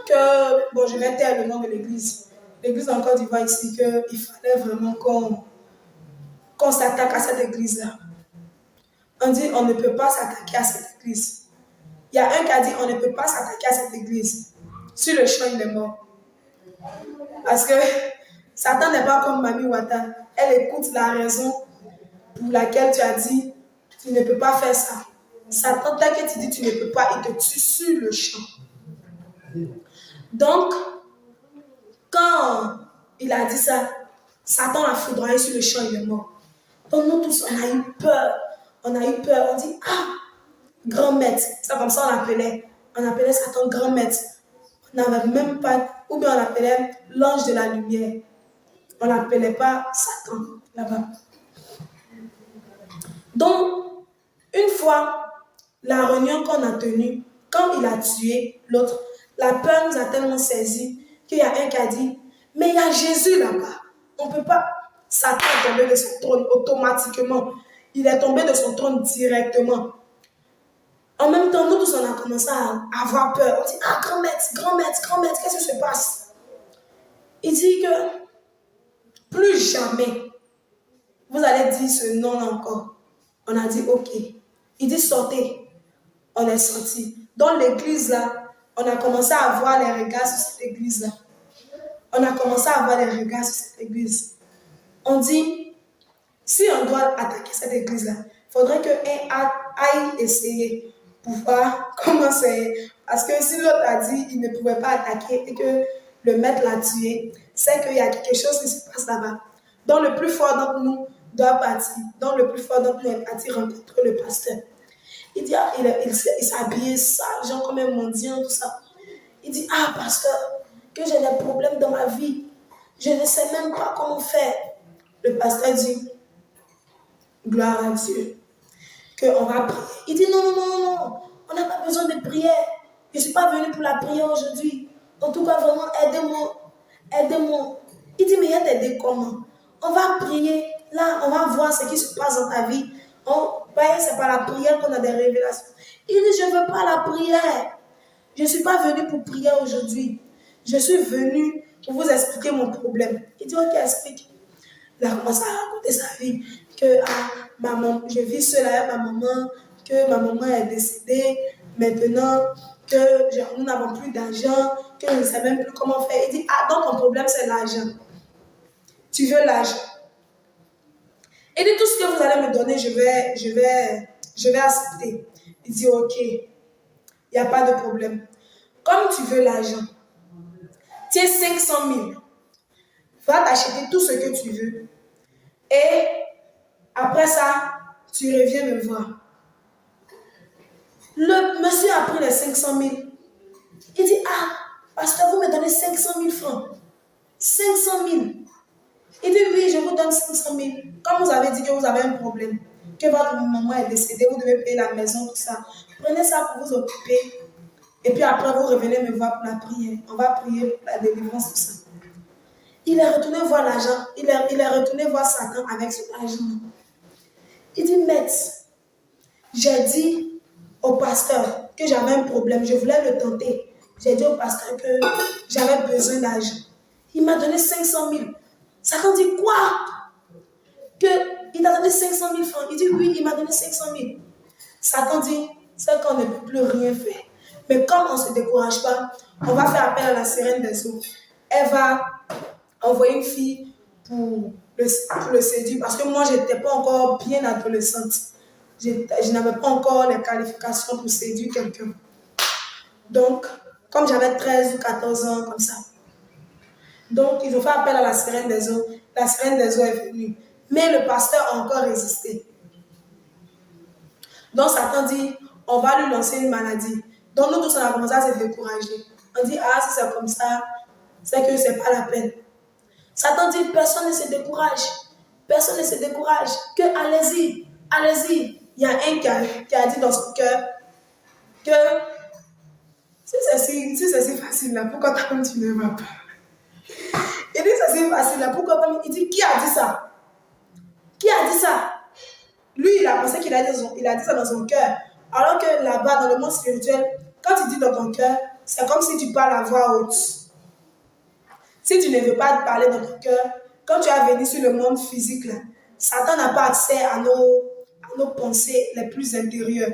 Je vais taire le nom de l'église. L'église en Côte d'Ivoire ici, qu'il fallait vraiment qu'on s'attaque à cette église-là. On dit on ne peut pas s'attaquer à cette église. Il y a un qui a dit on ne peut pas s'attaquer à cette église. Sur le champ, il est mort. Parce que Satan n'est pas comme Mami Wata. Elle écoute la raison pour laquelle tu as dit tu ne peux pas faire ça. Satan, dès que tu dis tu ne peux pas, il te tue sur le champ. Donc, quand il a dit ça, Satan l'a foudroyé sur le champ, il est mort. Donc nous tous, on a eu peur. On dit, grand maître. C'est comme ça on l'appelait. On appelait Satan grand maître. On n'avait même pas, ou bien on l'appelait l'ange de la lumière. On ne l'appelait pas Satan là-bas. Donc, une fois, la réunion qu'on a tenue, quand il a tué l'autre, la peur nous a tellement saisi qu'il y a un qui a dit, mais il y a Jésus là-bas. On ne peut pas. Satan est tombé de son trône automatiquement. Il est tombé de son trône directement. En même temps, nous tous, on a commencé à avoir peur. On dit, grand maître, qu'est-ce qui se passe? Il dit que plus jamais vous allez dire ce nom-là encore. On a dit, ok. Il dit, sortez. On est sorti. Dans l'église là, on a commencé à avoir les regards sur cette église là. On dit, si on doit attaquer cette église là, il faudrait qu'un aille essayer pour voir comment c'est. Parce que si l'autre a dit qu'il ne pouvait pas attaquer et que le maître l'a tué, c'est qu'il y a quelque chose qui se passe là-bas. Donc le plus fort d'entre nous doit partir. Donc le plus fort d'entre nous est parti rencontrer le pasteur. Il dit, il s'est habillé sale, genre comme un mendiant, tout ça. Il dit, pasteur, que j'ai des problèmes dans ma vie. Je ne sais même pas comment faire. Le pasteur dit, Gloire à Dieu. Qu'on va prier. Il dit non, non, non, non, non. On n'a pas besoin de prière. Je ne suis pas venu pour la prière aujourd'hui. En tout cas, vraiment, aidez-moi. Aidez-moi. Il dit, mais il y a t'aider comment? On va prier. Là, on va voir ce qui se passe dans ta vie. C'est par la prière qu'on a des révélations. Il dit, je ne veux pas la prière. Je ne suis pas venu pour prier aujourd'hui. Je suis venu pour vous expliquer mon problème. Il dit, ok, explique. Il a commencé à raconter sa vie. Que maman, je vis seule avec ma maman, que ma maman est décédée. Maintenant, que nous n'avons plus d'argent, que je ne sais même plus comment faire. Il dit, donc ton problème c'est l'argent. Tu veux l'argent. Il dit, tout ce que vous allez me donner, je vais accepter. Il dit, ok, il n'y a pas de problème. Comme tu veux l'argent, tiens 500 000. Va t'acheter tout ce que tu veux. Et après ça, tu reviens me voir. Le monsieur a pris les 500 000. Il dit, pasteur, vous me donnez 500 000 francs. 500 000. Il dit, oui, je vous donne 500 000. Comme vous avez dit que vous avez un problème, que votre maman est décédée, vous devez payer la maison, tout ça. Prenez ça pour vous occuper. Et puis après, vous revenez me voir pour la prière. On va prier pour la délivrance, tout ça. Il est retourné voir l'argent. Il est retourné voir Satan avec cet argent. Il dit, maître, j'ai dit au pasteur que j'avais un problème. Je voulais le tenter. J'ai dit au pasteur que j'avais besoin d'argent. Il m'a donné 500 000. Satan dit, quoi? Il t'a donné 500 000 francs. Il dit, oui, il m'a donné 500 000. Satan dit, c'est qu'on ne peut plus rien faire. Mais comme on ne se décourage pas, on va faire appel à la sirène des eaux. Elle va envoyer une fille pour le séduire. Parce que moi, je n'étais pas encore bien adolescente. Je n'avais pas encore les qualifications pour séduire quelqu'un. Donc, comme j'avais 13 ou 14 ans, comme ça. Donc, ils ont fait appel à la sirène des eaux. La sirène des eaux est venue. Mais le pasteur a encore résisté. Donc, Satan dit, on va lui lancer une maladie. Donc, nous tous, on a commencé à se décourager. On dit, si c'est comme ça, c'est que c'est pas la peine. Satan dit, personne ne se décourage. Personne ne se décourage. Que allez-y, allez-y. Il y a un qui a dit dans son cœur que si c'est si facile là, pourquoi tu ne vas pas? Il dit, c'est si facile là, pourquoi pas? Il dit, qui a dit ça? Qui a dit ça? Lui, il a pensé qu'il a dit ça dans son cœur. Alors que là-bas, dans le monde spirituel, quand tu dis dans ton cœur, c'est comme si tu parles à voix haute. Si tu ne veux pas parler dans ton cœur, quand tu as venu sur le monde physique, là, Satan n'a pas accès à nos pensées les plus intérieures.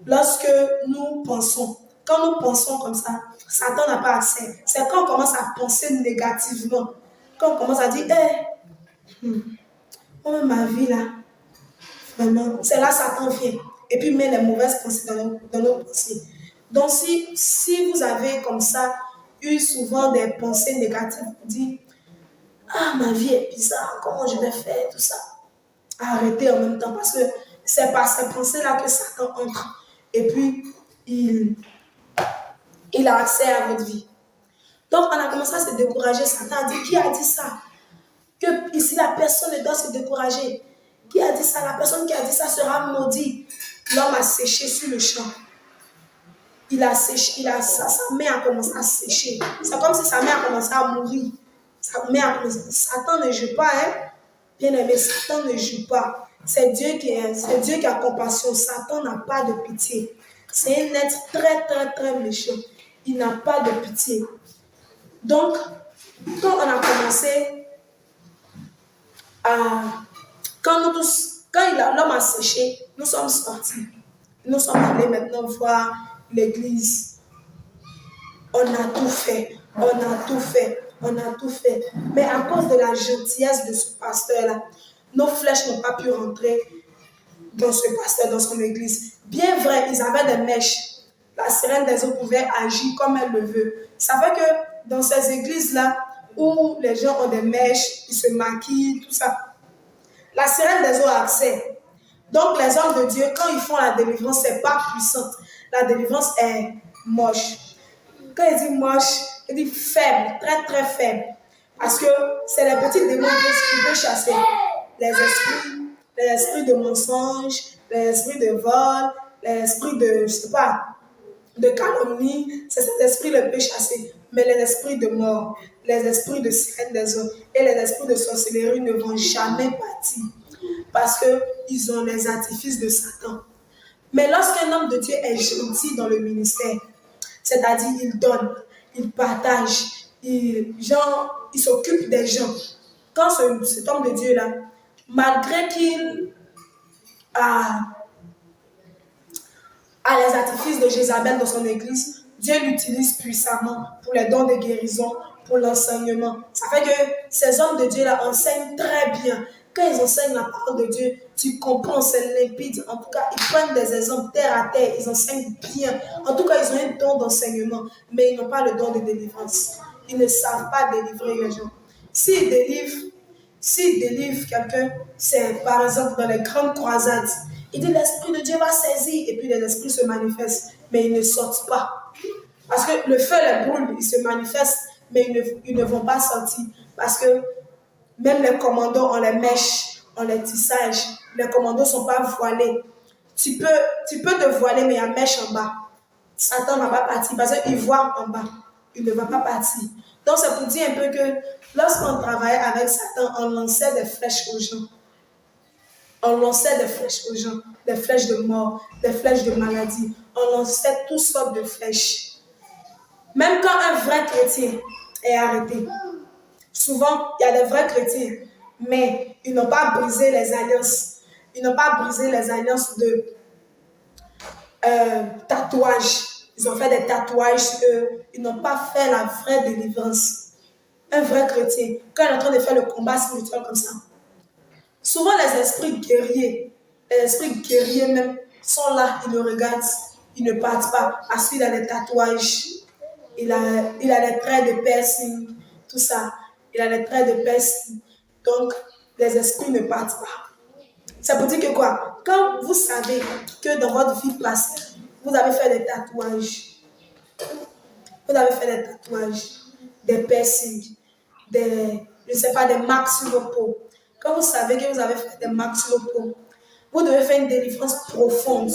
Lorsque nous pensons, quand nous pensons comme ça, Satan n'a pas accès. C'est quand on commence à penser négativement, quand on commence à dire, ma vie là, vraiment, c'est là Satan vient. Et puis met les mauvaises pensées dans nos pensées. Donc si vous avez comme ça eu souvent des pensées négatives, vous dites, ma vie est bizarre, comment je vais faire, tout ça. Arrêtez en même temps parce que c'est par ces pensées-là que Satan entre. Et puis, il a accès à votre vie. Donc, on a commencé à se décourager. Satan a dit, qui a dit ça? Que ici, la personne ne doit se décourager. Qui a dit ça? La personne qui a dit ça sera maudite. L'homme a séché sur le champ. Il a séché, sa main a commencé à sécher. C'est comme si sa main a commencé à mourir. Satan ne joue pas, hein? Bien aimé, Satan ne joue pas. C'est Dieu qui a compassion. Satan n'a pas de pitié. C'est un être très, très, très méchant. Il n'a pas de pitié. Donc, quand on a commencé quand l'homme a séché, nous sommes sortis. Nous sommes allés maintenant voir l'église. On a tout fait. Mais à cause de la gentillesse de ce pasteur-là, nos flèches n'ont pas pu rentrer dans ce pasteur, dans son église. Bien vrai, ils avaient des mèches. La sirène des eaux pouvait agir comme elle le veut. Ça fait que dans ces églises-là, où les gens ont des mèches, ils se maquillent, tout ça, la sirène des eaux a accès. Donc les hommes de Dieu, quand ils font la délivrance, c'est pas puissant. La délivrance est moche. Quand il dit moche, il dit faible, très très faible. Parce que c'est les petits démons qui peuvent chasser. Les esprits les esprits de mensonge, les esprits de vol, les esprits de, je sais pas, de calomnie, c'est cet esprit le peut chasser. Mais les esprits de mort, les esprits de sirène des eaux et les esprits de sorcellerie ne vont jamais partir parce qu'ils ont les artifices de Satan. Mais lorsqu'un homme de Dieu est gentil dans le ministère, c'est-à-dire il donne, il partage, il s'occupe des gens. Quand cet homme de Dieu-là, malgré qu'il a les artifices de Jézabel dans son église, Dieu l'utilise puissamment pour les dons de guérison, pour l'enseignement. Ça fait que ces hommes de Dieu-là enseignent très bien. Quand ils enseignent la parole de Dieu, tu comprends, c'est limpide. En tout cas, ils prennent des exemples terre à terre, ils enseignent bien. En tout cas, ils ont un don d'enseignement, mais ils n'ont pas le don de délivrance. Ils ne savent pas délivrer les gens. S'ils délivrent quelqu'un, c'est par exemple dans les grandes croisades. Il dit l'Esprit de Dieu va saisir et puis les esprits se manifestent, mais ils ne sortent pas. Parce que le feu les brûle, ils se manifestent, mais ils ne vont pas sortir. Parce que même les commandos ont les mèches, ont les tissages. Les commandos ne sont pas voilés. Tu peux te voiler, mais il y a mèche en bas. Satan ne va pas partir parce qu'il voit en bas. Il ne va pas partir. Donc c'est pour dire un peu que lorsqu'on travaillait avec Satan, on lançait des flèches aux gens. On lançait des flèches aux gens, des flèches de mort, des flèches de maladie. On lançait toutes sortes de flèches. Même quand un vrai chrétien est arrêté, souvent il y a des vrais chrétiens, mais ils n'ont pas brisé les alliances. Ils n'ont pas brisé les alliances de tatouage. Ils ont fait des tatouages sur eux. Ils n'ont pas fait la vraie délivrance. Un vrai chrétien, quand il est en train de faire le combat spirituel comme ça, souvent les esprits guerriers même, sont là, ils le regardent, ils ne partent pas. Parce qu'il a des tatouages, il a les traits de piercing, tout ça. Il a les traits de piercing. Donc, les esprits ne partent pas. Ça veut dire que quoi? Quand vous savez que dans votre vie passée, vous avez fait des tatouages, des piercings, je ne sais pas, des marques sur vos peaux. Quand vous savez que vous avez fait des marques sur vos peaux, vous devez faire une délivrance profonde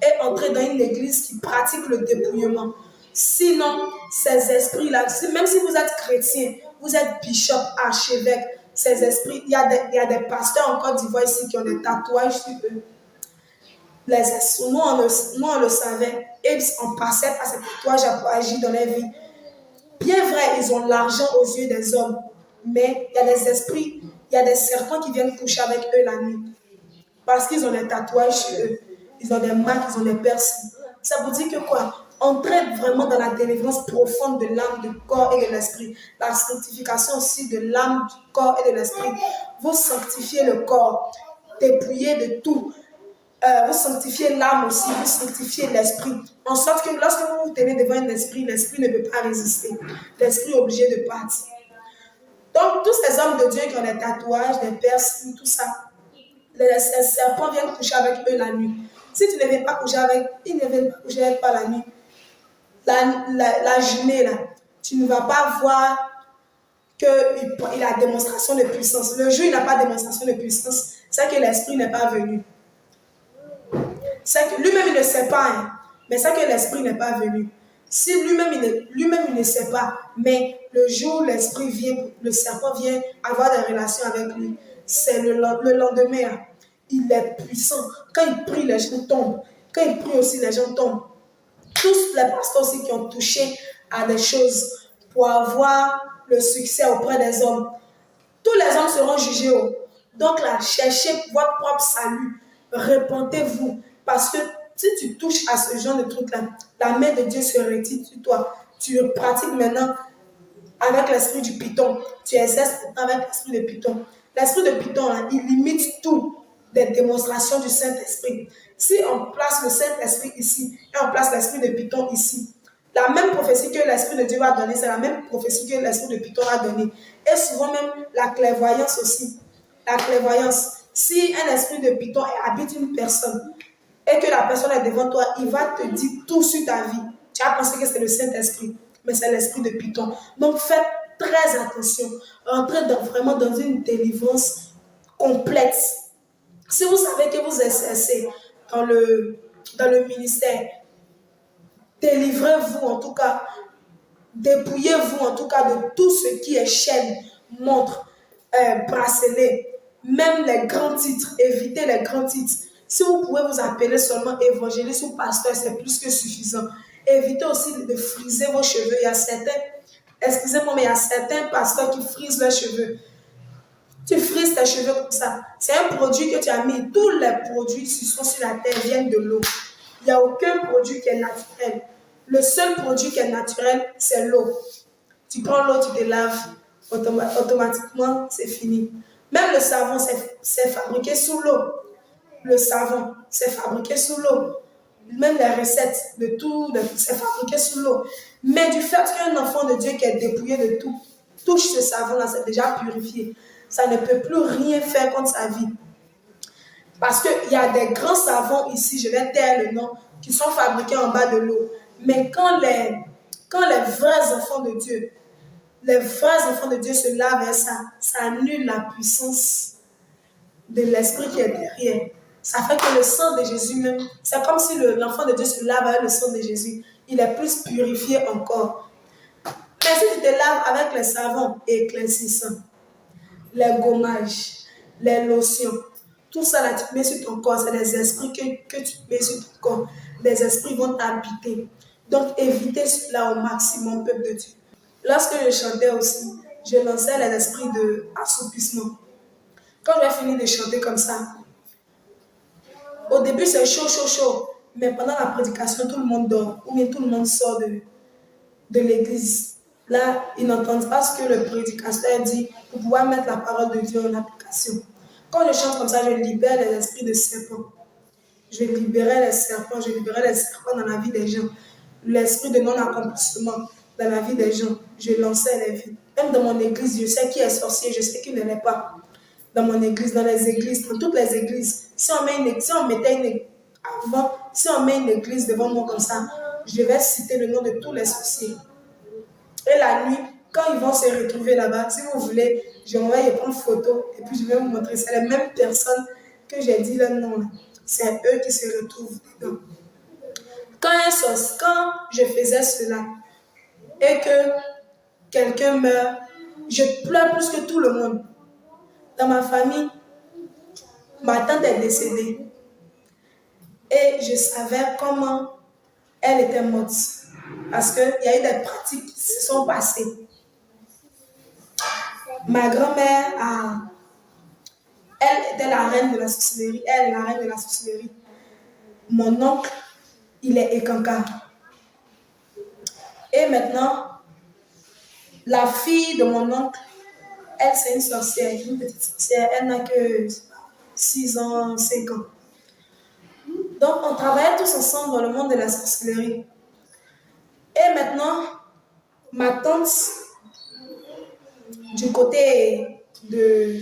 et entrer dans une église qui pratique le dépouillement. Sinon, ces esprits-là, même si vous êtes chrétien, vous êtes bishop, archevêque, ces esprits, il y a des pasteurs en Côte d'Ivoire ici qui ont des tatouages sur eux. Nous, on le savait et on passait par ces tatouages pour agir dans la vie. Bien vrai, ils ont l'argent aux yeux des hommes, mais il y a des esprits, il y a des serpents qui viennent coucher avec eux la nuit. Parce qu'ils ont des tatouages sur eux, ils ont des marques, ils ont des percées. Ça vous dit que quoi? Entrez vraiment dans la délivrance profonde de l'âme, du corps et de l'esprit. La sanctification aussi de l'âme, du corps et de l'esprit. Vous sanctifiez le corps, dépouillez de tout. Vous sanctifiez l'âme aussi, vous sanctifiez l'esprit. En sorte que lorsque vous vous tenez devant un esprit, l'esprit ne peut pas résister. L'esprit est obligé de partir. Donc, tous ces hommes de Dieu qui ont des tatouages, des piercings, tout ça, les serpents viennent coucher avec eux la nuit. Si tu ne viens pas coucher avec, ils ne viennent pas coucher avec toi la nuit. La journée, là, tu ne vas pas voir qu'il a démonstration de puissance. Le jour, il n'a pas de démonstration de puissance, c'est que l'esprit n'est pas venu. C'est que lui-même, il ne sait pas, hein, mais c'est que l'esprit n'est pas venu. Si lui-même, il ne sait pas, mais le jour où l'esprit vient, le serpent vient avoir des relations avec lui, c'est le lendemain. Hein, il est puissant. Quand il prie, les gens tombent. Quand il prie aussi, les gens tombent. Tous les pasteurs aussi qui ont touché à des choses pour avoir le succès auprès des hommes, tous les hommes seront jugés. Donc là, cherchez votre propre salut. Repentez-vous. Parce que si tu touches à ce genre de truc-là, la main de Dieu se retire sur toi. Tu pratiques maintenant avec l'esprit du python. Tu exerces avec l'esprit de python. L'esprit de python, là, il limite tout des démonstrations du Saint-Esprit. Si on place le Saint-Esprit ici et on place l'esprit de python ici, la même prophétie que l'esprit de Dieu va donner, c'est la même prophétie que l'esprit de python va donner. Et souvent même la clairvoyance aussi. La clairvoyance. Si un esprit de python habite une personne et que la personne est devant toi, il va te dire tout sur ta vie. Tu as pensé que c'est le Saint-Esprit, mais c'est l'esprit de python. Donc faites très attention. Entrez vraiment dans une délivrance complète. Si vous savez que vous exercez dans le ministère, délivrez-vous en tout cas, dépouillez-vous en tout cas de tout ce qui est chaîne, montre, bracelet, même les grands titres, évitez les grands titres. Si vous pouvez vous appeler seulement évangéliste ou pasteur, c'est plus que suffisant. Évitez aussi de friser vos cheveux. Il y a certains, excusez-moi, mais il y a certains pasteurs qui frisent leurs cheveux. Tu frises tes cheveux comme ça. C'est un produit que tu as mis. Tous les produits qui sont sur la terre viennent de l'eau. Il n'y a aucun produit qui est naturel. Le seul produit qui est naturel, c'est l'eau. Tu prends l'eau, tu te laves, automatiquement, c'est fini. Même le savon, c'est fabriqué sous l'eau. Le savon, c'est fabriqué sous l'eau. Même les recettes de tout, c'est fabriqué sous l'eau. Mais du fait qu'un enfant de Dieu qui est dépouillé de tout, touche ce savon-là, c'est déjà purifié. Ça ne peut plus rien faire contre sa vie. Parce qu'il y a des grands savons ici, je vais taire le nom, qui sont fabriqués en bas de l'eau. Mais quand les vrais enfants de Dieu, se lavent avec ça, ça annule la puissance de l'esprit qui est derrière. Ça fait que le sang de Jésus même, c'est comme si l'enfant de Dieu se lave avec le sang de Jésus. Il est plus purifié encore. Mais si tu te laves avec les savons éclaircissants, les gommages, les lotions, tout ça là, tu mets sur ton corps, c'est des esprits que tu mets sur ton corps. Les esprits vont t'habiter. Donc, évitez cela au maximum, peuple de Dieu. Lorsque je chantais aussi, je lançais les esprits d'assoupissement. Quand j'ai fini de chanter comme ça, au début c'est chaud, chaud, chaud. Mais pendant la prédication, tout le monde dort. Ou bien tout le monde sort de l'église. Là, ils n'entendent pas ce que le prédicateur dit pour pouvoir mettre la parole de Dieu en application. Quand je chante comme ça, je libère les esprits de serpents. Je libérais les serpents dans la vie des gens. L'esprit de non-accomplissement dans la vie des gens, je lançais les vies. Même dans mon église, je sais qui est sorcier, je sais qui ne l'est pas. Dans mon église, dans les églises, dans toutes les églises. Si on met une église devant moi comme ça, je vais citer le nom de tous les sorciers. Et la nuit, quand ils vont se retrouver là-bas, si vous voulez, je vais y prendre photo et puis je vais vous montrer. C'est les mêmes personnes que j'ai dit leur nom. C'est eux qui se retrouvent dedans. Quand je faisais cela et que quelqu'un meurt, je pleure plus que tout le monde. Dans ma famille, ma tante est décédée. Et je savais comment elle était morte. Parce qu'il y a eu des pratiques qui se sont passées. Ma grand-mère, elle était la reine de la sorcellerie. Elle est la reine de la sorcellerie. Mon oncle, il est Ekanka. Et maintenant, la fille de mon oncle, elle, c'est une sorcière, une petite sorcière. Elle n'a que 6 ans, 5 ans. Donc, on travaillait tous ensemble dans le monde de la sorcellerie. Et maintenant, ma tante, du côté de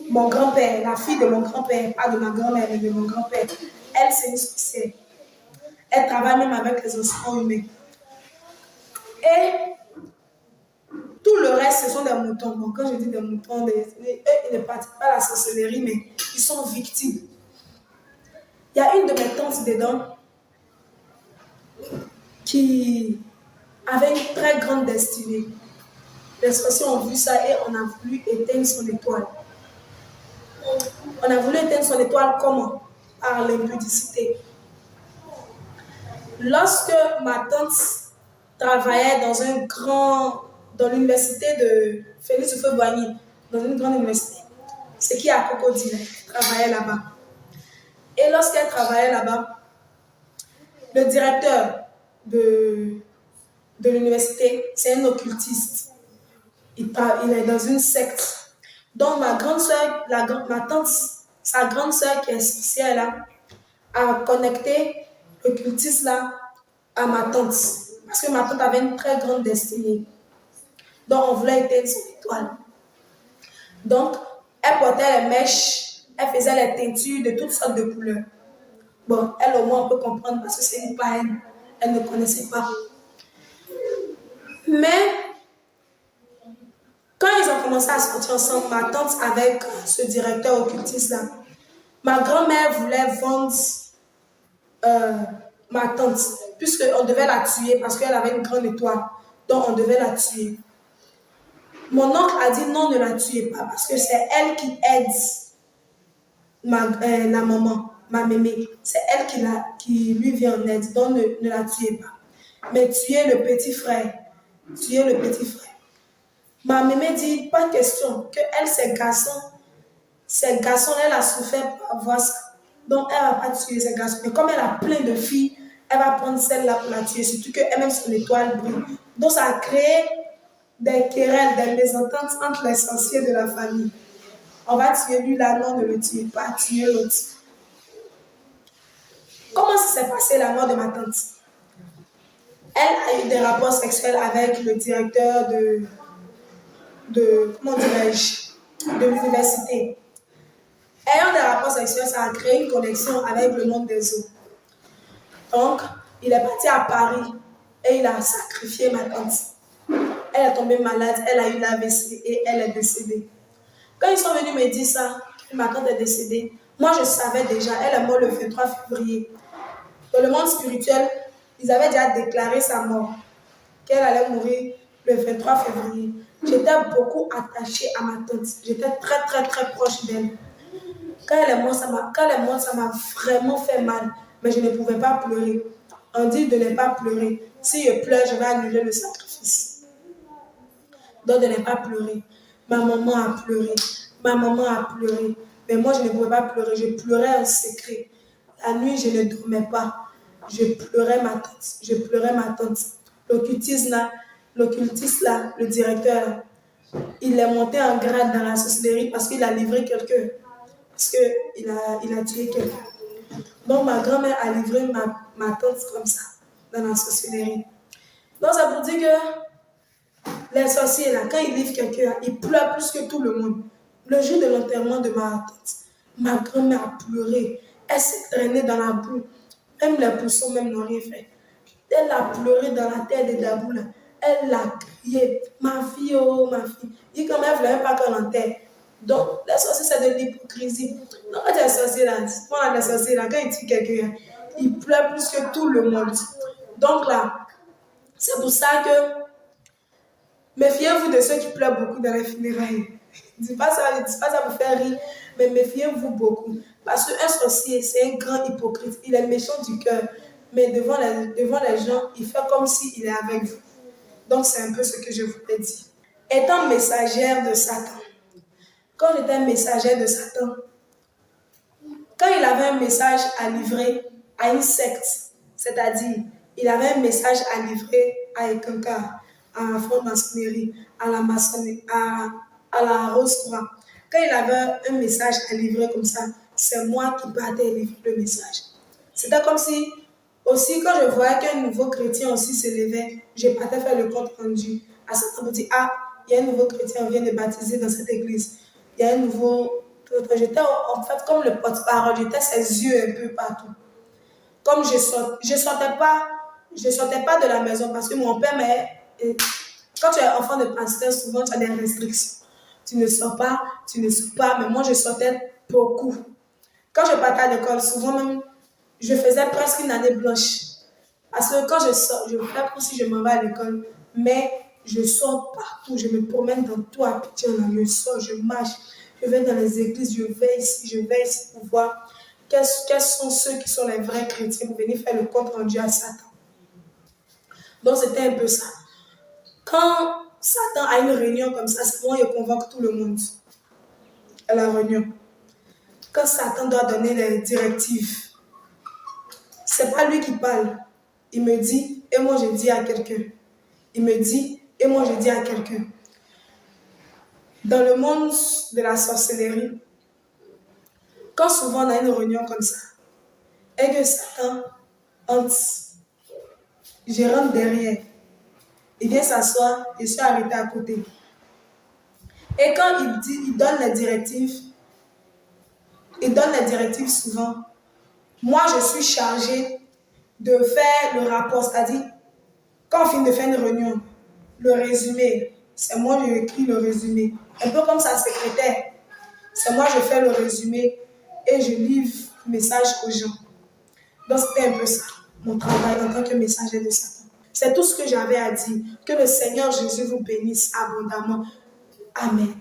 mon grand-père, la fille de mon grand-père, pas de ma grand-mère, mais de mon grand-père, elle, c'est une sorcière. Elle travaille même avec les enfants humains. Et tout le reste, ce sont des moutons. Bon, quand je dis des moutons, eux, ils ne pratiquent pas la sorcellerie, mais ils sont victimes. Il y a une de mes tantes dedans qui avait une très grande destinée. Les sorciers ont vu ça et on a voulu éteindre son étoile. On a voulu éteindre son étoile comment? Par l'impudicité. Lorsque ma tante travaillait dans l'université de Félix Houphouët-Boigny, dans une grande université, c'est qui à Cocody, travaillait là-bas. Et lorsqu'elle travaillait là-bas, le directeur de l'université, c'est un occultiste. Il est dans une secte. Donc ma grande soeur, ma tante, sa grande soeur qui est sorcière là, a connecté l'occultiste là à ma tante. Parce que ma tante avait une très grande destinée. Donc on voulait éteindre son étoile. Donc elle portait les mèches, elle faisait les teintures de toutes sortes de couleurs. Bon, elle au moins on peut comprendre parce que c'est une païenne. Elle ne connaissait pas. Mais Quand ils ont commencé à sortir ensemble, ma tante avec ce directeur occultiste-là, ma grand-mère voulait vendre euh, ma tante, puisqu'on devait la tuer parce qu'elle avait une grande étoile. Donc, on devait la tuer. Mon oncle a dit non, ne la tuez pas parce que c'est elle qui aide la maman, ma mémé. C'est elle qui lui vient en aide. Donc, ne la tuez pas. Mais tuez le petit frère. Tuez le petit frère. Ma mémé dit, pas question, que elle, ses garçons, elle a souffert pour avoir ça. Donc, elle ne va pas tuer ses garçons. Mais comme elle a plein de filles, elle va prendre celle-là pour la tuer. Surtout qu'elle-même, son étoile brille. Donc, ça a créé des querelles, des mésententes entre les sorciers de la famille. On va tuer lui là, non, ne le tuez pas, tuer l'autre. Comment ça s'est passé la mort de ma tante? Elle a eu des rapports sexuels avec le directeur comment dirais-je, de l'université. Ayant des rapports sexuels, ça a créé une connexion avec le monde des eaux. Donc, il est parti à Paris et il a sacrifié ma tante. Elle est tombée malade, elle a eu l'AVC et elle est décédée. Quand ils sont venus me dire ça, que ma tante est décédée, moi je savais déjà, elle est morte le 23 février. Dans le monde spirituel, ils avaient déjà déclaré sa mort, qu'elle allait mourir le 23 février. J'étais beaucoup attachée à ma tante. J'étais très, très, très proche d'elle. Quand elle est morte, ça m'a vraiment fait mal. Mais je ne pouvais pas pleurer. On dit de ne pas pleurer. Si je pleure, je vais annuler le sacrifice. Donc de ne pas pleurer. Ma maman a pleuré. Ma maman a pleuré. Mais moi, je ne pouvais pas pleurer. Je pleurais en secret. La nuit, je ne dormais pas. Je pleurais ma tante. Je pleurais ma tante. L'occultiste là, le directeur là, il est monté en grade dans la sorcellerie parce qu'il a livré quelqu'un. Parce qu'il a tué quelqu'un. Donc ma grand-mère a livré ma tante comme ça, dans la sorcellerie. Donc ça veut dire que les sorciers là, quand ils livrent quelqu'un, ils pleurent plus que tout le monde. Le jour de l'enterrement de ma tante, ma grand-mère a pleuré. Elle s'est traînée dans la boue. Même les poussons même n'ont rien fait. Elle a pleuré dans la terre de Dabou là. Elle a crié, ma fille, oh ma fille. Et comme elle ne voulait même pas qu'on l'enterre. Donc, les sorciers, c'est de l'hypocrisie. Donc, quand les sorciers là, les sorciers là, quand ils tuent quelqu'un, ils pleurent plus que tout le monde. Donc là, c'est pour ça que méfiez-vous de ceux qui pleurent beaucoup dans les funérailles. Je ne dis pas ça pour faire rire, mais méfiez-vous beaucoup. Parce qu'un sorcier, c'est un grand hypocrite. Il est méchant du cœur, mais devant les gens, il fait comme s'il est avec vous. Donc, c'est un peu ce que je vous ai dit. Étant messagère de Satan, quand j'étais messagère de Satan, quand il avait un message à livrer à une secte, c'est-à-dire, il avait un message à livrer à quelqu'un, à la franc-maçonnerie, à la maçonnerie, à la Rose-Croix. Quand il avait un message à livrer comme ça, c'est moi qui partais livrer le message. C'était comme si, aussi quand je voyais qu'un nouveau chrétien aussi se levait, je partais faire le compte rendu. À ce moment, je dis, ah, il y a un nouveau chrétien, on vient de baptiser dans cette église. Il y a un nouveau... J'étais en fait comme le porte-parole, j'étais ses yeux un peu partout. Comme je sortais pas de la maison parce que mon père quand tu es enfant de pasteur, souvent tu as des restrictions. Tu ne sors pas, mais moi je sortais beaucoup. Quand je partais à l'école, souvent même, je faisais presque une année blanche. Parce que quand je sors, je fais comme si je m'en vais à l'école, mais je sors partout, je me promène dans tout Abidjan, je sors, je marche, je vais dans les églises, je vais ici pour voir quels sont ceux qui sont les vrais chrétiens pour venir faire le compte rendu à Satan. Donc c'était un peu ça. Quand Satan a une réunion comme ça, c'est moi, il convoque tout le monde à la réunion. Quand Satan doit donner les directives, c'est pas lui qui parle. Il me dit, et moi je dis à quelqu'un. Il me dit, et moi je dis à quelqu'un. Dans le monde de la sorcellerie, quand souvent on a une réunion comme ça, et que Satan entre, je rentre derrière, il vient s'asseoir, je suis arrêté à côté. Et quand il donne les directives, souvent, moi je suis chargée de faire le rapport, c'est-à-dire, quand on finit de faire une réunion, le résumé, c'est moi qui écris le résumé. Un peu comme sa secrétaire. C'est moi qui fais le résumé et je livre le message aux gens. Donc c'était un peu ça, mon travail en tant que messager de Satan. C'est tout ce que j'avais à dire. Que le Seigneur Jésus vous bénisse abondamment. Amen.